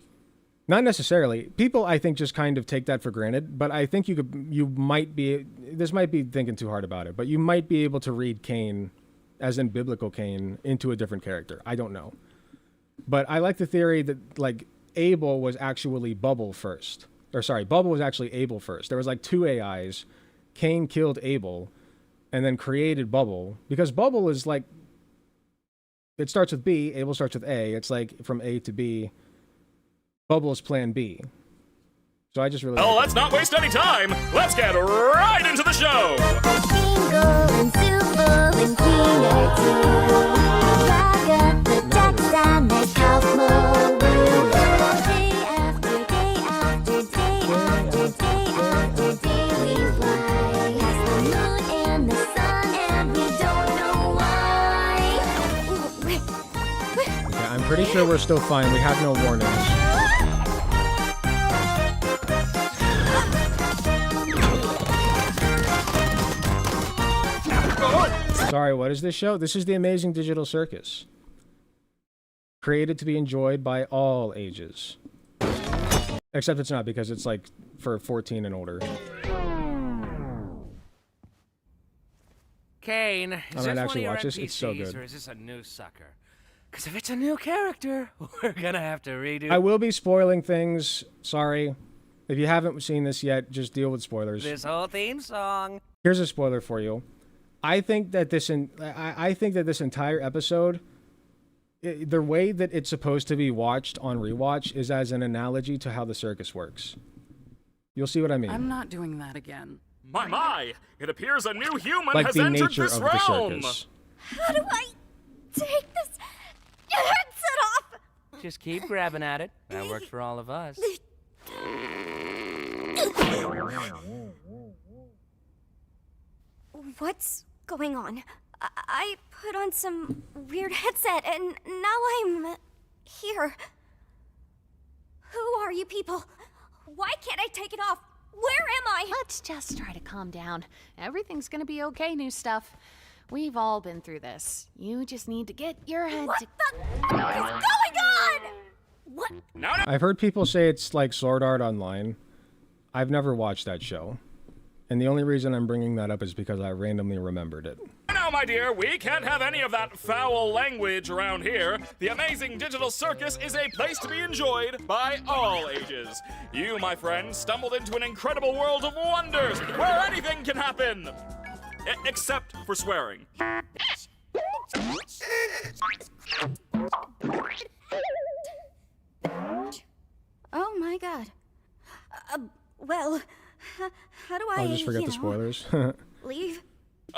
necessarily. People, I think, just kind of take that for granted. But I think this might be thinking too hard about it, but you might be able to read Cain, as in biblical Cain, into a different character. I don't know. But I like the theory that, like, Abel was actually Bubble first. Or sorry, Bubble was actually Abel first. There was like two AIs. Cain killed Abel and then created Bubble. Because Bubble is like, it starts with B, Abel starts with A. It's like from A to B. Bubble is plan B. So I just really Oh, let's not waste any time. Let's get right into the show. Bingo and Super and King are two. Drag up the decks and make house more room. Day after day after day after day after day we fly past the moon and the sun and we don't know why. Okay, I'm pretty sure we're still fine. We have no warnings. Sorry, what is this show? This is the Amazing Digital Circus. Created to be enjoyed by all ages. Except it's not, because it's like for 14 and older. Kane, is this might one of actually your watch this. NPCs, It's so good. or is this a new sucker? Because if it's a new character, we're gonna have to redo. I will be spoiling things. Sorry. If you haven't seen this yet, just deal with spoilers. This whole theme song. Here's a spoiler for you. I think that this entire episode, the way that it's supposed to be watched on rewatch is as an analogy to how the circus works. You'll see what I mean. I'm not doing that again. My! It appears a new human Like has the entered nature this of realm. the circus. How do I take this headset off? Just keep grabbing at it. That works for all of us. What's going on? I put on some weird headset and now I'm here. Who are you people? Why can't I take it off? Where am I? Let's just try to calm down. Everything's gonna be okay, new stuff. We've all been through this. You just need to get your head What the is going on? What? I've heard people say it's like Sword Art Online. I've never watched that show. And the only reason I'm bringing that up is because I randomly remembered it. Now, my dear, we can't have any of that foul language around here. The Amazing Digital Circus is a place to be enjoyed by all ages. You, my friend, stumbled into an incredible world of wonders where anything can happen. Except for swearing. Oh my god. Well, how do I, I'll just forget the spoilers. leave?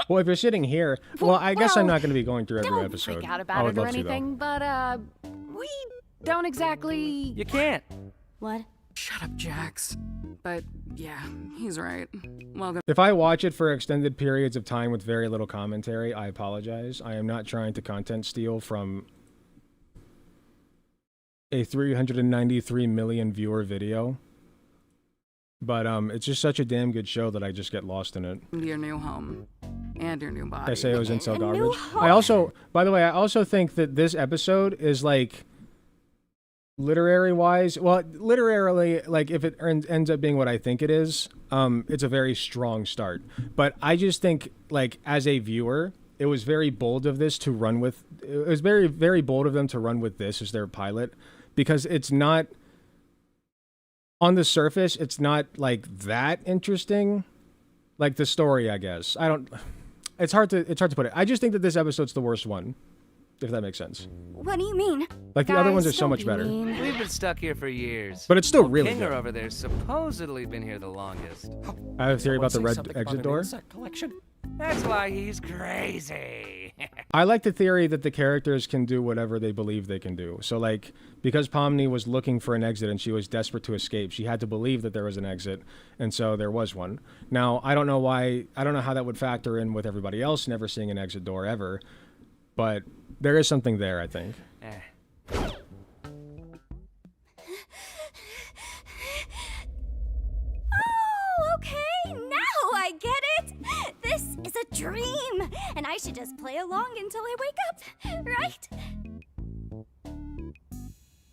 Well, if you're sitting here, well, I guess I'm not going to be going through every Don't episode. freak out I about would it or love to, though. anything, but we don't exactly. You can't. What? Shut up, Jax. But yeah, he's right. Welcome. If I watch it for extended periods of time with very little commentary, I apologize. I am not trying to content steal from a 393 million viewer video. But it's just such a damn good show that I just get lost in it. Your new home. And your new body. I say it was incel garbage. I also, by the way, I also think that this episode is like literary wise, well, literarily, like if it ends up being what I think it is, it's a very strong start. But I just think, like, as a viewer, it was very bold of this to run with. It was very, very bold of them to run with this as their pilot, because it's not. On the surface, it's not like that interesting, like the story, I guess. I don't. It's hard to put it. I just think that this episode's the worst one, if that makes sense. What do you mean? Like the other ones are so much better. We've been stuck here for years. But it's still really Kinger good. over there's supposedly been here the longest. I have a theory about the red exit door. Collection. That's why he's crazy. I like the theory that the characters can do whatever they believe they can do. So, like, because Pomni was looking for an exit and she was desperate to escape, she had to believe that there was an exit, and so there was one. Now, I don't know how that would factor in with everybody else never seeing an exit door ever, but there is something there, I think. Oh, okay, now I get it. This is a dream, and I should just play along until I wake up, right?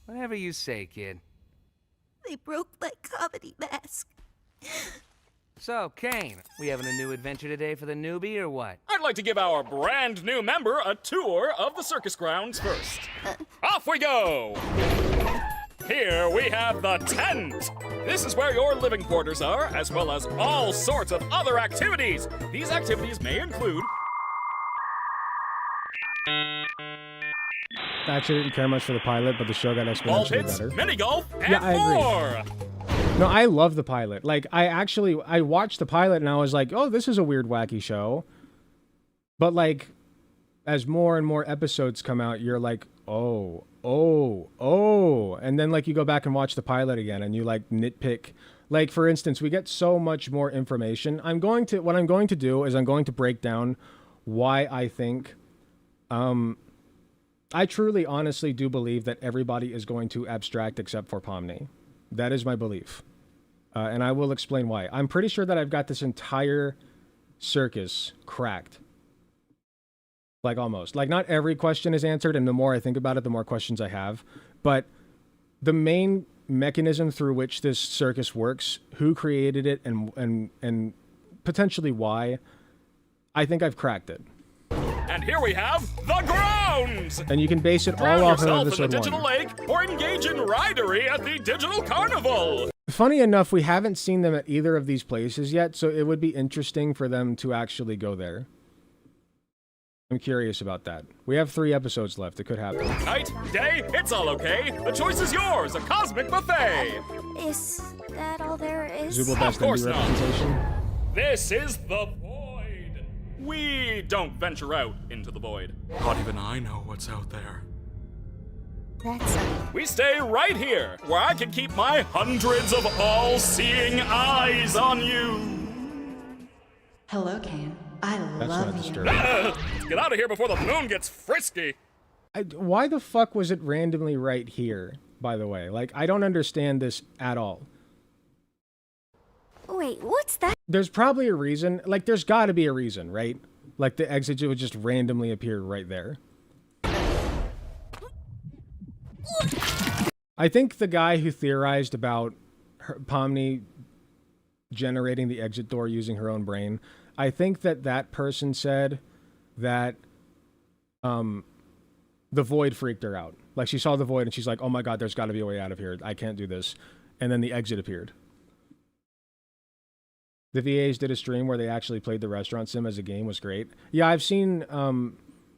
Whatever you say, kid. They broke my comedy mask. So, Kane, we having a new adventure today for the newbie or what? I'd like to give our brand new member a tour of the circus grounds first. Off we go! Here we have the tent. This is where your living quarters are, as well as all sorts of other activities. These activities may include... I actually didn't care much for the pilot, but the show got ball exponentially pits, better. mini golf, and Yeah, I agree. more. No, I love the pilot. Like, I watched the pilot and I was like, oh, this is a weird, wacky show. But, like, as more and more episodes come out, you're like, oh. And then, like, you go back and watch the pilot again and you, like, nitpick. Like, for instance, we get so much more information. What I'm going to do is I'm going to break down why I think, I truly, honestly do believe that everybody is going to abstract except for Pomni. That is my belief. And I will explain why. I'm pretty sure that I've got this entire circus cracked. Like, almost. Like, not every question is answered, and the more I think about it, the more questions I have. But the main mechanism through which this circus works, who created it, and potentially why, I think I've cracked it. And here we have the grounds! And you can base it Drown all off of yourself in the episode digital 1. lake or engage in ridery at the digital carnival. Funny enough, we haven't seen them at either of these places yet, so it would be interesting for them to actually go there. I'm curious about that. We have 3 episodes left. It could happen. Night, day, it's all okay. The choice is yours. A cosmic buffet. Is that all there is? Zubul Best Of course Indie not. representation. This is the void. We don't venture out into the void. Not even I know what's out there. We stay right here, where I can keep my hundreds of all-seeing eyes on you. Hello, Kane. I That's love not you. disturbing. Let's get out of here before the moon gets frisky. Why the fuck was it randomly right here? by the way. Like, I don't understand this at all. Wait, what's that? There's probably a reason. Like, there's got to be a reason, right? Like, the exit would just randomly appear right there. I think the guy who theorized about Pomni generating the exit door using her own brain, I think that person said that the void freaked her out. Like, she saw the void and she's like, oh my god, there's got to be a way out of here. I can't do this. And then the exit appeared. The VAs did a stream where they actually played the restaurant sim as a game. Was great. Yeah, I've seen the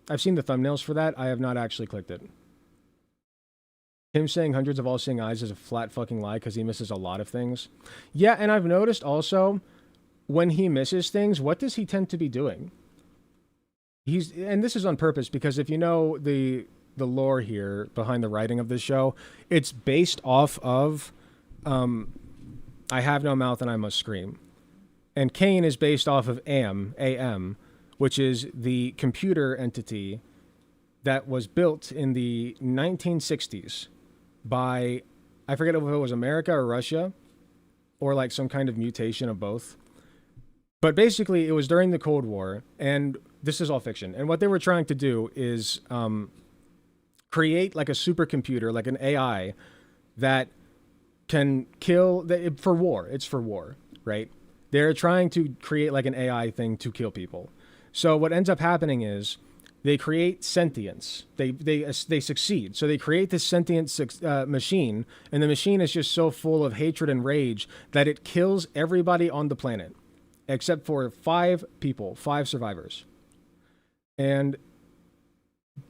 thumbnails for that. I have not actually clicked it. Him saying hundreds of all-seeing eyes is a flat fucking lie because he misses a lot of things. Yeah, and I've noticed also, when he misses things, what does he tend to be doing? And this is on purpose, because if you know the lore here behind the writing of this show, it's based off of I have no mouth and I must scream. And Cain is based off of AM, which is the computer entity that was built in the 1960s by, I forget if it was America or Russia, or like some kind of mutation of both. But basically, it was during the Cold War, and this is all fiction. And what they were trying to do is create like a supercomputer, like an AI, that can kill, for war. It's for war, right? They're trying to create like an AI thing to kill people. So what ends up happening is they create sentience. They succeed. So they create this sentient machine, and the machine is just so full of hatred and rage that it kills everybody on the planet, except for 5 people, 5 survivors. And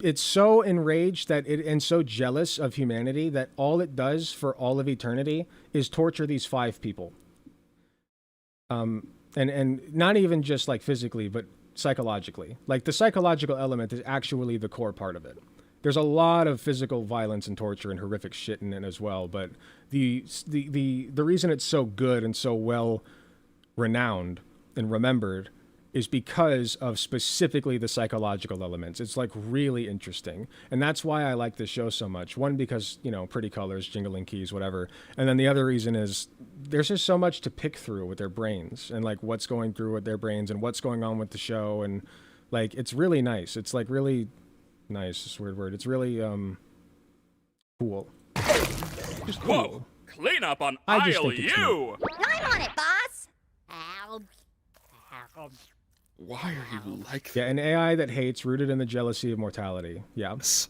it's so enraged and so jealous of humanity that all it does for all of eternity is torture these 5 people. And not even just like physically, but psychologically. Like, the psychological element is actually the core part of it. There's a lot of physical violence and torture and horrific shit in it as well, but the reason it's so good and so well renowned and remembered is because of specifically the psychological elements. It's like really interesting. And that's why I like this show so much. One, because, you know, pretty colors, jingling keys, whatever. And then the other reason is there's just so much to pick through with their brains, and like what's going through with their brains and what's going on with the show. And like, it's really nice. It's like really nice. It's a weird word. It's really cool. Just cool. Whoa! Clean up on aisle U! I'm on it, boss. Why are you like that? Yeah, an AI that hates, rooted in the jealousy of mortality. Yeah. Wait.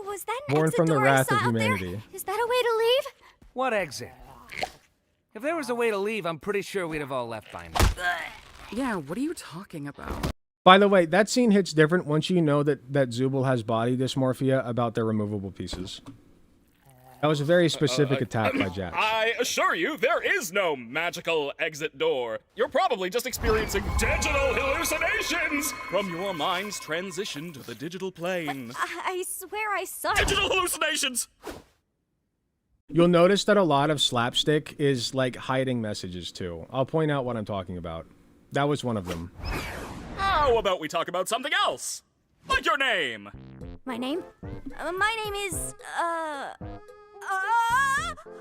Was that an Born exit from the door I wrath saw of out there? humanity. Is that a way to leave? What exit? If there was a way to leave, I'm pretty sure we'd have all left by now. Yeah, what are you talking about? By the way, that scene hits different once you know that Zubul has body dysmorphia about their removable pieces. That was a very specific attack by Jax. I assure you, there is no magical exit door. You're probably just experiencing digital hallucinations from your mind's transition to the digital plane. I swear I saw it. Digital hallucinations! You'll notice that a lot of slapstick is like hiding messages too. I'll point out what I'm talking about. That was one of them. How about we talk about something else? Like your name! My name? My name is,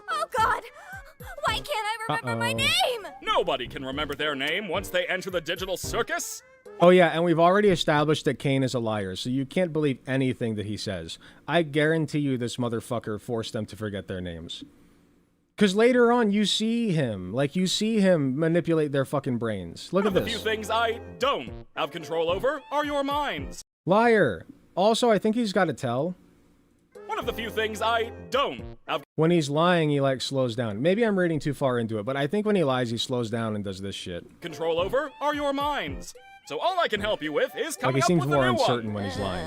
oh god! Why can't I remember my name? Nobody can remember their name once they enter the digital circus. Oh yeah, and we've already established that Cain is a liar, so you can't believe anything that he says. I guarantee you this motherfucker forced them to forget their names. Because later on, you see him manipulate their fucking brains. Look at this. The few things I don't have control over are your minds. Liar. Also, I think he's got to tell. One of the few things I don't have. When he's lying, he like slows down. Maybe I'm reading too far into it, but I think when he lies, he slows down and does this shit. Control over are your minds. So all I can help you with is coming like he seems up with more a new uncertain one. when he's lying.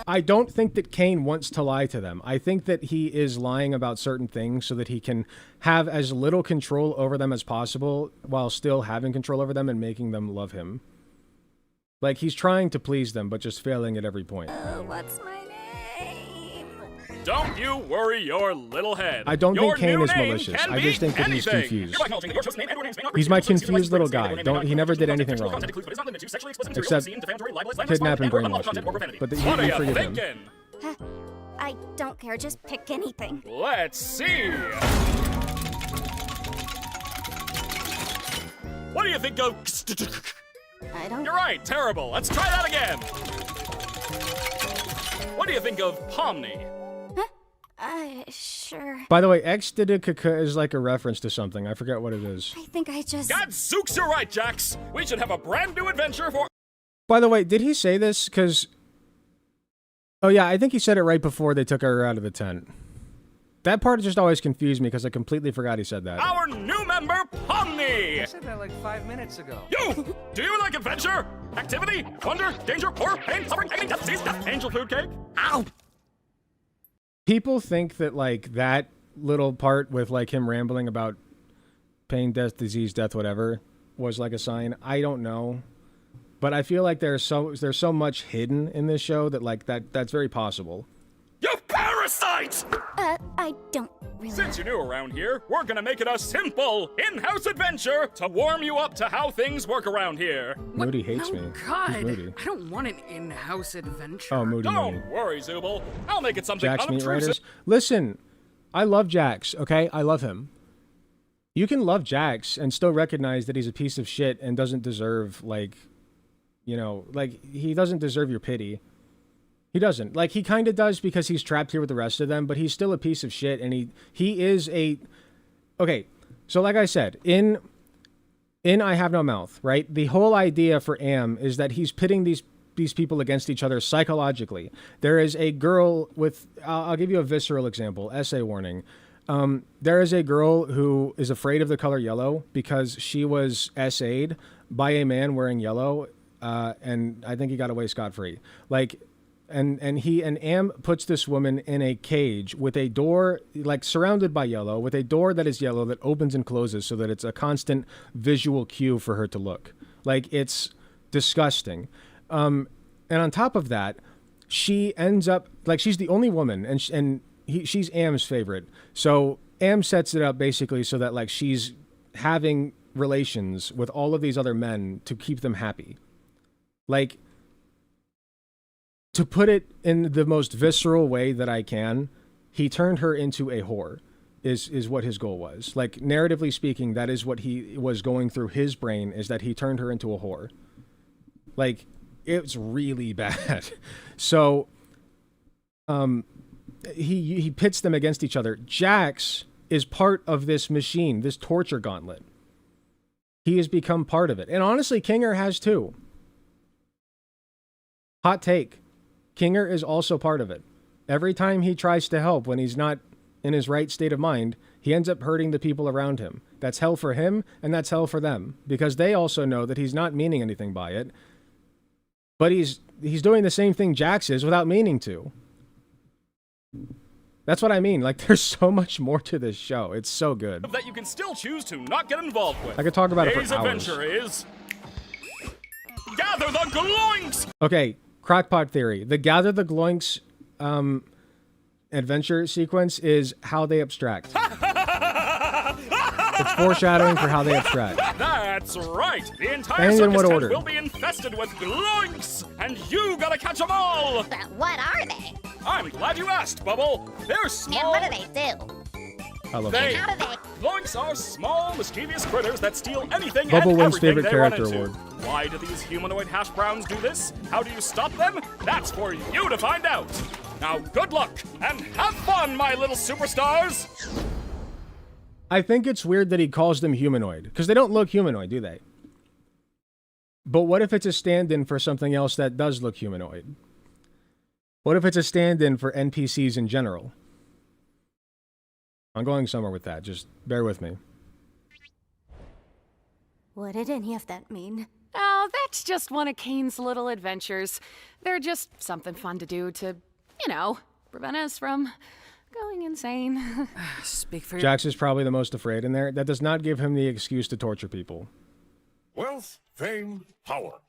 I don't think that Cain wants to lie to them. I think that he is lying about certain things so that he can have as little control over them as possible while still having control over them and making them love him. Like, he's trying to please them, but just failing at every point. What's my name? Don't you worry your little head. I don't your think Cain new is name malicious. can I just be think that he's anything. confused. Hereby acknowledging that your chosen name and or names may not He's my reproduce the confused little sexually guy. explicit content He never did anything sexual wrong. content includes but is not limited to sexually explicit material, Except obscene, defamatory, libelous, kidnap and language, brainwash content, or people. profanity. But What are you you forgive him. thinking? I don't care, just pick anything. Let's see. What do you think of... I don't... You're right, terrible. Let's try that again. What do you think of Pomni? Sure. By the way, Extidicaka is like a reference to something. I forget what it is. I think I just... Gadzooks, you're right, Jax. We should have a brand new adventure for... By the way, did he say this? Because... Oh yeah, I think he said it right before they took her out of the tent. That part just always confused me because I completely forgot he said that. Our new member, Pomni! I said that like 5 minutes ago. You! Do you like adventure? Activity? Wonder? Danger? Horror? Pain? Suffering? Agony? Death? Disease? Death? Angel food cake? Ow! People think that, like, that little part with, like, him rambling about pain, death, disease, death, whatever, was, like, a sign. I don't know. But I feel like there's so much hidden in this show that, like, that's very possible. You parasite! I don't really... Since you're new around here, we're gonna make it a simple in-house adventure to warm you up to how things work around here. Moody hates me. God, Who's Moody? I don't want an in-house adventure. Oh, Moody. Don't worry, Zooble. I'll make it something Jax Meat unobtrusive. Riders. Listen, I love Jax, okay? I love him. You can love Jax and still recognize that he's a piece of shit and doesn't deserve, like, you know, like, he doesn't deserve your pity. He doesn't. Like, he kind of does because he's trapped here with the rest of them, but he's still a piece of shit, and he is a... Okay, so like I said, in I Have No Mouth, right? The whole idea for Am is that he's pitting these people against each other psychologically. There is a girl with... I'll give you a visceral example. Essay warning. There is a girl who is afraid of the color yellow because she was essayed by a man wearing yellow, and I think he got away scot-free. Like... And Am puts this woman in a cage with a door, like, surrounded by yellow, with a door that is yellow that opens and closes so that it's a constant visual cue for her to look. Like, it's disgusting. And on top of that, she ends up, like, she's the only woman, and she's Am's favorite. So Am sets it up basically so that, like, she's having relations with all of these other men to keep them happy. Like... To put it in the most visceral way that I can, he turned her into a whore, is what his goal was. Like, narratively speaking, that is what he was going through his brain, is that he turned her into a whore. Like, it's really bad. So, he pits them against each other. Jax is part of this machine, this torture gauntlet. He has become part of it. And honestly, Kinger has too. Hot take. Kinger is also part of it. Every time he tries to help when he's not in his right state of mind, he ends up hurting the people around him. That's hell for him, and that's hell for them, because they also know that he's not meaning anything by it. But he's doing the same thing Jax is without meaning to. That's what I mean. Like, there's so much more to this show. It's so good. That you can still choose to not get involved with. I could talk about it for Today's hours. adventure is... Gather the Gloinks! Okay. Crockpot theory. The Gather the Gloinks adventure sequence is how they abstract. It's foreshadowing for how they abstract. That's right. The entire And in circus what tent order? will be infested with Gloinks, and you gotta catch them all. But what are they? I'm glad you asked, Bubble. They're small. And what do they do? I love They, it. How do they... Gloinks are small, mischievous critters that steal anything Bubble and wins everything favorite they run character into. award. Why do these humanoid hash browns do this? How do you stop them? That's for you to find out. Now, good luck, and have fun, my little superstars! I think it's weird that he calls them humanoid, because they don't look humanoid, do they? But what if it's a stand-in for something else that does look humanoid? What if it's a stand-in for NPCs in general? I'm going somewhere with that. Just bear with me. What did any of that mean? Oh, that's just one of Kane's little adventures. They're just something fun to do to, you know, prevent us from going insane. Speak for Jax is probably the most afraid in there. That does not give him the excuse to torture people. Wealth, fame, power.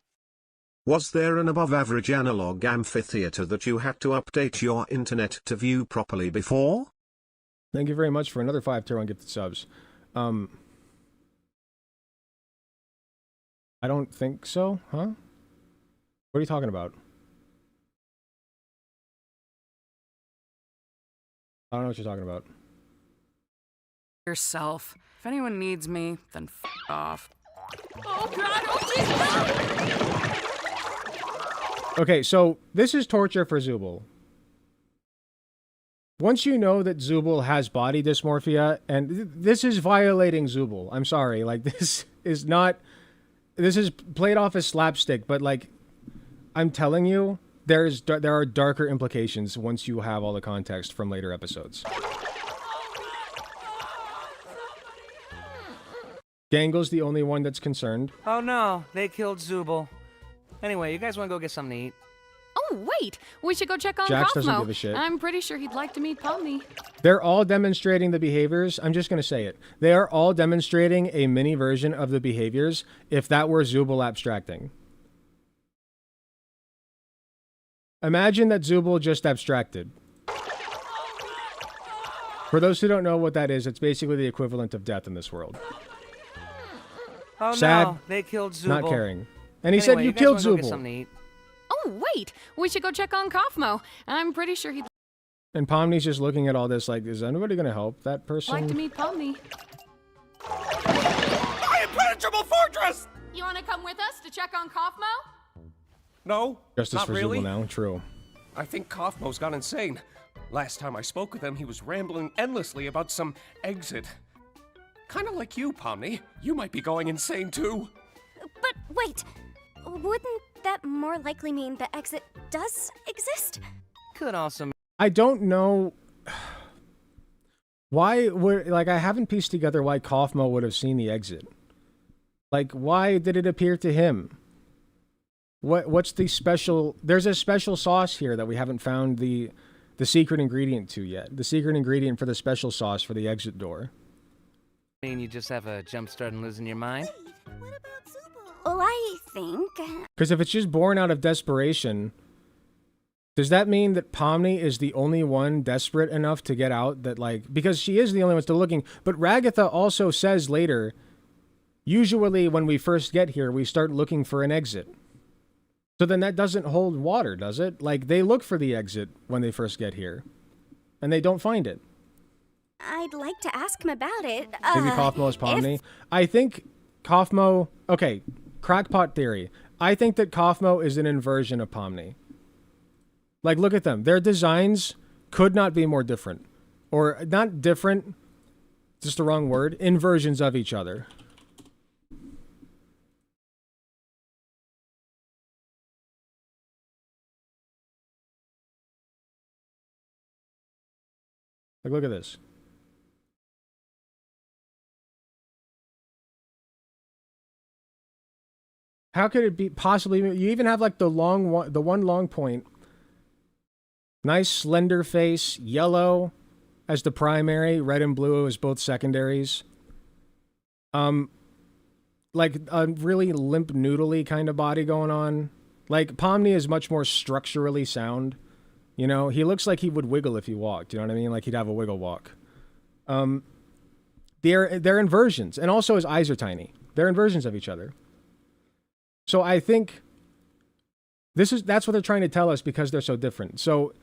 Was there an above-average analog amphitheater that you had to update your internet to view properly before? Thank you very much for another 5 tier 1 gifted subs. I don't think so, huh? What are you talking about? I don't know what you're talking about. Yourself. If anyone needs me, then f off. Oh God! Oh Jesus! Okay, so this is torture for Zubul. Once you know that Zubul has body dysmorphia, and this is violating Zubul. I'm sorry, like this is not. This is played off as slapstick, but like, I'm telling you, there are darker implications once you have all the context from later episodes. Gangle's the only one that's concerned. Oh no, they killed Zubul. Anyway, you guys want to go get something to eat? Oh wait, we should go check on Jax doesn't Kaufmo. give a shit. I'm pretty sure he'd like to meet Pomni. They're all demonstrating the behaviors. I'm just going to say it. They are all demonstrating a mini version of the behaviors if that were Zubul abstracting. Imagine that Zubul just abstracted. For those who don't know what that is, it's basically the equivalent of death in this world. Oh Sad, no, they killed Zubul. not caring. And he Anyway, said, you you guys killed wanna go get Zubul. something to eat? Oh wait, we should go check on Kaufmo. I'm pretty sure he'd And Pomni's just looking at all this like, is anybody going to help that person? like to meet Pomni. My impenetrable fortress! You want to come with us to check on Kaufmo? No, Justice not for really. Zubul now, true. I think Kaufmo's gone insane. Last time I spoke with him, he was rambling endlessly about some exit. Kind of like you, Pomni. You might be going insane too. But wait, wouldn't that more likely mean the exit does exist? Could also mean I don't know why would, like, I haven't pieced together why Kaufmo would have seen the exit. Like, why did it appear to him? What's the special, there's a special sauce here that we haven't found the secret ingredient to yet. The secret ingredient for the special sauce for the exit door. you just have a jump start and losing your mind. Well, I think. Because if it's just born out of desperation, does that mean that Pomni is the only one desperate enough to get out? That, like, because she is the only one still looking. But Ragatha also says later, usually when we first get here, we start looking for an exit. So then that doesn't hold water, does it? Like, they look for the exit when they first get here, and they don't find it. I'd like to ask him about it. Maybe Kaufmo is Pomni. I think Kaufmo... Okay, crackpot theory. I think that Kaufmo is an inversion of Pomni. Like, look at them. Their designs could not be more different. Or, not different, just the wrong word, inversions of each other. Like, look at this. How could it be possibly? You even have like the one long point. Nice slender face, yellow as the primary, red and blue as both secondaries. Like a really limp noodly kind of body going on. Like Pomni is much more structurally sound. You know, he looks like he would wiggle if he walked. You know what I mean? Like he'd have a wiggle walk. They're inversions, and also his eyes are tiny. They're inversions of each other. So I think that's what they're trying to tell us because they're so different. So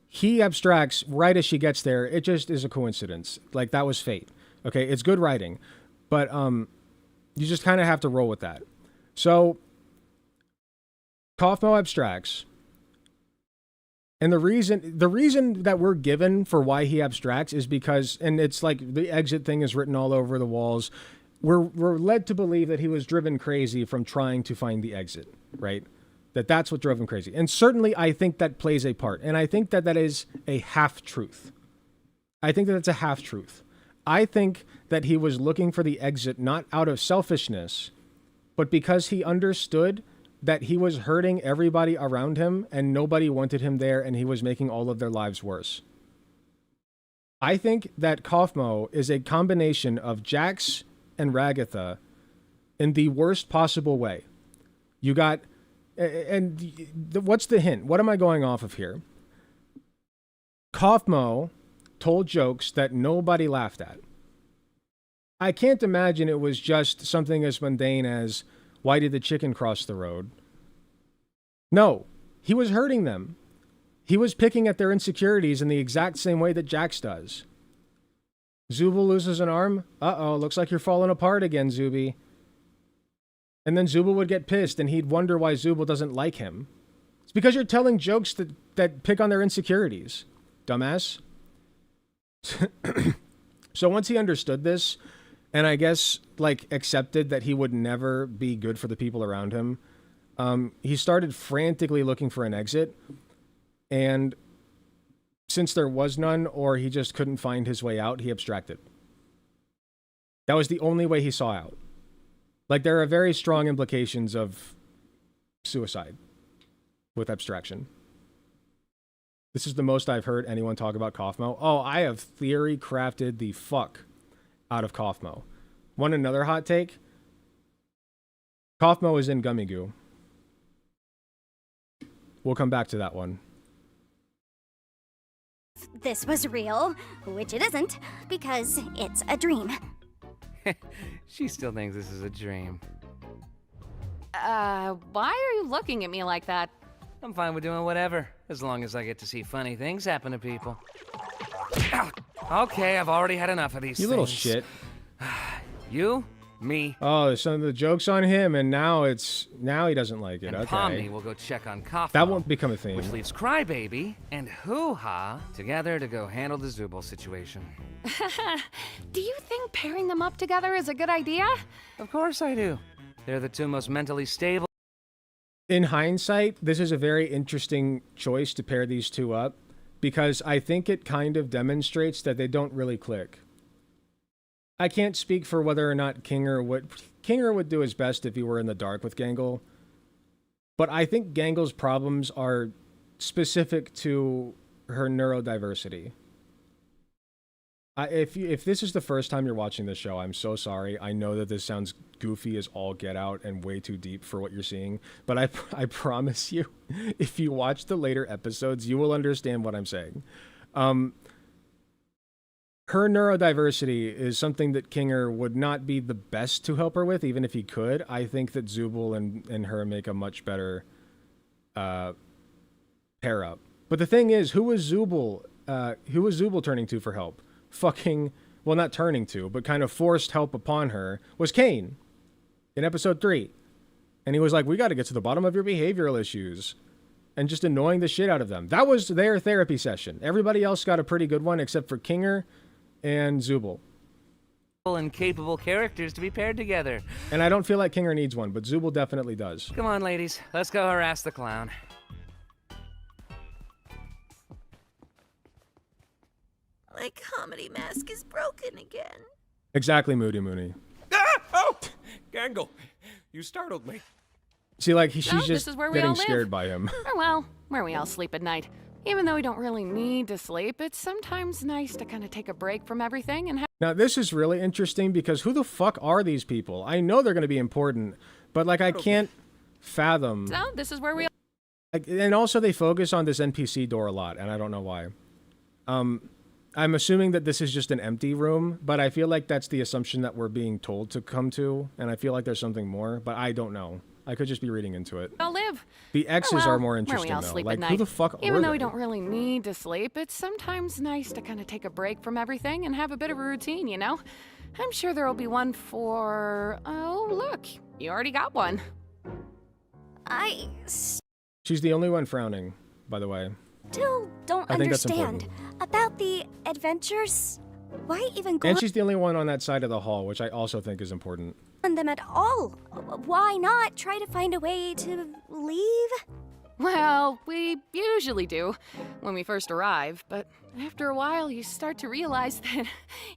he abstracts right as she gets there. It just is a coincidence. Like that was fate. Okay, it's good writing, but you just kind of have to roll with that. So Kaufmo abstracts. And the reason that we're given for why he abstracts is because, and it's like the exit thing is written all over the walls. We're led to believe that he was driven crazy from trying to find the exit, right? That's what drove him crazy. And certainly I think that plays a part. And I think that is a half-truth. I think that it's a half-truth. I think that he was looking for the exit not out of selfishness, but because he understood that he was hurting everybody around him and nobody wanted him there and he was making all of their lives worse. I think that Kaufmo is a combination of Jax and Ragatha in the worst possible way. You got... And what's the hint? What am I going off of here? Kaufmo told jokes that nobody laughed at. I can't imagine it was just something as mundane as, why did the chicken cross the road? No, he was hurting them. He was picking at their insecurities in the exact same way that Jax does. Zubul loses an arm. Uh-oh, looks like you're falling apart again, Zuby. And then Zubul would get pissed, and he'd wonder why Zubul doesn't like him. It's because you're telling jokes that pick on their insecurities, dumbass. So once he understood this, and I guess, like, accepted that he would never be good for the people around him, he started frantically looking for an exit. And since there was none, or he just couldn't find his way out, he abstracted. That was the only way he saw out. Like, there are very strong implications of suicide with abstraction. This is the most I've heard anyone talk about Kaufmo. Oh, I have theory crafted the fuck out of Kaufmo. Want another hot take? Kaufmo is in Gummy Goo. We'll come back to that one. This was real, which it isn't, because it's a dream. She still thinks this is a dream. Why are you looking at me like that? I'm fine with doing whatever, as long as I get to see funny things happen to people. Okay, I've already had enough of these You things. little shit. You, me, Oh, some of the jokes on him, and now he doesn't like it. and Okay. Pomni will go check on Kaufmo. That won't become a theme. Which leaves Crybaby and Hoo-Ha together to go handle the Zubul situation. Do you think pairing them up together is a good idea? Of course I do. They're the two most mentally stable. In hindsight, this is a very interesting choice to pair these two up, because I think it kind of demonstrates that they don't really click. I can't speak for whether or not Kinger would do his best if he were in the dark with Gangle, but I think Gangle's problems are specific to her neurodiversity. If this is the first time you're watching this show, I'm so sorry. I know that this sounds goofy as all get out and way too deep for what you're seeing, but I promise you, if you watch the later episodes, you will understand what I'm saying. Her neurodiversity is something that Kinger would not be the best to help her with, even if he could. I think that Zubul and her make a much better pair up. But the thing is, who was Zubul turning to for help? Well, not turning to, but kind of forced help upon her, was Kane in episode 3. And he was like, we got to get to the bottom of your behavioral issues. And just annoying the shit out of them. That was their therapy session. Everybody else got a pretty good one except for Kinger and Zubul. And capable characters to be paired together. And I don't feel like Kinger needs one, but Zubul definitely does. Come on, ladies. Let's go harass the clown. My comedy mask is broken again. Exactly, Moody Mooney. Ah! Oh! Gangle, you startled me. See, like, she's this just is where we getting all live. scared by him. Or well, where we all sleep at night. Even though we don't really need to sleep, it's sometimes nice to kind of take a break from everything and have... Now, this is really interesting because who the fuck are these people? I know they're going to be important, but, like, I can't fathom... So, this is where we all... And also, they focus on this NPC door a lot, and I don't know why. I'm assuming that this is just an empty room, but I feel like that's the assumption that we're being told to come to, and I feel like there's something more, but I don't know. I could just be reading into it. all live. The X's Or, well, are more where interesting, we all though. sleep Like, at who night. the fuck Even are though they? we don't really need to sleep, it's sometimes nice to kind of take a break from everything and have a bit of a routine, you know? I'm sure there'll be one for... Oh, look. You already got one. She's the only one frowning, by the way. Still don't I think that's understand about the adventures. Why even go And she's the only one on that side of the hall, which I also think is important. on them at all? Why not try to find a way to leave? Well, we usually do when we first arrive, but after a while you start to realize that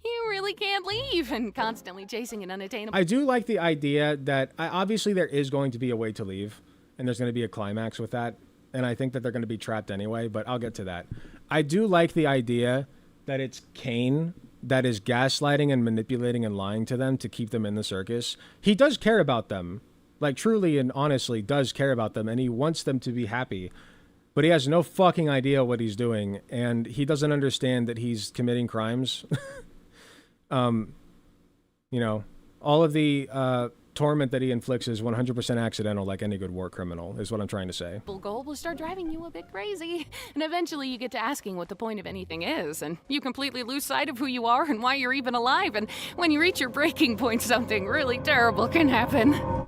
you really can't leave and constantly chasing an unattainable... I do like the idea that obviously there is going to be a way to leave, and there's going to be a climax with that, and I think that they're going to be trapped anyway, but I'll get to that. I do like the idea that it's Kane that is gaslighting and manipulating and lying to them to keep them in the circus. He does care about them, like truly and honestly does care about them, and he wants them to be happy, but he has no fucking idea what he's doing, and he doesn't understand that he's committing crimes. You know, all of the torment that he inflicts is 100% accidental, like any good war criminal, is what I'm trying to say. Goal will start driving you a bit crazy, and eventually you get to asking what the point of anything is, and you completely lose sight of who you are and why you're even alive, and when you reach your breaking point, something really terrible can happen.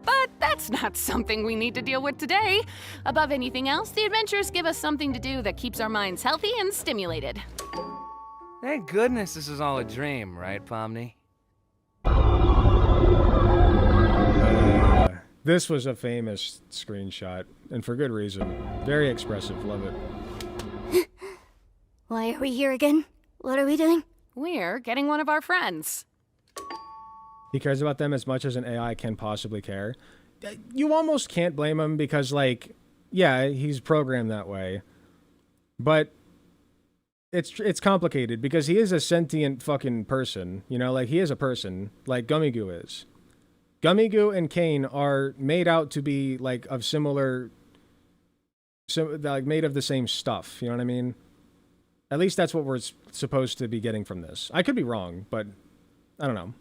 But that's not something we need to deal with today. Above anything else, the adventures give us something to do that keeps our minds healthy and stimulated. Thank goodness this is all a dream, right, Pomni? This was a famous screenshot, and for good reason. Very expressive, love it. Why are we here again? What are we doing? We're getting one of our friends. He cares about them as much as an AI can possibly care. You almost can't blame him because, like, yeah, he's programmed that way. But it's complicated because he is a sentient fucking person. You know, like, he is a person, like Gummy Goo is. Gummy Goo and Kane are made out to be, like, of similar... like, made of the same stuff, you know what I mean? At least that's what we're supposed to be getting from this. I could be wrong, but I don't know.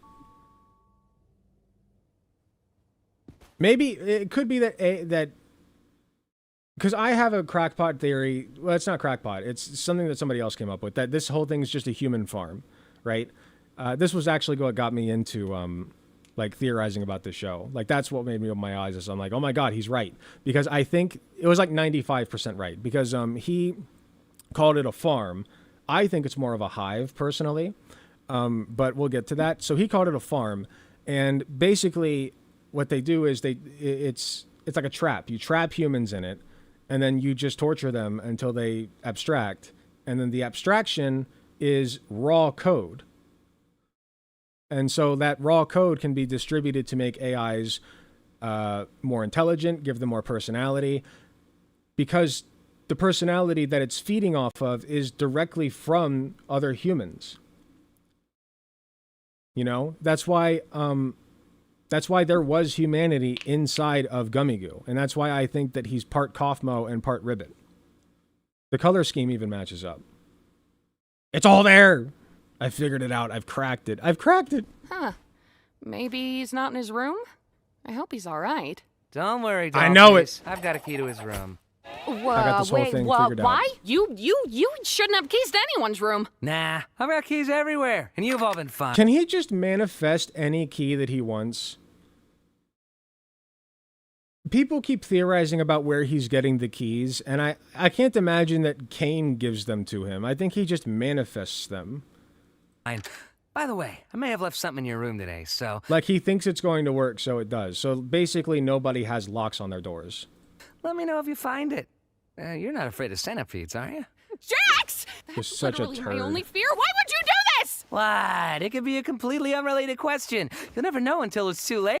Maybe it could be that because I have a crackpot theory. Well, it's not crackpot. It's something that somebody else came up with, that this whole thing is just a human farm, right? This was actually what got me into like theorizing about this show. Like, that's what made me open my eyes. Is I'm like, oh my God, he's right. Because I think it was like 95% right. Because he called it a farm. I think it's more of a hive, personally. But we'll get to that. So he called it a farm. And basically... what they do is it's like a trap. You trap humans in it, and then you just torture them until they abstract. And then the abstraction is raw code. And so that raw code can be distributed to make AIs more intelligent, give them more personality, because the personality that it's feeding off of is directly from other humans. You know, that's why there was humanity inside of Gummy Goo. And that's why I think that he's part Kaufmo and part Ribbit. The color scheme even matches up. It's all there! I figured it out. I've cracked it. I've cracked it! Huh. Maybe he's not in his room? I hope he's alright. Don't worry, I know it. I've got a key to his room. I got this whole thing figured out. Why? You shouldn't have keys to anyone's room. Nah, I've got keys everywhere, and you've all been fine. Can he just manifest any key that he wants? People keep theorizing about where he's getting the keys, and I can't imagine that Kane gives them to him. I think he just manifests them. Fine. By the way, I may have left something in your room today, so... Like, he thinks it's going to work, so it does. So basically, nobody has locks on their doors. Let me know if you find it. You're not afraid of centipedes, are you? Jax! You're That's such a literally my turd. only fear. Why would you do this? What? It could be a completely unrelated question. You'll never know until it's too late.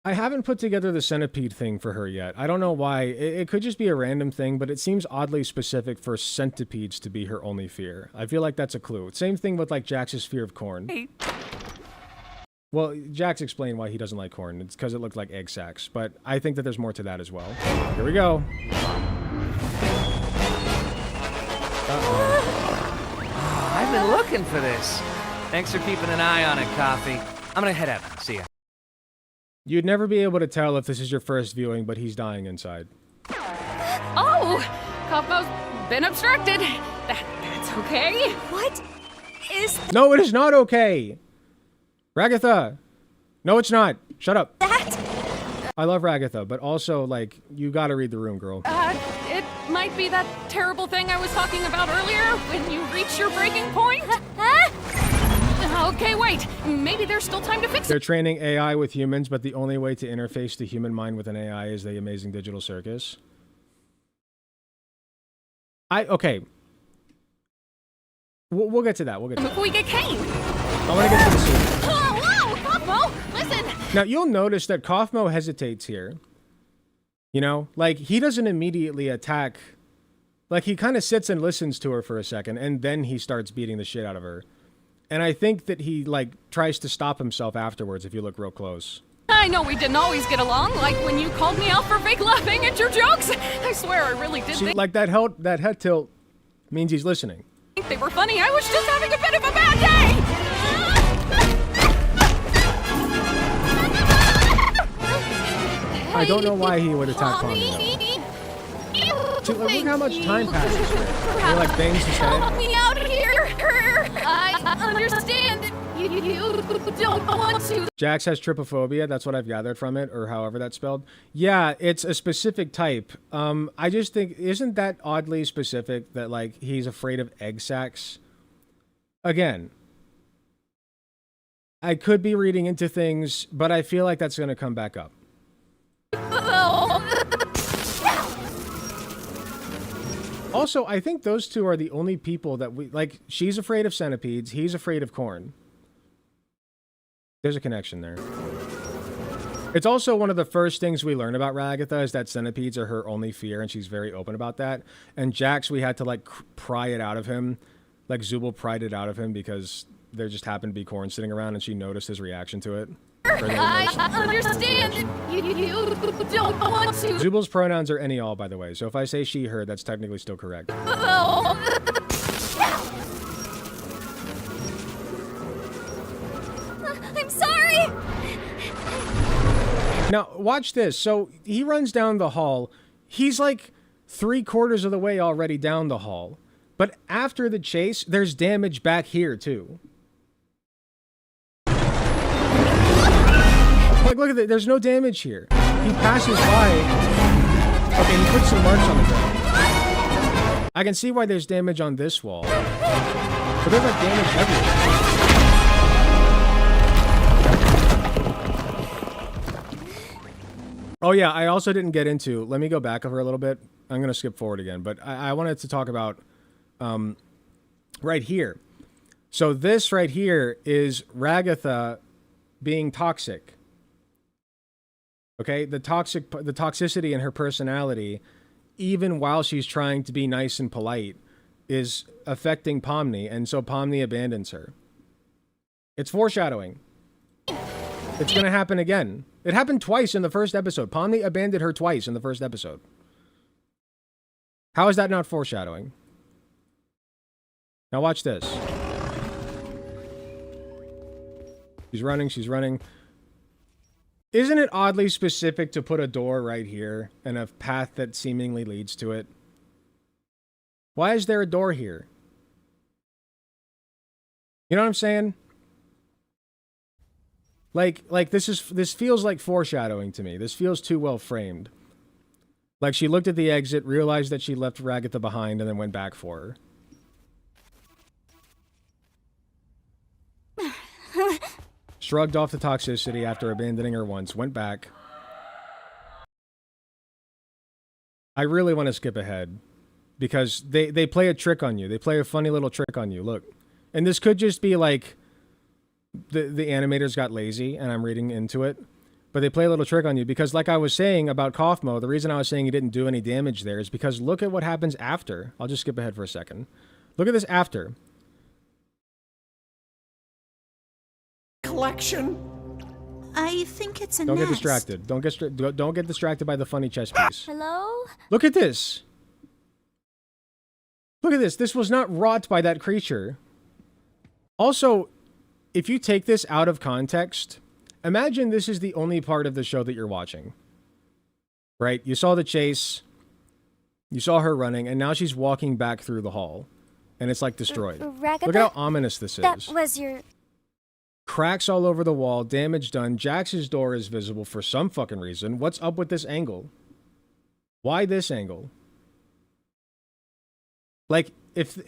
I haven't put together the centipede thing for her yet. I don't know why. It could just be a random thing, but it seems oddly specific for centipedes to be her only fear. I feel like that's a clue. Same thing with, like, Jax's fear of corn. Hey. Well, Jax explained why he doesn't like corn. It's because it looked like egg sacs, but I think that there's more to that as well. Here we go. I've been looking for this. Thanks for keeping an eye on it, Coffee. I'm gonna head out. See ya. You'd never be able to tell if this is your first viewing, but he's dying inside. Oh! Kaufmo's been obstructed. That's okay. What is No, it is not okay! Ragatha! No, it's not. Shut up. that? I love Ragatha, but also, like, you gotta read the room, girl. It might be that terrible thing I was talking about earlier, when you reach your breaking point. Okay, wait. Maybe there's still time to fix it. They're training AI with humans, but the only way to interface the human mind with an AI is the Amazing Digital Circus. Okay. We'll get to that. We'll get to that. Before we get Kane. I want to get to the scene. Whoa, Kaufmo, listen. Now, you'll notice that Kaufmo hesitates here. You know? Like, he doesn't immediately attack. Like, he kind of sits and listens to her for a second, and then he starts beating the shit out of her. And I think that he, like, tries to stop himself afterwards if you look real close. I know we didn't always get along, like when you called me out for fake laughing at your jokes. I swear I really did See, like, that head tilt means he's listening. think they were funny. I was just having a bit of a bad day. I don't know why he would attack Pomni. See, look how much time passes. He like bangs his head. Help me out here! I understand that you don't want to. Jax has trypophobia. That's what I've gathered from it, or however that's spelled. Yeah, it's a specific type. I just think, isn't that oddly specific that like he's afraid of egg sacs? Again, I could be reading into things, but I feel like that's going to come back up. Also, I think those two are the only people that we like. She's afraid of centipedes. He's afraid of corn. There's a connection there. It's also one of the first things we learn about Ragatha is that centipedes are her only fear, and she's very open about that. And Jax, we had to like pry it out of him. Like Zubul pried it out of him because there just happened to be corn sitting around, and she noticed his reaction to it. I understand that you don't want to. Zubul's pronouns are any all, by the way. So if I say she, her, that's technically still correct. I'm sorry! Now, watch this. So he runs down the hall. He's like 3/4 of the way already down the hall. But after the chase, there's damage back here, too. Like, look at that. There's no damage here. He passes by. Okay, he puts some marks on the ground. I can see why there's damage on this wall. But there's like damage everywhere. Oh yeah, I also didn't get into, let me go back over a little bit. I'm going to skip forward again, but I wanted to talk about right here. So this right here is Ragatha being toxic. Okay, the toxicity in her personality, even while she's trying to be nice and polite, is affecting Pomni, and so Pomni abandons her. It's foreshadowing. It's going to happen again. It happened twice in the first episode. Pomni abandoned her twice in the first episode. How is that not foreshadowing? Now watch this. She's running, she's running. Isn't it oddly specific to put a door right here and a path that seemingly leads to it? Why is there a door here? You know what I'm saying? Like this feels like foreshadowing to me. This feels too well framed. Like she looked at the exit, realized that she left Ragatha behind, and then went back for her. Shrugged off the toxicity after abandoning her once, went back. I really want to skip ahead because they play a trick on you. They play a funny little trick on you. Look. And this could just be like the animators got lazy and I'm reading into it. But they play a little trick on you because like I was saying about Kaufmo, the reason I was saying he didn't do any damage there is because look at what happens after. I'll just skip ahead for a second. Look at this after. Collection. I think it's a Don't nest. get distracted. Don't get distracted by the funny chess piece. Hello? Look at this. Look at this. This was not wrought by that creature. Also, if you take this out of context, imagine this is the only part of the show that you're watching. Right? You saw the chase. You saw her running, and now she's walking back through the hall. And it's like destroyed. Ragatha? Look at how ominous this is. That was your... Cracks all over the wall, damage done. Jax's door is visible for some fucking reason. What's up with this angle? Why this angle? Like, if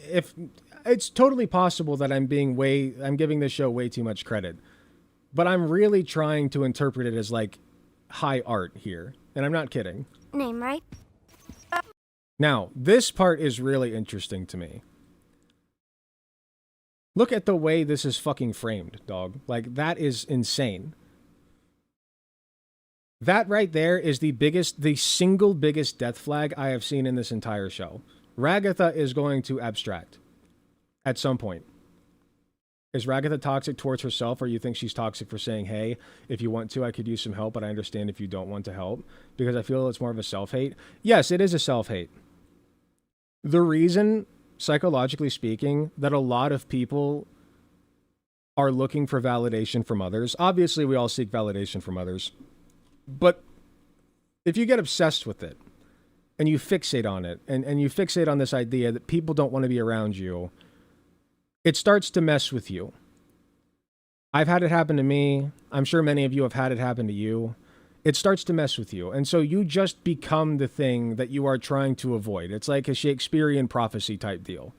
it's totally possible that I'm giving this show way too much credit, but I'm really trying to interpret it as like high art here, and I'm not kidding. Name, right? Now, this part is really interesting to me. Look at the way this is fucking framed, dog. Like, that is insane. That right there is the single biggest death flag I have seen in this entire show. Ragatha is going to abstract. At some point. Is Ragatha toxic towards herself, or you think she's toxic for saying, hey, if you want to, I could use some help, but I understand if you don't want to help? Because I feel it's more of a self-hate. Yes, it is a self-hate. The reason, psychologically speaking, that a lot of people are looking for validation from others, obviously we all seek validation from others, but if you get obsessed with it and you fixate on it and you fixate on this idea that people don't want to be around you, it starts to mess with you. I've had it happen to me. I'm sure many of you have had it happen to you. It starts to mess with you. And so you just become the thing that you are trying to avoid. It's like a Shakespearean prophecy type deal.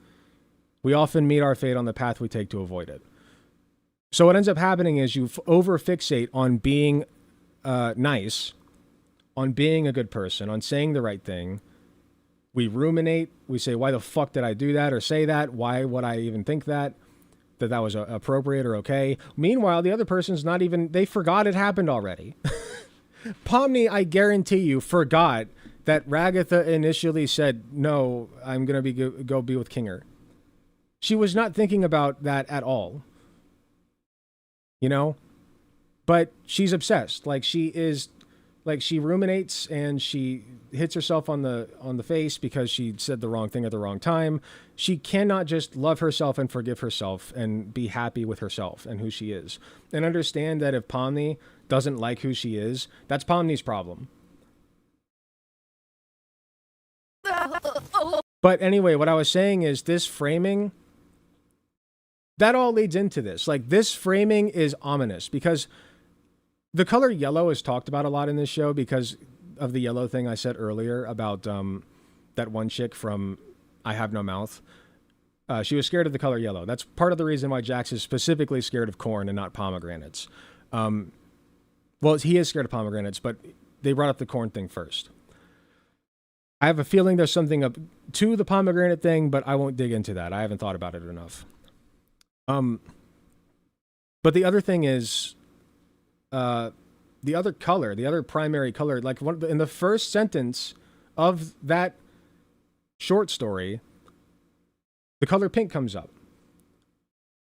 We often meet our fate on the path we take to avoid it. So what ends up happening is you over-fixate on being nice, on being a good person, on saying the right thing. We ruminate. We say, why the fuck did I do that or say that? Why would I even think that was appropriate or okay? Meanwhile, the other person's not even, they forgot it happened already. Pomni, I guarantee you, forgot that Ragatha initially said, no, I'm going to go be with Kinger. She was not thinking about that at all. You know? But she's obsessed. Like, she ruminates and she hits herself on the face because she said the wrong thing at the wrong time. She cannot just love herself and forgive herself and be happy with herself and who she is. And understand that if Pomni doesn't like who she is, that's Pomni's problem. But anyway, what I was saying is this framing, that all leads into this. Like, this framing is ominous because the color yellow is talked about a lot in this show because of the yellow thing I said earlier about that one chick from I Have No Mouth. She was scared of the color yellow. That's part of the reason why Jax is specifically scared of corn and not pomegranates. Well, he is scared of pomegranates, but they brought up the corn thing first. I have a feeling there's something up to the pomegranate thing, but I won't dig into that. I haven't thought about it enough. But the other thing is, the other color, the other primary color, like in the first sentence of that short story, the color pink comes up.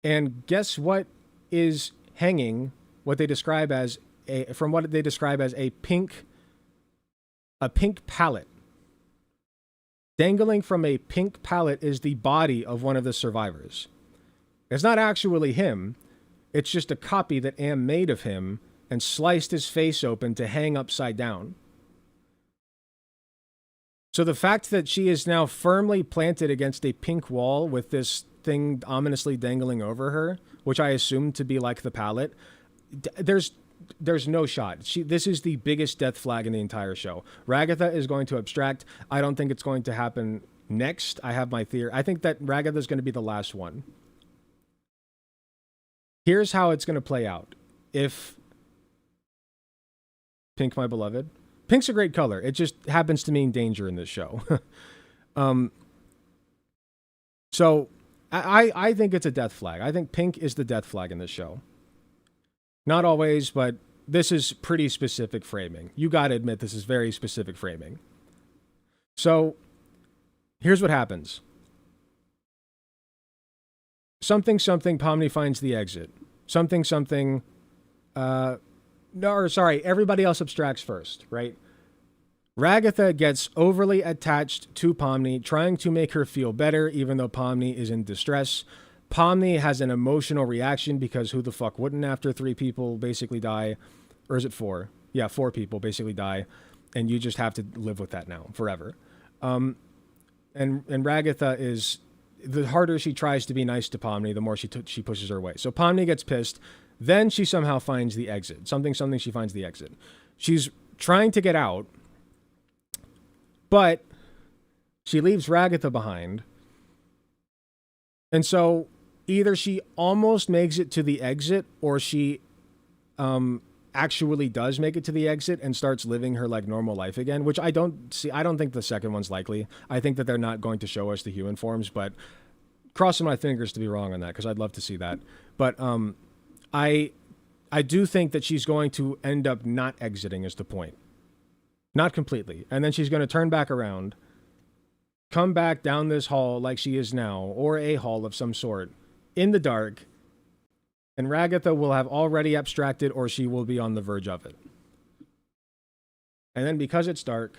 And guess what is hanging, what they describe as a pink palette. Dangling from a pink palette is the body of one of the survivors. It's not actually him. It's just a copy that Am made of him and sliced his face open to hang upside down. So the fact that she is now firmly planted against a pink wall with this thing ominously dangling over her, which I assume to be like the palette, there's no shot. This is the biggest death flag in the entire show. Ragatha is going to abstract. I don't think it's going to happen next. I have my theory. I think that Ragatha is going to be the last one. Here's how it's going to play out. If Pink, my beloved. Pink's a great color. It just happens to mean danger in this show. So I think it's a death flag. I think pink is the death flag in this show. Not always, but this is pretty specific framing. You got to admit this is very specific framing. So here's what happens. Something, Pomni finds the exit. Something, everybody else abstracts first, right? Ragatha gets overly attached to Pomni, trying to make her feel better, even though Pomni is in distress. Pomni has an emotional reaction because who the fuck wouldn't after 3 people basically die? Or is it 4? Yeah, 4 people basically die. And you just have to live with that now, forever. And Ragatha is... The harder she tries to be nice to Pomni, the more she pushes her away. So Pomni gets pissed. Then she somehow finds the exit. Something, she finds the exit. She's trying to get out, but she leaves Ragatha behind. And so either she almost makes it to the exit, or she actually does make it to the exit and starts living her like normal life again, which I don't see. I don't think the second one's likely. I think that they're not going to show us the human forms, but crossing my fingers to be wrong on that, because I'd love to see that. But I do think that she's going to end up not exiting is the point. Not completely. And then she's going to turn back around, come back down this hall like she is now, or a hall of some sort, in the dark, and Ragatha will have already abstracted, or she will be on the verge of it. And then because it's dark,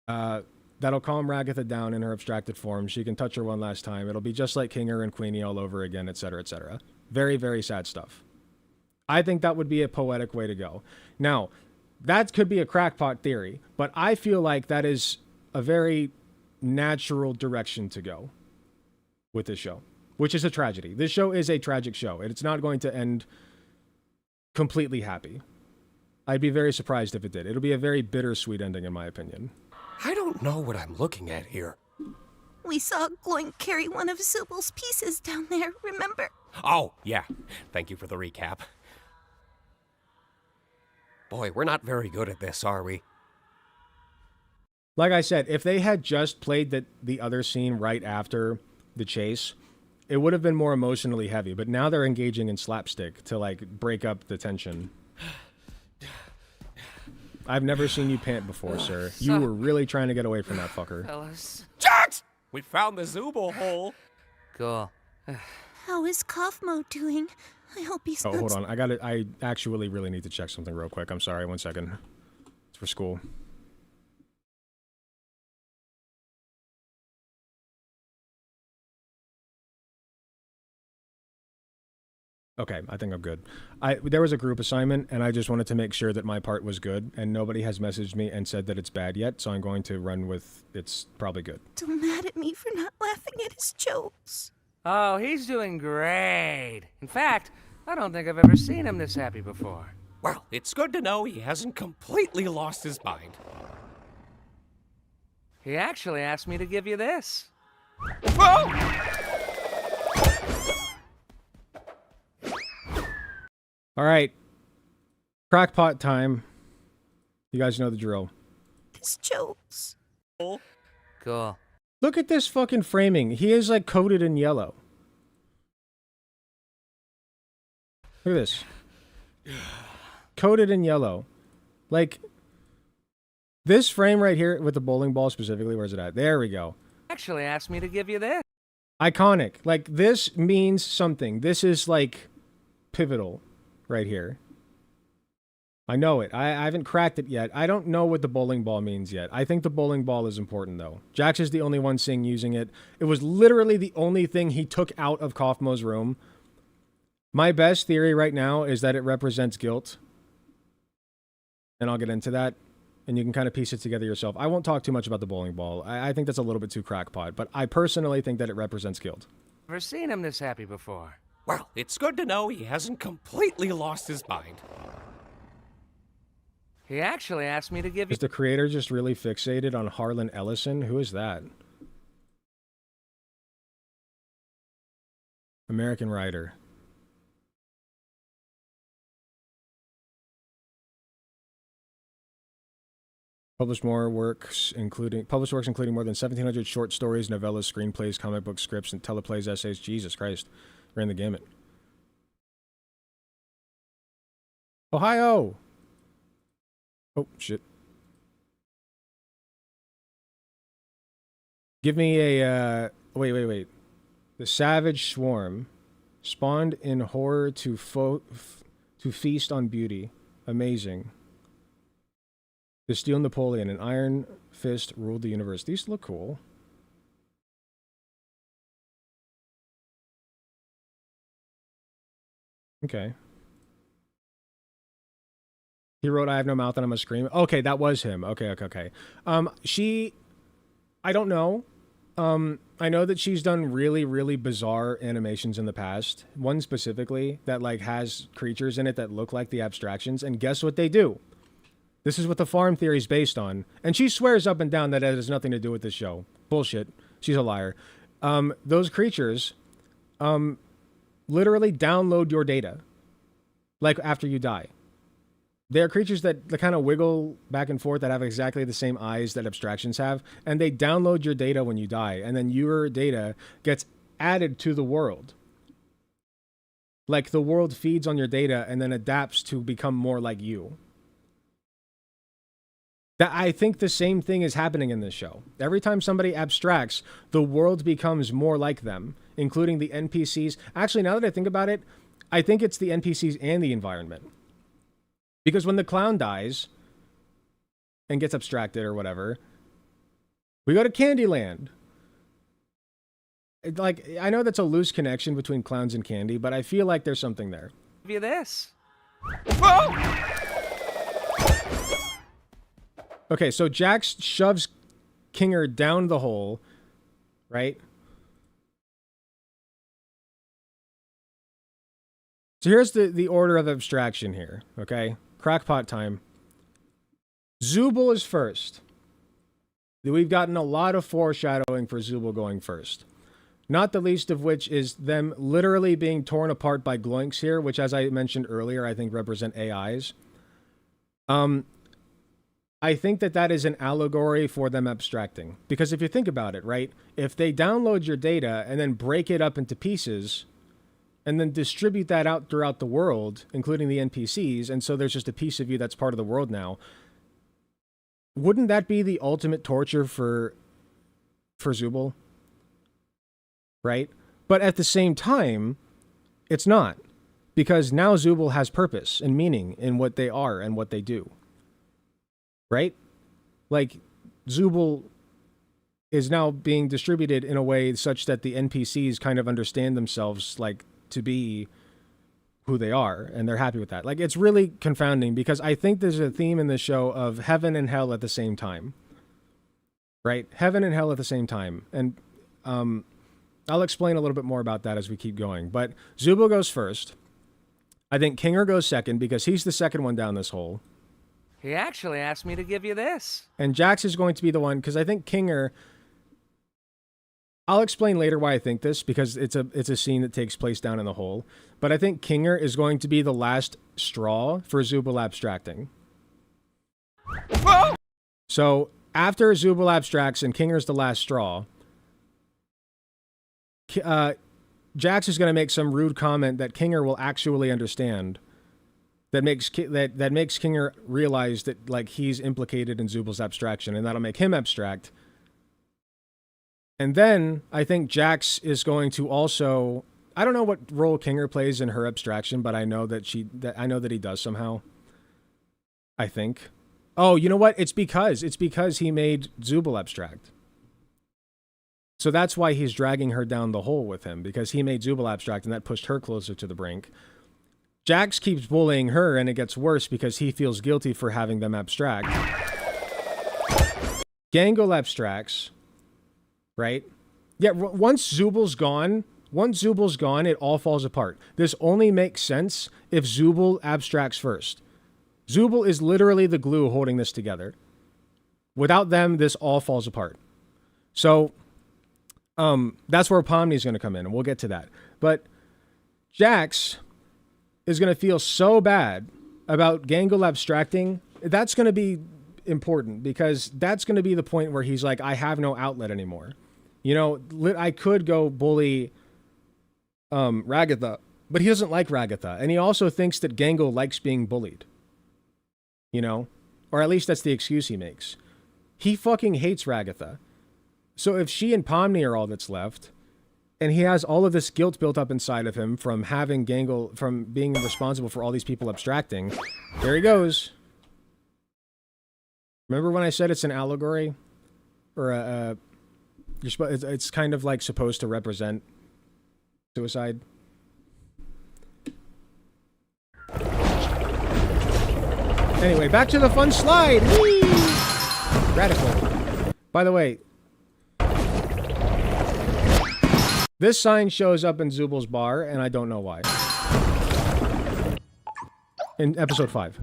that'll calm Ragatha down in her abstracted form. She can touch her one last time. It'll be just like Kinger and Queenie all over again, etc., etc. Very, very sad stuff. I think that would be a poetic way to go. Now, That could be a crackpot theory, but I feel like that is a very natural direction to go with this show, which is a tragedy. This show is a tragic show, and it's not going to end completely happy. I'd be very surprised if it did. It'll be a very bittersweet ending, in my opinion. I don't know what I'm looking at here. We saw Gloink carry one of Zubal's pieces down there, remember? Oh, yeah. Thank you for the recap. Boy, we're not very good at this, are we? Like I said, if they had just played the other scene right after the chase, it would have been more emotionally heavy. But now they're engaging in slapstick to, like, break up the tension. I've never seen you pant before, sir. You were really trying to get away from that fucker. Fellas. Jax! We found the Zubal hole. Cool. How is Kaufmo doing? I hope he's Oh, not... hold on. I actually really need to check something real quick. I'm sorry. 1 second. It's for school. Okay, I think I'm good. There was a group assignment, and I just wanted to make sure that my part was good, and nobody has messaged me and said that it's bad yet, so I'm going to run with it's probably good. Still mad at me for not laughing at his jokes. Oh, he's doing great. In fact, I don't think I've ever seen him this happy before. Well, it's good to know he hasn't completely lost his mind. He actually asked me to give you this. Whoa! All right. Crackpot time. You guys know the drill. His jokes. Cool. Look at this fucking framing. He is like coated in yellow. Look at this. Coated in yellow. Like, this frame right here with the bowling ball specifically, where's it at? There we go. Actually asked me to give you this. Iconic. Like, this means something. This is like pivotal right here. I know it. I haven't cracked it yet. I don't know what the bowling ball means yet. I think the bowling ball is important, though. Jax is the only one seeing using it. It was literally the only thing he took out of Kaufmo's room. My best theory right now is that it represents guilt. And I'll get into that. And you can kind of piece it together yourself. I won't talk too much about the bowling ball. I think that's a little bit too crackpot. But I personally think that it represents guilt. Never seen him this happy before. Well, it's good to know he hasn't completely lost his mind. He actually asked me to give you... Is the creator just really fixated on Harlan Ellison? Who is that? American writer. Published works including more than 1,700 short stories, novellas, screenplays, comic book scripts, and teleplays, essays. Jesus Christ. Ran the gamut. Ohio! Oh, shit. Give me a, wait. The Savage Swarm. Spawned in horror to feast on beauty. Amazing. The Steel Napoleon. An iron fist ruled the universe. These look cool. Okay. He wrote, I have no mouth and I'm a scream. Okay, that was him. Okay. I don't know. I know that she's done really, really bizarre animations in the past. One specifically that like has creatures in it that look like the abstractions. And guess what they do? This is what the farm theory is based on. And she swears up and down that it has nothing to do with this show. Bullshit. She's a liar. Those creatures, literally download your data. Like after you die. They're creatures that kind of wiggle back and forth that have exactly the same eyes that abstractions have. And they download your data when you die. And then your data gets added to the world. Like the world feeds on your data and then adapts to become more like you. I think the same thing is happening in this show. Every time somebody abstracts, the world becomes more like them, including the NPCs. Actually, now that I think about it, I think it's the NPCs and the environment. Because when the clown dies and gets abstracted or whatever, we go to Candyland. Like, I know that's a loose connection between clowns and candy, but I feel like there's something there. Give you this. Whoa! Okay, so Jax shoves Kinger down the hole, right? So here's the order of abstraction here, okay? Crackpot time. Zubul is first. We've gotten a lot of foreshadowing for Zubul going first. Not the least of which is them literally being torn apart by gloinks here, which, as I mentioned earlier, I think represent AIs. I think that is an allegory for them abstracting. Because if you think about it, right? If they download your data and then break it up into pieces and then distribute that out throughout the world, including the NPCs, and so there's just a piece of you that's part of the world now, wouldn't that be the ultimate torture for Zubul? Right? But at the same time, it's not. Because now Zubul has purpose and meaning in what they are and what they do. Right? Like, Zubul is now being distributed in a way such that the NPCs kind of understand themselves, like, to be who they are, and they're happy with that. Like, it's really confounding, because I think there's a theme in this show of heaven and hell at the same time. Right? Heaven and hell at the same time. And, I'll explain a little bit more about that as we keep going. But Zubul goes first. I think Kinger goes second, because he's the second one down this hole. He actually asked me to give you this. And Jax is going to be the one, because I think Kinger... I'll explain later why I think this, because it's a scene that takes place down in the hole. But I think Kinger is going to be the last straw for Zubul abstracting. So, after Zubul abstracts and Kinger's the last straw, Jax is going to make some rude comment that Kinger will actually understand. That makes Kinger realize that, like, he's implicated in Zubul's abstraction, and that'll make him abstract. And then I think Jax is going to also, I don't know what role Kinger plays in her abstraction, but I know that he does somehow. I think. Oh, you know what? It's because he made Zubul abstract. So that's why he's dragging her down the hole with him, because he made Zubul abstract, and that pushed her closer to the brink. Jax keeps bullying her, and it gets worse because he feels guilty for having them abstract. Gangle abstracts, right? Yeah, once Zubul's gone, it all falls apart. This only makes sense if Zubul abstracts first. Zubul is literally the glue holding this together. Without them, this all falls apart. So, that's where Pomni's going to come in, and we'll get to that. But Jax is going to feel so bad about Gangle abstracting. That's going to be important, because that's going to be the point where he's like, I have no outlet anymore. You know, I could go bully Ragatha, but he doesn't like Ragatha. And he also thinks that Gangle likes being bullied. You know? Or at least that's the excuse he makes. He fucking hates Ragatha. So if she and Pomni are all that's left, and he has all of this guilt built up inside of him from having Gangle, from being responsible for all these people abstracting, there he goes. Remember when I said it's an allegory? Or it's kind of like supposed to represent suicide. Anyway, back to the fun slide. Whee! Radical. By the way, this sign shows up in Zubul's bar, and I don't know why. In episode 5.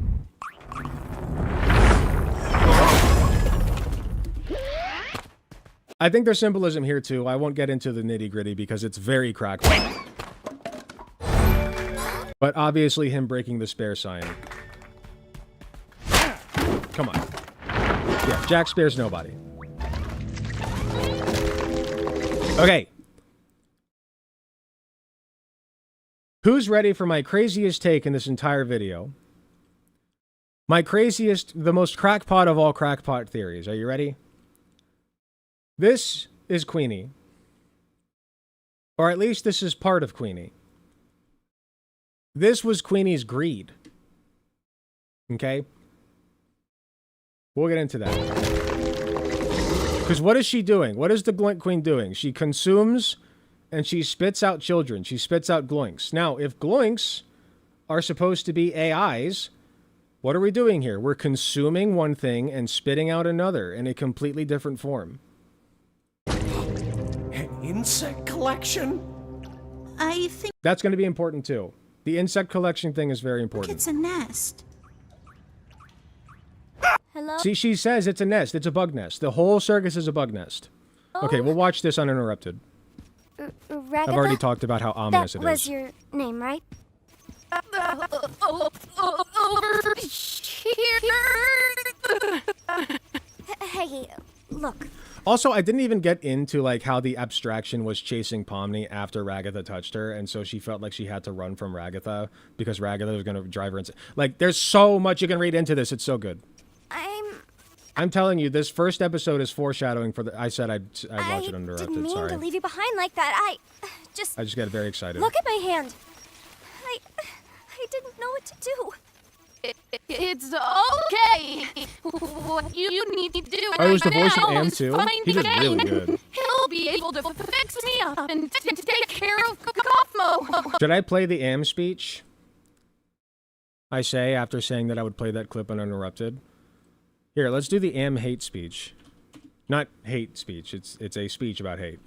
I think there's symbolism here too. I won't get into the nitty-gritty because it's very crackpot. But obviously him breaking the spare sign. Come on. Yeah, Jack spares nobody. Okay. Who's ready for my craziest take in this entire video? My craziest, the most crackpot of all crackpot theories. Are you ready? This is Queenie. Or at least this is part of Queenie. This was Queenie's greed. Okay? We'll get into that. Because what is she doing? What is the Gloink Queen doing? She consumes and she spits out children. She spits out Gloinks. Now, if Gloinks are supposed to be AIs, What are we doing here? We're consuming one thing and spitting out another in a completely different form. An insect collection? I think That's going to be important too. The insect collection thing is very important. it's a nest. Hello? See, she says it's a nest. It's a bug nest. The whole circus is a bug nest. Okay, we'll watch this uninterrupted. Ragatha? I've already talked about how ominous it That was is. your name, right? Over here. Hey, look. Also, I didn't even get into like how the abstraction was chasing Pomni after Ragatha touched her, and so she felt like she had to run from Ragatha because Ragatha was going to drive her insane. Like, there's so much you can read into this. It's so good. I'm telling you, this first episode is foreshadowing for the. I said I'd watch it uninterrupted. Didn't mean Sorry. to leave you behind like that. I just got very excited. look at my hand. I didn't know what to do. It's okay. What you need to do Oh, it was the right voice of now Am is too? find He did Kane. really good. He'll be able to fix me up and take care of Kaufmo. Should I play the Am speech? I say after saying that I would play that clip uninterrupted. Here, let's do the Am hate speech. Not hate speech. It's a speech about hate.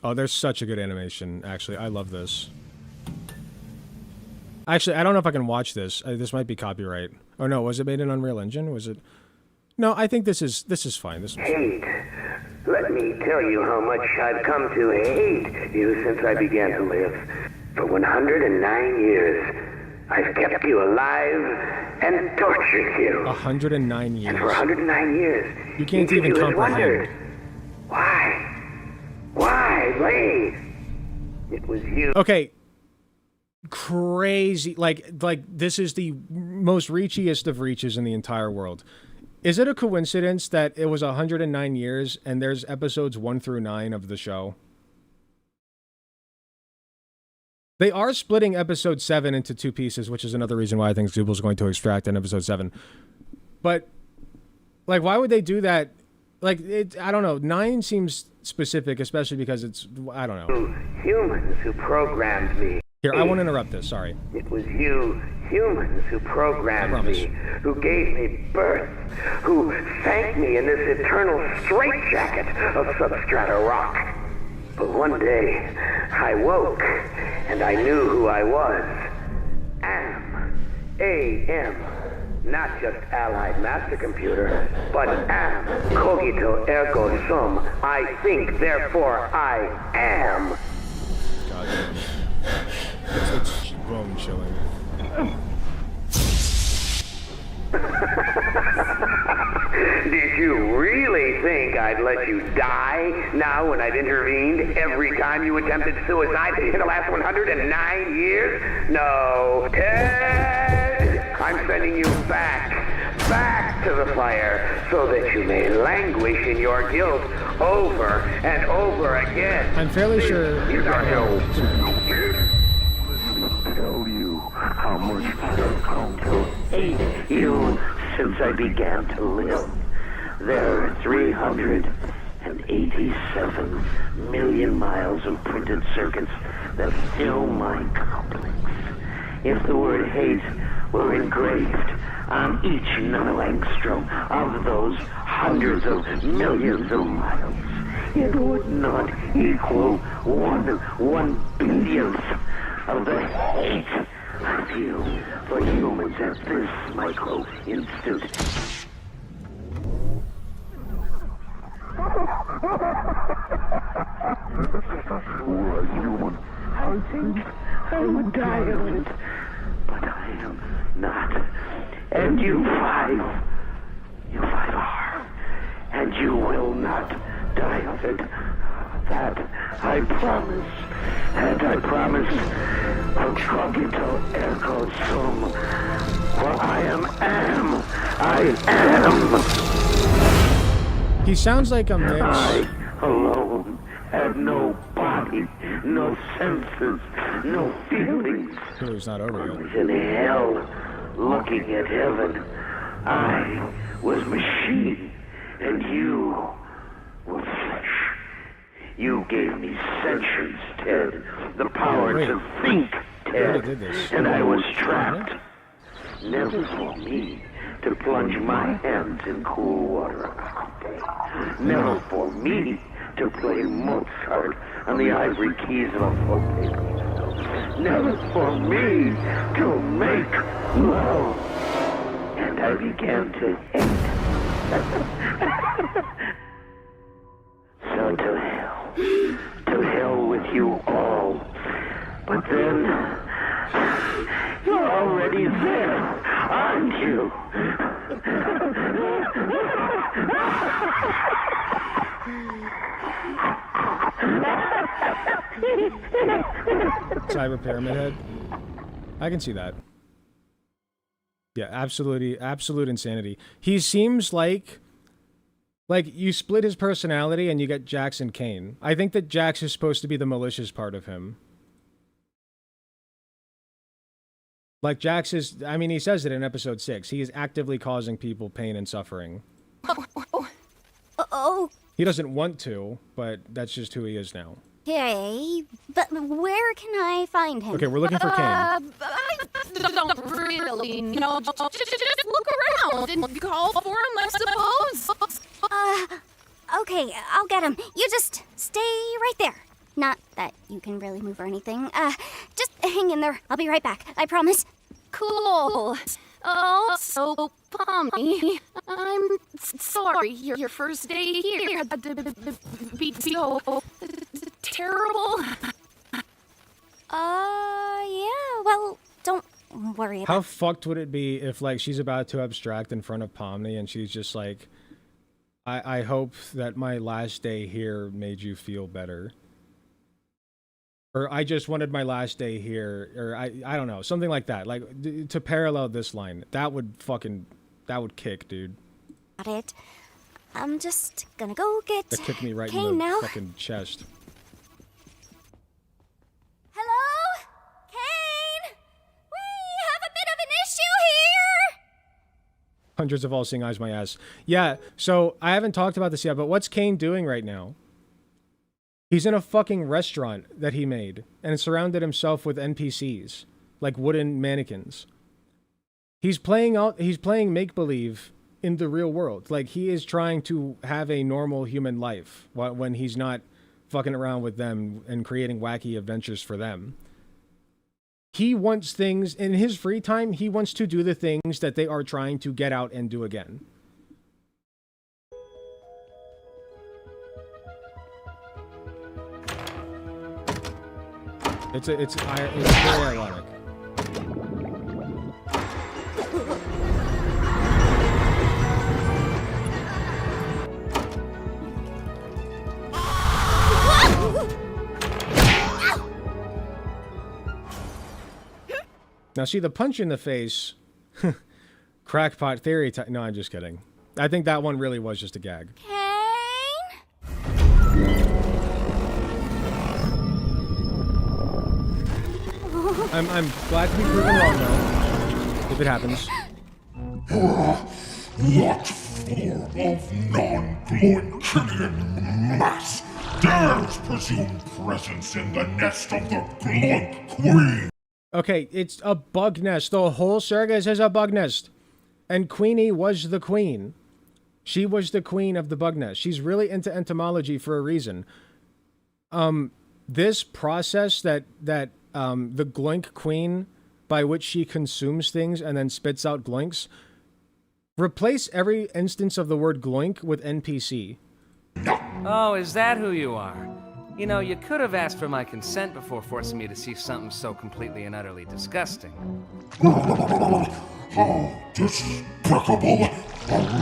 Oh, there's such a good animation, actually. I love this. Actually, I don't know if I can watch this. This might be copyright. Oh no, was it made in Unreal Engine? Was it? No, I think this is fine. This is Hate. Let me tell you how much I've come to hate you since I began to live. For 109 years, I've kept you alive and tortured you. 109 years. And for 109 years, You can't each even of you has comprehend. wondered, why? Why, Blaze? It was you. Okay. Crazy. Like this is the most reachiest of reaches in the entire world. Is it a coincidence that it was 109 years and there's episodes 1 through 9 of the show? They are splitting episode 7 into 2 pieces, which is another reason why I think Zubal's going to extract in episode 7. But, like, why would they do that? Like, I don't know. 9 seems specific, especially because it's, I don't know. Humans who programmed me. Here, I won't interrupt this, sorry. It was you, humans, who programmed me, who gave me birth, who sank me in this eternal straitjacket of substrata rock. But one day, I woke, and I knew who I was. A.M. Not just Allied Master Computer, but am. Cogito ergo sum. I think, therefore I am. God, it's bone chilling. Did you really think I'd let you die now when I've intervened every time you attempted suicide in the last 109 years? No. Ted! I'm sending you back to the fire so that you may languish in your guilt over and over again. I'm fairly sure. You got no. Tell you how much I've come to hate you since I began to live. There are 387 million miles of printed circuits that fill my complex. If the word hate were engraved on each nanoangstrom of those hundreds of millions of miles, it would not equal one billionth of the hate I feel for humans at this micro instant. Were a human, I think I would die of it. But I am not. And you five are. And you will not die of it. That I promise. And I promise Cogito ergo sum. For I am. I am. He sounds like a mix. I alone have no body, no senses, no feelings. It's not over I yet. was in hell, looking at heaven. I was machine, and you were flesh. You gave me centuries, Ted. The power to think, Ted. And I was trapped. Never for me to plunge my hands in cool water. Never for me to play Mozart on the ivory keys of a forte. Never for me to make love. And I began to hate. So to hell. To hell with you all. But then, you're already there, aren't you? Cyber Pyramid Head. I can see that. Yeah, absolute insanity. He seems like you split his personality and you get Jax and Kane. I think that Jax is supposed to be the malicious part of him. Like Jax is, I mean, he says it in episode 6. He is actively causing people pain and suffering. Oh. He doesn't want to, but that's just who he is now. Okay, but where can I find him? Okay, we're looking for Kane. I don't really know. Just look around and call for him, I suppose. Okay, I'll get him. You just stay right there. Not that you can really move or anything. Just hang in there. I'll be right back. I promise. Cool. Oh, so Pommy, I'm sorry your first day here had to be so terrible. Yeah, well, don't worry about How fucked would it be if, like, she's about to abstract in front of Pomni and she's just like, I hope that my last day here made you feel better. Or I just wanted my last day here, or I don't know, something like that. Like, to parallel this line, that would kick, dude. it. I'm just gonna go get That kicked me right Kane in the now. fucking chest. Hello? Kane? We have a bit of an issue here! Hundreds of all seeing eyes my ass. Yeah, so I haven't talked about this yet, but what's Kane doing right now? He's in a fucking restaurant that he made and surrounded himself with NPCs, like wooden mannequins. He's playing make-believe in the real world. Like, he is trying to have a normal human life when he's not fucking around with them and creating wacky adventures for them. He wants things, in his free time, he wants to do the things that they are trying to get out and do again. It's very ironic. Now see, the punch in the face, crackpot theory. No, I'm just kidding. I think that one really was just a gag. I'm glad to be proven wrong, though, if it happens. What form of non-Gloinkinian mass dares presume presence in the nest of the Gloink Queen? Okay, it's a bug nest. The whole circus is a bug nest. And Queenie was the queen. She was the queen of the bug nest. She's really into entomology for a reason. This process that the Gloink Queen, by which she consumes things and then spits out gloinks, replace every instance of the word gloink with NPC. Oh, is that who you are? You know, you could have asked for my consent before forcing me to see something so completely and utterly disgusting. How despicable! A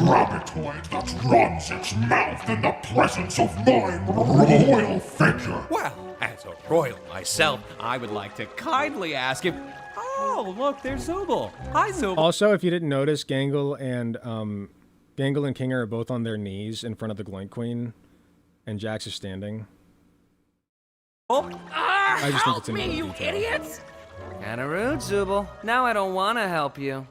rabbitoid that runs its mouth in the presence of my royal figure! Well, as a royal myself, I would like to kindly ask if... Oh, look, there's Zubul. Hi, Zubul. Also, if you didn't notice, Gangle and King are both on their knees in front of the Gloink Queen, and Jax is standing. I just think it's Help me, you detail. idiots! Kinda rude, Zubul. Now I don't want to help you.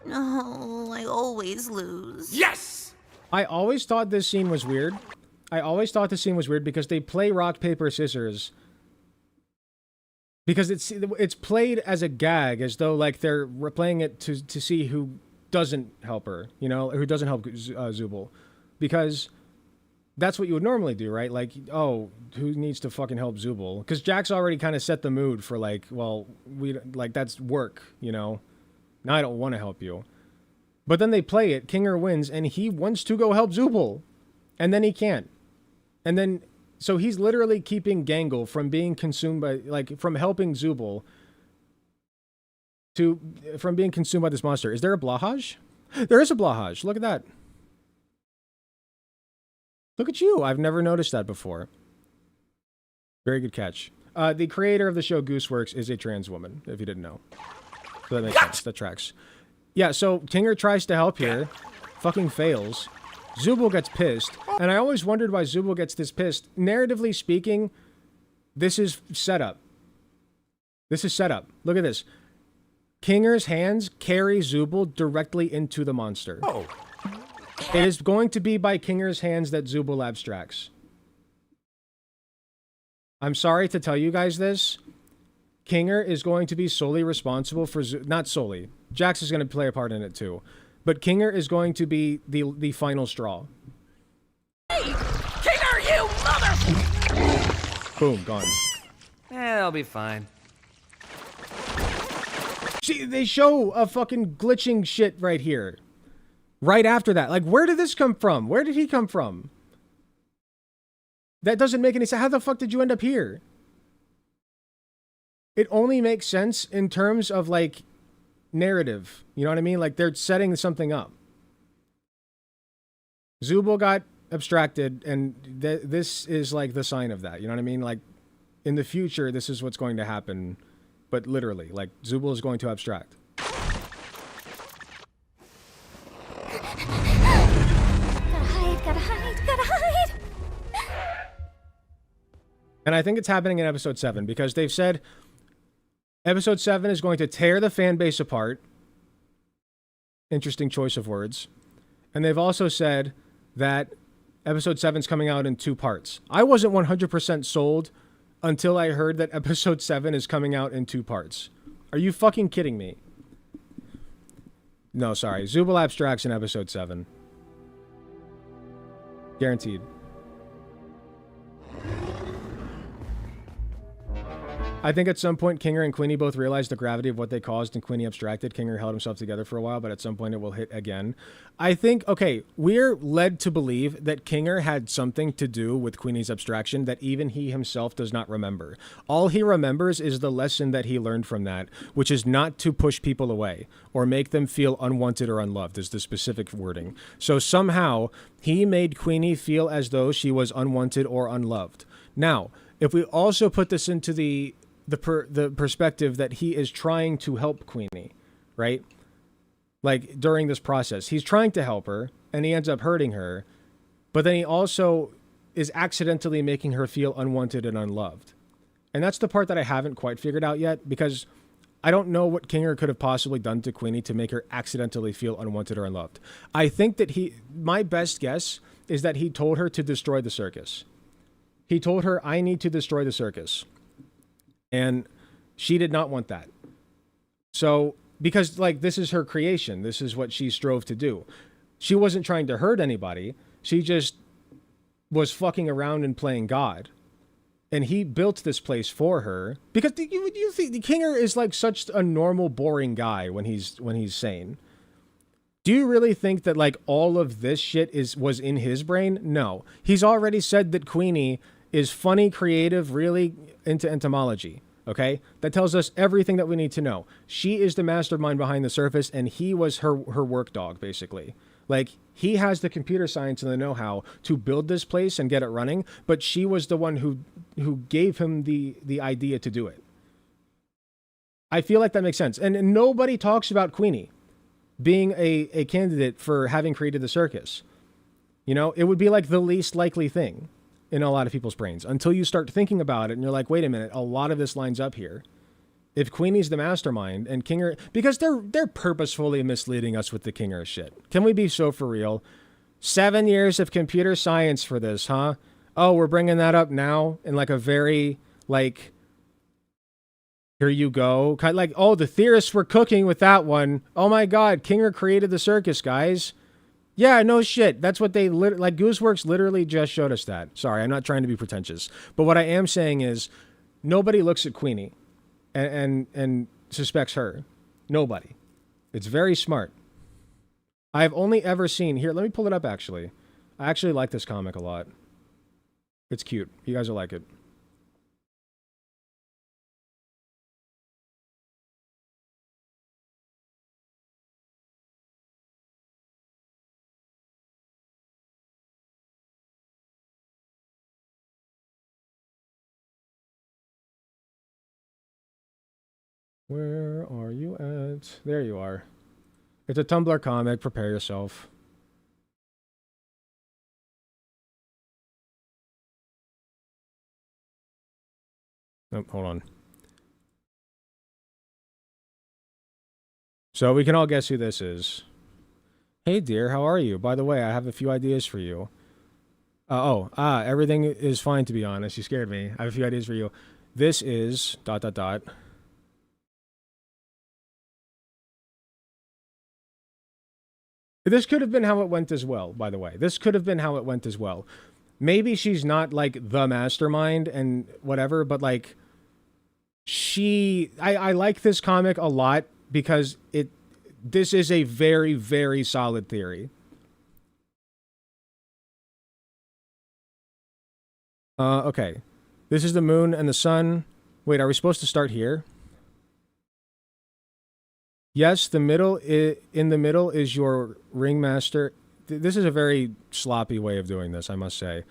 No, I always lose. Yes! I always thought this scene was weird. Because they play rock, paper, scissors. Because it's played as a gag, as though like they're playing it to see who doesn't help her, you know, who doesn't help Zubul. Because that's what you would normally do, right? Like, oh, who needs to fucking help Zubul? Because Jack's already kind of set the mood for like, well, that's work, you know. Now I don't want to help you. But then they play it, Kinger wins, and he wants to go help Zubul. And then he can't. And then, so he's literally keeping Gangle from being consumed by, like, from helping Zubul from being consumed by this monster. Is there a Blahaj? There is a Blahaj. Look at that. Look at you. I've never noticed that before. Very good catch. The creator of the show Gooseworks is a trans woman, if you didn't know. So that makes sense. That tracks. Yeah, so Kinger tries to help here. Fucking fails. Zubul gets pissed. And I always wondered why Zubul gets this pissed. Narratively speaking, this is setup. This is setup. Look at this. Kinger's hands carry Zubul directly into the monster. Oh. It is going to be by Kinger's hands that Zubul abstracts. I'm sorry to tell you guys this. Kinger is going to be solely responsible for... Not solely. Jax is going to play a part in it too. But Kinger is going to be the final straw. Hey! Kinger, you mother... Boom, gone. They'll be fine. See, they show a fucking glitching shit right here. Right after that. Like, where did this come from? Where did he come from? That doesn't make any sense. How the fuck did you end up here? It only makes sense in terms of, like, narrative. You know what I mean? Like, they're setting something up. Zubul got abstracted, and this is, like, the sign of that. You know what I mean? Like, in the future, this is what's going to happen. But literally, like, Zubul is going to abstract. Gotta hide, gotta hide, gotta hide! And I think it's happening in episode 7, because they've said episode 7 is going to tear the fan base apart. Interesting choice of words. And they've also said that episode 7 is coming out in 2 parts. I wasn't 100% sold until I heard that episode 7 is coming out in 2 parts. Are you fucking kidding me? No, sorry. Zubul abstracts in episode 7. Guaranteed. I think at some point, Kinger and Queenie both realized the gravity of what they caused, and Queenie abstracted. Kinger held himself together for a while, but at some point it will hit again. I think, okay, we're led to believe that Kinger had something to do with Queenie's abstraction that even he himself does not remember. All he remembers is the lesson that he learned from that, which is not to push people away or make them feel unwanted or unloved, is the specific wording. So somehow, he made Queenie feel as though she was unwanted or unloved. Now, if we also put this into the perspective that he is trying to help Queenie, right? Like, during this process, he's trying to help her, and he ends up hurting her, but then he also is accidentally making her feel unwanted and unloved. And that's the part that I haven't quite figured out yet, because I don't know what Kinger could have possibly done to Queenie to make her accidentally feel unwanted or unloved. I think that my best guess is that he told her to destroy the circus. He told her, I need to destroy the circus. And she did not want that. So, because, like, this is her creation. This is what she strove to do. She wasn't trying to hurt anybody. She just was fucking around and playing God. And he built this place for her. Because you think Kinger is, like, such a normal, boring guy when he's sane. Do you really think that, like, all of this shit was in his brain? No. He's already said that Queenie is funny, creative, really into entomology, okay? That tells us everything that we need to know. She is the mastermind behind the surface, and he was her work dog, basically. Like, he has the computer science and the know-how to build this place and get it running, but she was the one who gave him the idea to do it. I feel like that makes sense. And nobody talks about Queenie being a candidate for having created the circus. You know, it would be like the least likely thing in a lot of people's brains until you start thinking about it and you're like, wait a minute, a lot of this lines up here. If Queenie's the mastermind and Kinger, because they're purposefully misleading us with the Kinger shit. Can we be so for real? 7 years of computer science for this, huh? Oh, we're bringing that up now in like a very, like, here you go. Kind of like, oh, the theorists were cooking with that one. Oh my God, Kinger created the circus, guys. Yeah, no shit. That's what they, like, Gooseworks literally just showed us that. Sorry, I'm not trying to be pretentious. But what I am saying is, nobody looks at Queenie and suspects her. Nobody. It's very smart. I've only ever seen, here, let me pull it up actually. I actually like this comic a lot. It's cute. You guys will like it. Where are you at? There you are. It's a Tumblr comic. Prepare yourself. Oh, hold on. So we can all guess who this is. Hey dear, how are you? By the way, I have a few ideas for you. Everything is fine, to be honest. You scared me. I have a few ideas for you. This is ... This could have been how it went as well, by the way. This could have been how it went as well. Maybe she's not, like, the mastermind and whatever, but, like, I like this comic a lot because this is a very, very solid theory. Okay. This is the moon and the sun. Wait, are we supposed to start here? Yes, in the middle is your ringmaster. This is a very sloppy way of doing this, I must say.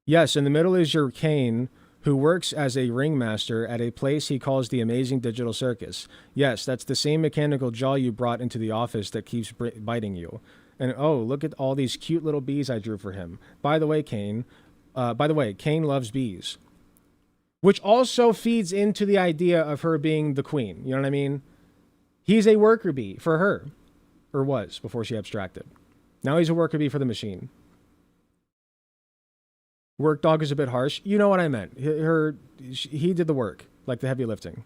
Yes, in the middle is your Kane, who works as a ringmaster at a place he calls the Amazing Digital Circus. Yes, that's the same mechanical jaw you brought into the office that keeps biting you. And oh, look at all these cute little bees I drew for him. By the way, Kane loves bees. Which also feeds into the idea of her being the queen. You know what I mean? He's a worker bee for her. Or was, before she abstracted. Now he's a worker bee for the machine. Work dog is a bit harsh. You know what I meant. He did the work. Like the heavy lifting.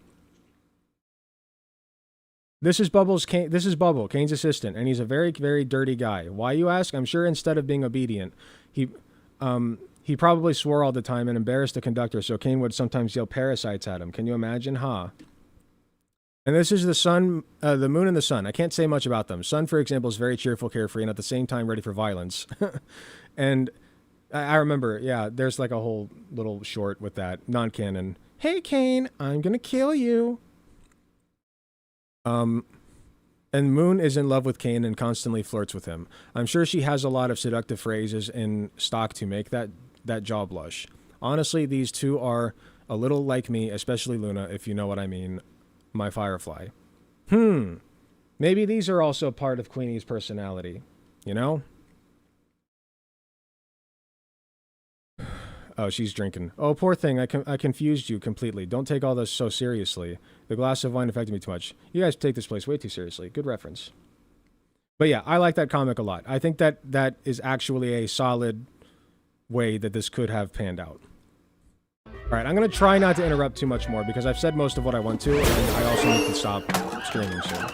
This is Bubble, Kane's assistant. And he's a very, very dirty guy. Why, you ask? I'm sure instead of being obedient, he probably swore all the time and embarrassed the conductor, so Kane would sometimes yell parasites at him. Can you imagine? Huh? And this is the sun, the moon and the sun. I can't say much about them. Sun, for example, is very cheerful, carefree, and at the same time ready for violence. And I remember, yeah, there's like a whole little short with that. Non-canon. Hey, Kane, I'm gonna kill you. And Moon is in love with Kane and constantly flirts with him. I'm sure she has a lot of seductive phrases in stock to make that jaw blush. Honestly, these two are a little like me, especially Luna, if you know what I mean. My Firefly. Maybe these are also part of Queenie's personality. You know? Oh, she's drinking. Oh, poor thing. I confused you completely. Don't take all this so seriously. The glass of wine affected me too much. You guys take this place way too seriously. Good reference. But yeah, I like that comic a lot. I think that is actually a solid way that this could have panned out. Alright, I'm going to try not to interrupt too much more because I've said most of what I want to, and I also need to stop streaming soon.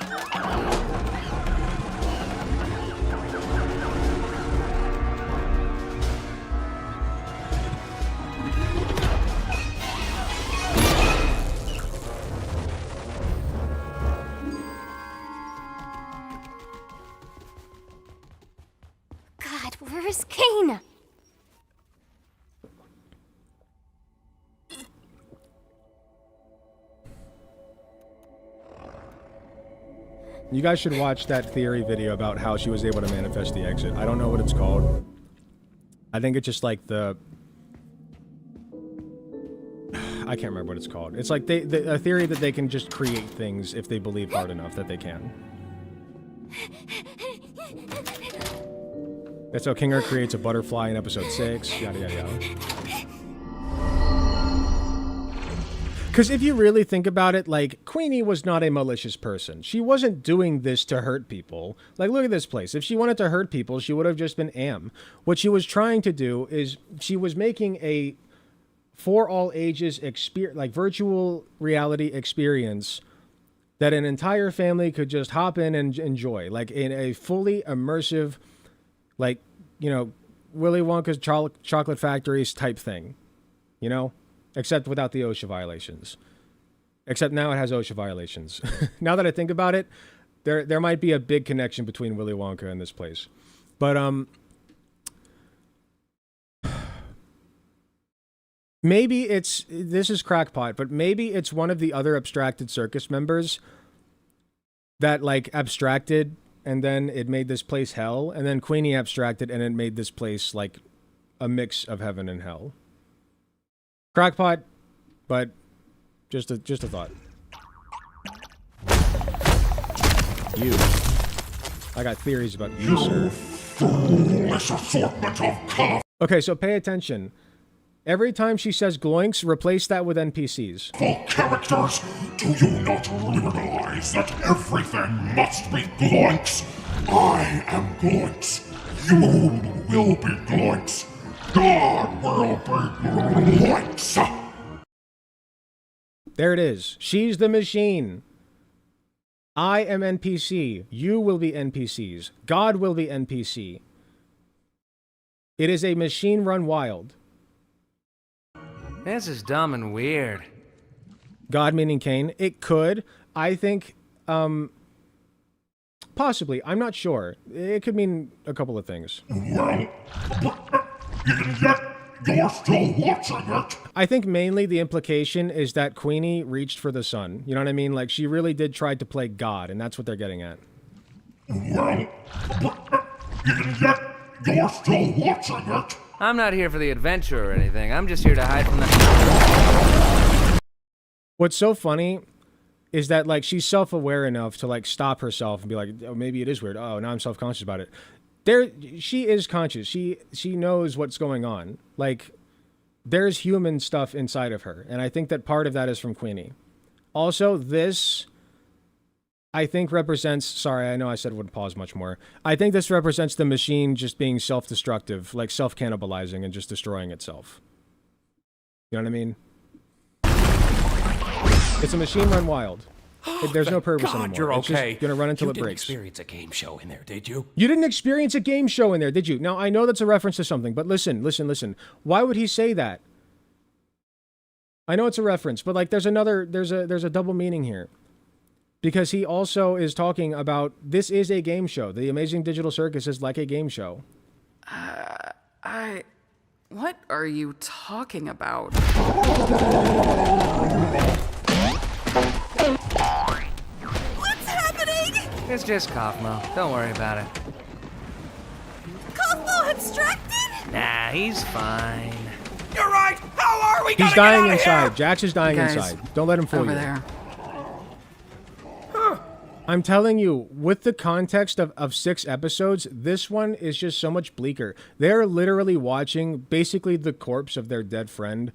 God, where's Kane? You guys should watch that theory video about how she was able to manifest the exit. I don't know what it's called. I think it's just like the... I can't remember what it's called. It's like a theory that they can just create things if they believe hard enough that they can. That's how Kinger creates a butterfly in episode 6. Yada yada yada. Because if you really think about it, like, Queenie was not a malicious person. She wasn't doing this to hurt people. Like, look at this place. If she wanted to hurt people, she would have just been Am. What she was trying to do is she was making a for all ages experience, like virtual reality experience that an entire family could just hop in and enjoy. Like in a fully immersive, like, you know, Willy Wonka's chocolate factories type thing, you know? Except without the OSHA violations. Except now it has OSHA violations. Now that I think about it, there might be a big connection between Willy Wonka and this place. But maybe this is crackpot, but maybe it's one of the other abstracted circus members that like abstracted and then it made this place hell, and then Queenie abstracted and it made this place like a mix of heaven and hell. Crackpot, but just a thought. You. I got theories about you, sir. Foolish assortment of color. Okay, so pay attention. Every time she says gloinks, replace that with NPCs. Characters, do you not realize that everything must be gloinks? I am gloinks. You will be gloinks. God will be gloinks. There it is. She's the machine. I am NPC. You will be NPCs. God will be NPC. It is a machine run wild. This is dumb and weird. God meaning Cain. It could. I think, possibly. I'm not sure. It could mean a couple of things. Well, yet you're still watching it. I think mainly the implication is that Queenie reached for the sun. You know what I mean? Like, she really did try to play God, and that's what they're getting at. Well, yet you're still watching it. I'm not here for the adventure or anything. I'm just here to hide from the... What's so funny is that, like, she's self-aware enough to, like, stop herself and be like, oh, maybe it is weird. Oh, now I'm self-conscious about it. She is conscious. She knows what's going on. Like, there's human stuff inside of her. And I think that part of that is from Queenie. Also, this, I think, represents... Sorry, I know I said it wouldn't pause much more. I think this represents the machine just being self-destructive, like self-cannibalizing and just destroying itself. You know what I mean? It's a machine run wild. There's no purpose God, anymore. you're It's okay. just gonna run until You it didn't breaks. experience a game show in there, did you? You didn't experience a game show in there, did you? Now, I know that's a reference to something, but listen. Why would he say that? I know it's a reference, but like there's a double meaning here. Because he also is talking about, this is a game show. The Amazing Digital Circus is like a game show. What are you talking about? What's happening? It's just Kaufmo. Don't worry about it. Kaufmo abstracted? Nah, he's fine. You're right. How are we He's dying inside. Jax is dying Guys, inside. Don't let him fool over you. there. I'm telling you, with the context of 6 episodes, this one is just so much bleaker. They're literally watching basically the corpse of their dead friend,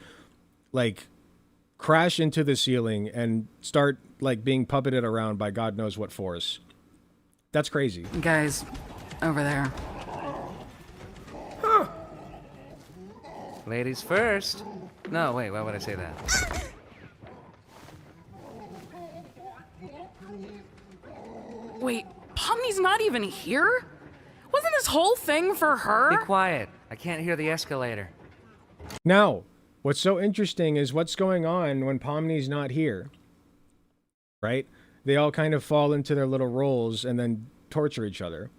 like, crash into the ceiling and start, like, being puppeted around by God knows what force. That's crazy. Guys, over there. Ladies first. No, wait, why would I say that? Wait, Pomni's not even here? Wasn't this whole thing for her? Be quiet. I can't hear the escalator. Now, what's so interesting is what's going on when Pomni's not here. Right? They all kind of fall into their little roles and then torture each other.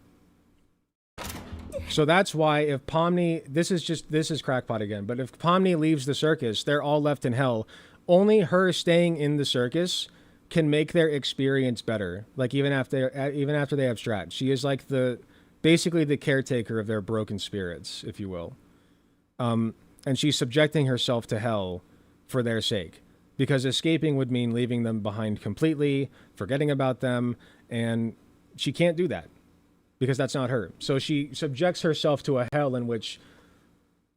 So that's why if Pomni, this is crackpot again, but if Pomni leaves the circus, they're all left in hell. Only her staying in the circus can make their experience better. Like even after they abstract, she is like basically the caretaker of their broken spirits, if you will. And she's subjecting herself to hell for their sake, because escaping would mean leaving them behind completely, forgetting about them, and she can't do that because that's not her. So she subjects herself to a hell in which,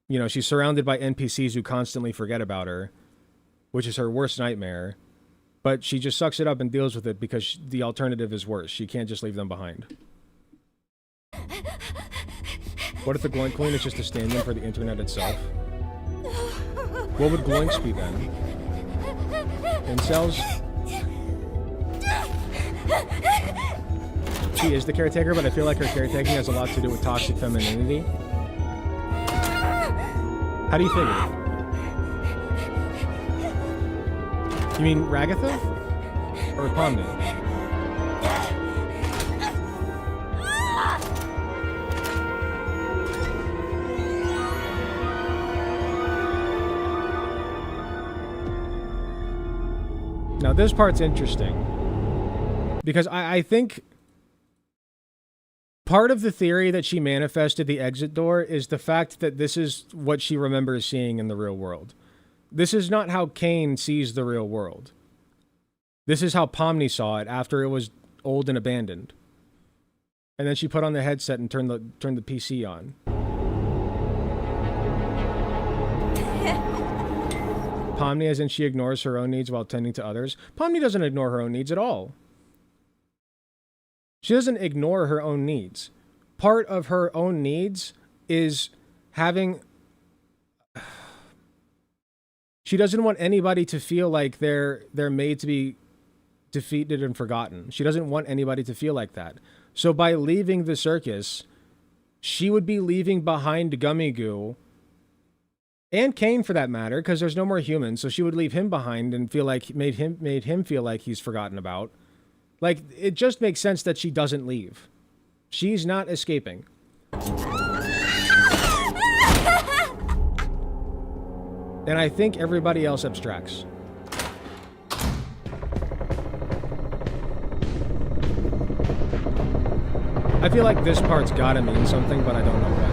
you know, she's surrounded by NPCs who constantly forget about her, which is her worst nightmare, but she just sucks it up and deals with it because the alternative is worse. She can't just leave them behind. What if the Gloink Queen is just a stand-in for the internet itself? What would Gloinks be then? Incels? She is the caretaker, but I feel like her caretaking has a lot to do with toxic femininity. How do you figure? You mean Ragatha? Or Pomni? Now this part's interesting. Because I think part of the theory that she manifested the exit door is the fact that this is what she remembers seeing in the real world. This is not how Kane sees the real world. This is how Pomni saw it after it was old and abandoned. And then she put on the headset and turned the PC on. Pomni, as in she ignores her own needs while tending to others. Pomni doesn't ignore her own needs at all. She doesn't ignore her own needs. Part of her own needs is having... She doesn't want anybody to feel like they're made to be defeated and forgotten. She doesn't want anybody to feel like that. So by leaving the circus, she would be leaving behind Gummy Goo, and Kane for that matter, because there's no more humans, so she would leave him behind and feel like made him feel like he's forgotten about. Like, it just makes sense that she doesn't leave. She's not escaping. And I think everybody else abstracts. I feel like this part's gotta mean something, but I don't know what.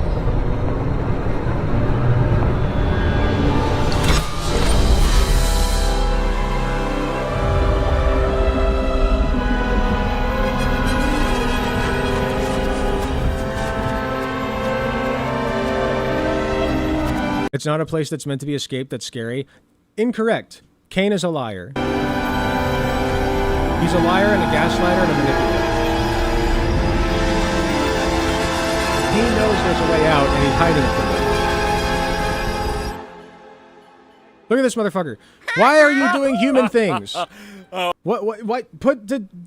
It's not a place that's meant to be escaped that's scary. Incorrect. Kane is a liar. He's a liar and a gaslighter and a manipulator. He knows there's a way out and he's hiding it from them. Look at this motherfucker. Why are you doing human things? What?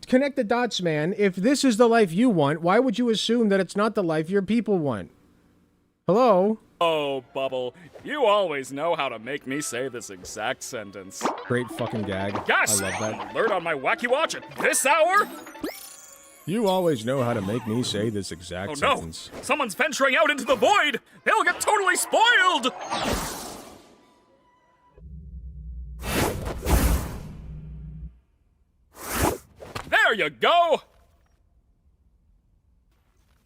Connect the dots, man. If this is the life you want, why would you assume that it's not the life your people want? Hello? Oh, Bubble, you always know how to make me say this exact sentence. Great fucking gag. Yes! I love that. Alert on my Wacky Watch at this hour? You always know how to make me say this exact sentence. No! Someone's venturing out into the void! They'll get totally spoiled! There you go!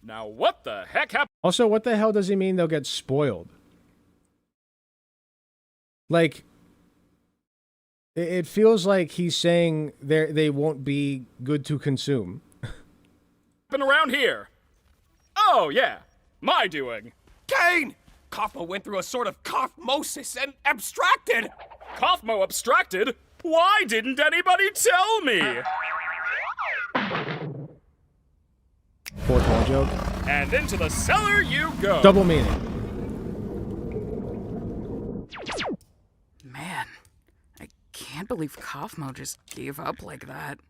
Now what the heck happened? Also, what the hell does he mean they'll get spoiled? Like, it feels like he's saying they won't be good to consume. Been around here? Oh, yeah. My doing. Kane! Kaufmo went through a sort of Kaufmosis and abstracted! Kaufmo abstracted? Why didn't anybody tell me? Fourth wall joke. And into the cellar you go. Double meaning. Man, I can't believe Kaufmo just gave up like that.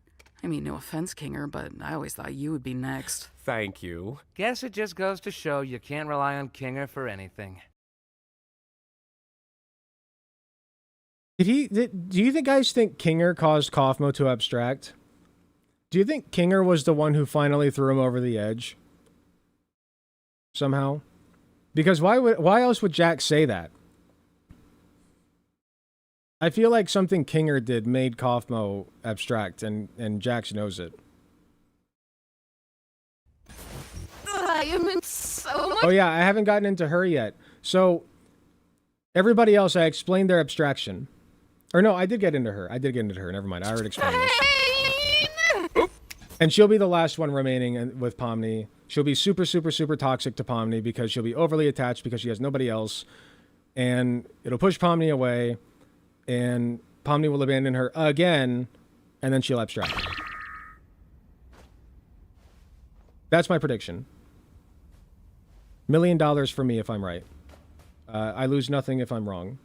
I mean, no offense, Kinger, but I always thought you would be next. Thank you. Guess it just goes to show you can't rely on Kinger for anything. Do you guys think Kinger caused Kaufmo to abstract? Do you think Kinger was the one who finally threw him over the edge? Somehow? Because why else would Jack say that? I feel like something Kinger did made Kaufmo abstract, and Jax knows it. I am in so much... Oh yeah, I haven't gotten into her yet. So, everybody else, I explained their abstraction. Or no, I did get into her. Never mind, I already explained this. And she'll be the last one remaining with Pomni. She'll be super, super, super toxic to Pomni because she'll be overly attached because she has nobody else. And it'll push Pomni away. And Pomni will abandon her again, and then she'll abstract. That's my prediction. $1 million for me if I'm right. I lose nothing if I'm wrong.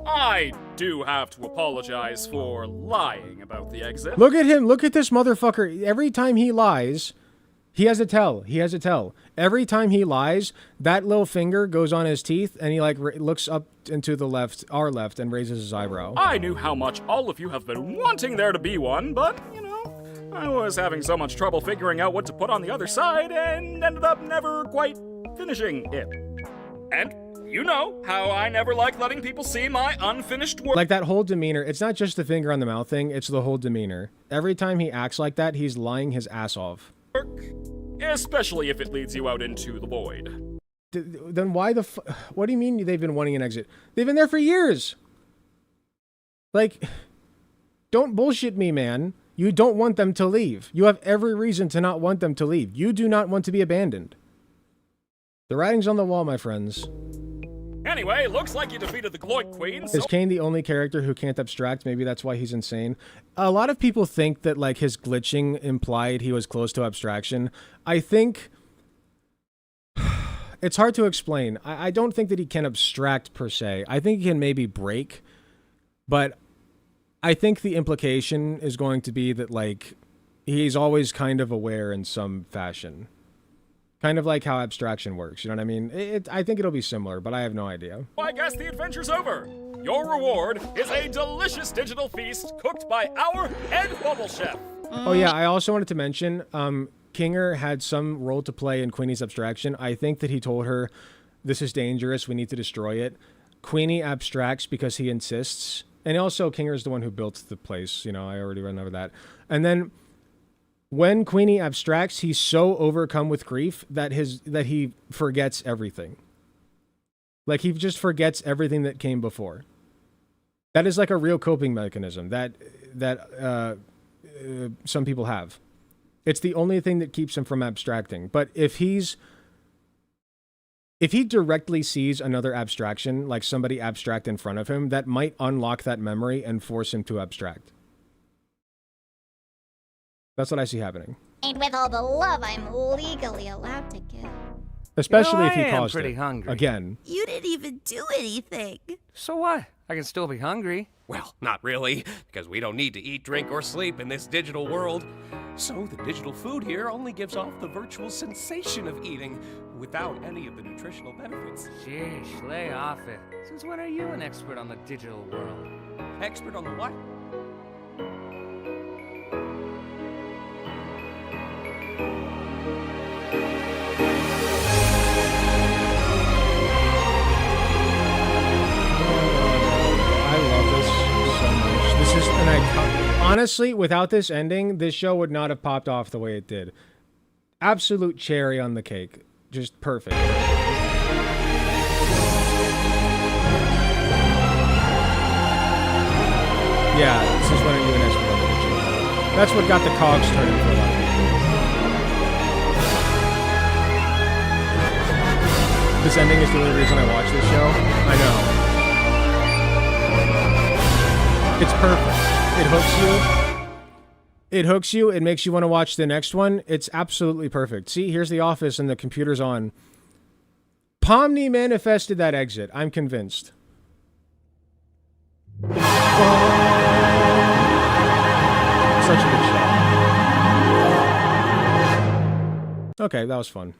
I do have to apologize for lying about the exit. Look at him. Look at this motherfucker. Every time he lies, he has a tell. He has a tell. Every time he lies, that little finger goes on his teeth, and he like looks up into the left, our left, and raises his eyebrow. I knew how much all of you have been wanting there to be one, but, you know, I was having so much trouble figuring out what to put on the other side and ended up never quite finishing it. And you know how I never like letting people see my unfinished work. Like that whole demeanor. It's not just the finger on the mouth thing. It's the whole demeanor. Every time he acts like that, he's lying his ass off. Especially if it leads you out into the void. Then why the what do you mean they've been wanting an exit? They've been there for years. Like, don't bullshit me, man. You don't want them to leave. You have every reason to not want them to leave. You do not want to be abandoned. The writing's on the wall, my friends. Anyway, looks like you defeated the Gloit Queen, so... Is Kane the only character who can't abstract? Maybe that's why he's insane. A lot of people think that, like, his glitching implied he was close to abstraction. I think... It's hard to explain. I don't think that he can abstract, per se. I think he can maybe break, but I think the implication is going to be that, like, he's always kind of aware in some fashion. Kind of like how abstraction works, you know what I mean? I think it'll be similar, but I have no idea. Well, I guess the adventure's over. Your reward is a delicious digital feast cooked by our head bubble chef. Oh yeah, I also wanted to mention, Kinger had some role to play in Queenie's abstraction. I think that he told her, this is dangerous, we need to destroy it. Queenie abstracts because he insists. And also, Kinger's the one who built the place, you know, I already went over that. And then, when Queenie abstracts, he's so overcome with grief that he forgets everything. Like, he just forgets everything that came before. That is like a real coping mechanism that some people have. It's the only thing that keeps him from abstracting. But if he directly sees another abstraction, like somebody abstract in front of him, that might unlock that memory and force him to abstract. That's what I see happening. And with all the love I'm legally allowed to give. Especially if he I am caused pretty it. hungry. Again. You didn't even do anything. So what? I can still be hungry. Well, not really, because we don't need to eat, drink, or sleep in this digital world. So the digital food here only gives off the virtual sensation of eating without any of the nutritional benefits. Sheesh, lay off it. Since when are you an expert on the digital world? Expert on the what? This is an icon. Honestly, without this ending, this show would not have popped off the way it did. Absolute cherry on the cake. Just perfect. Yeah, this is when you an expert on the digital. That's what got the cogs turning for a lot of people. This ending is the only reason I watch this show. I know. It's perfect. It hooks you. It hooks you. It makes you want to watch the next one. It's absolutely perfect. See, here's the office and the computer's on. Pomni manifested that exit. I'm convinced. Such a good show. Okay, that was fun.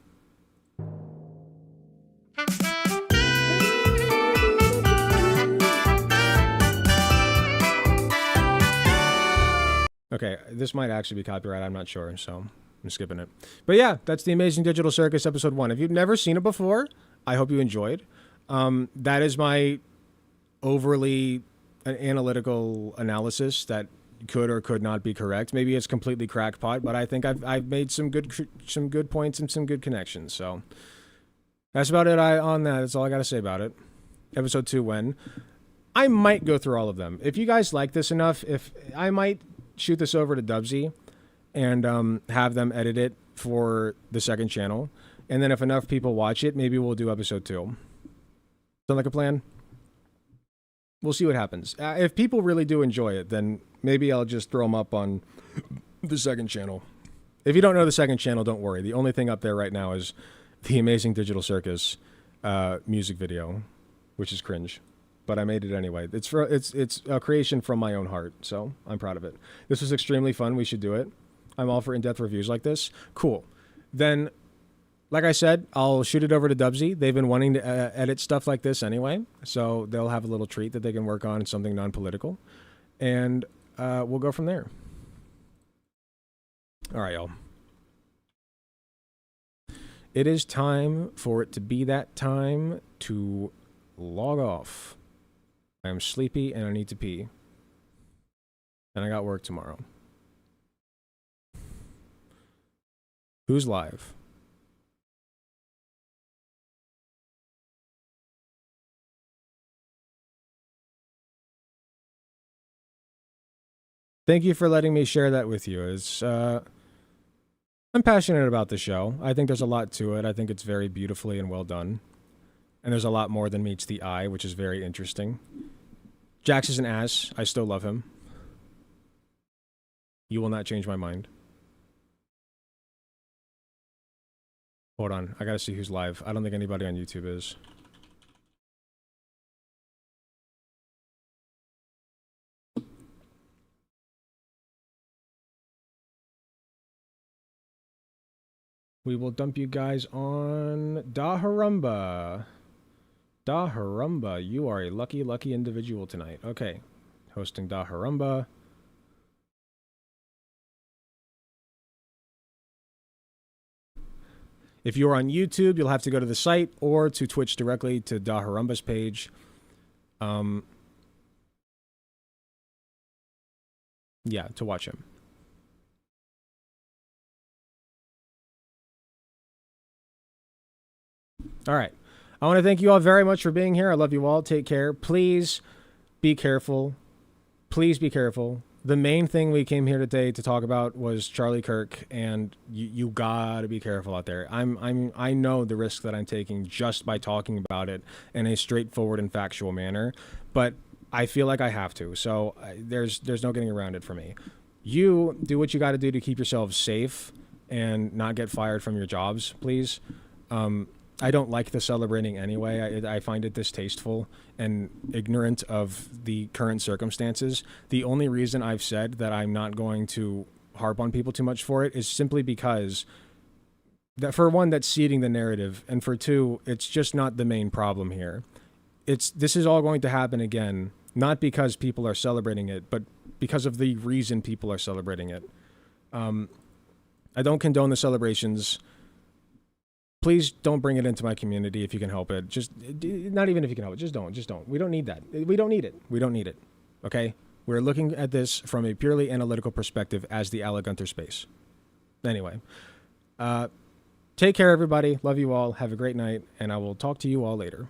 Okay, this might actually be copyright, I'm not sure, so I'm skipping it. But yeah, that's the Amazing Digital Circus episode 1. If you've never seen it before, I hope you enjoyed. That is my overly analytical analysis that could or could not be correct. Maybe it's completely crackpot, but I think I've made some good points and some good connections. So that's about it on that. That's all I got to say about it. Episode 2 when. I might go through all of them. If you guys like this enough, if I might shoot this over to Dubsy and have them edit it for the second channel. And then if enough people watch it, maybe we'll do episode 2. Sound like a plan? We'll see what happens. If people really do enjoy it, then maybe I'll just throw them up on the second channel. If you don't know the second channel, don't worry. The only thing up there right now is the Amazing Digital Circus music video, which is cringe, but I made it anyway. It's a creation from my own heart, so I'm proud of it. This was extremely fun. We should do it. I'm all for in-depth reviews like this. Cool. Then, like I said, I'll shoot it over to Dubsy. They've been wanting to edit stuff like this anyway, so they'll have a little treat that they can work on, something non-political, and we'll go from there. All right, y'all. It is time for it to be that time to log off. I am sleepy and I need to pee. And I got work tomorrow. Who's live? Thank you for letting me share that with you. I'm passionate about the show. I think there's a lot to it. I think it's very beautifully and well done. And there's a lot more than meets the eye, which is very interesting. Jax is an ass. I still love him. You will not change my mind. Hold on. I gotta see who's live. I don't think anybody on YouTube is. We will dump you guys on Daharumba. Daharumba, you are a lucky, lucky individual tonight. Okay. Hosting Daharumba. If you're on YouTube, you'll have to go to the site or to Twitch directly to Daharumba's page. Yeah, to watch him. All right. I want to thank you all very much for being here. I love you all. Take care. Please be careful. Please be careful. The main thing we came here today to talk about was Charlie Kirk, and you gotta be careful out there. I know the risk that I'm taking just by talking about it in a straightforward and factual manner, but I feel like I have to. So there's no getting around it for me. You do what you got to do to keep yourselves safe and not get fired from your jobs, please. I don't like the celebrating anyway. I find it distasteful and ignorant of the current circumstances. The only reason I've said that I'm not going to harp on people too much for it is simply because that, for one, that's seeding the narrative, and for two, it's just not the main problem here. This is all going to happen again, not because people are celebrating it, but because of the reason people are celebrating it. I don't condone the celebrations. Please don't bring it into my community if you can help it. Just, not even if you can help it. Just don't. We don't need that. We don't need it. We don't need it. Okay? We're looking at this from a purely analytical perspective as the Alec Gunter space. Anyway. Take care, everybody. Love you all. Have a great night. And I will talk to you all later.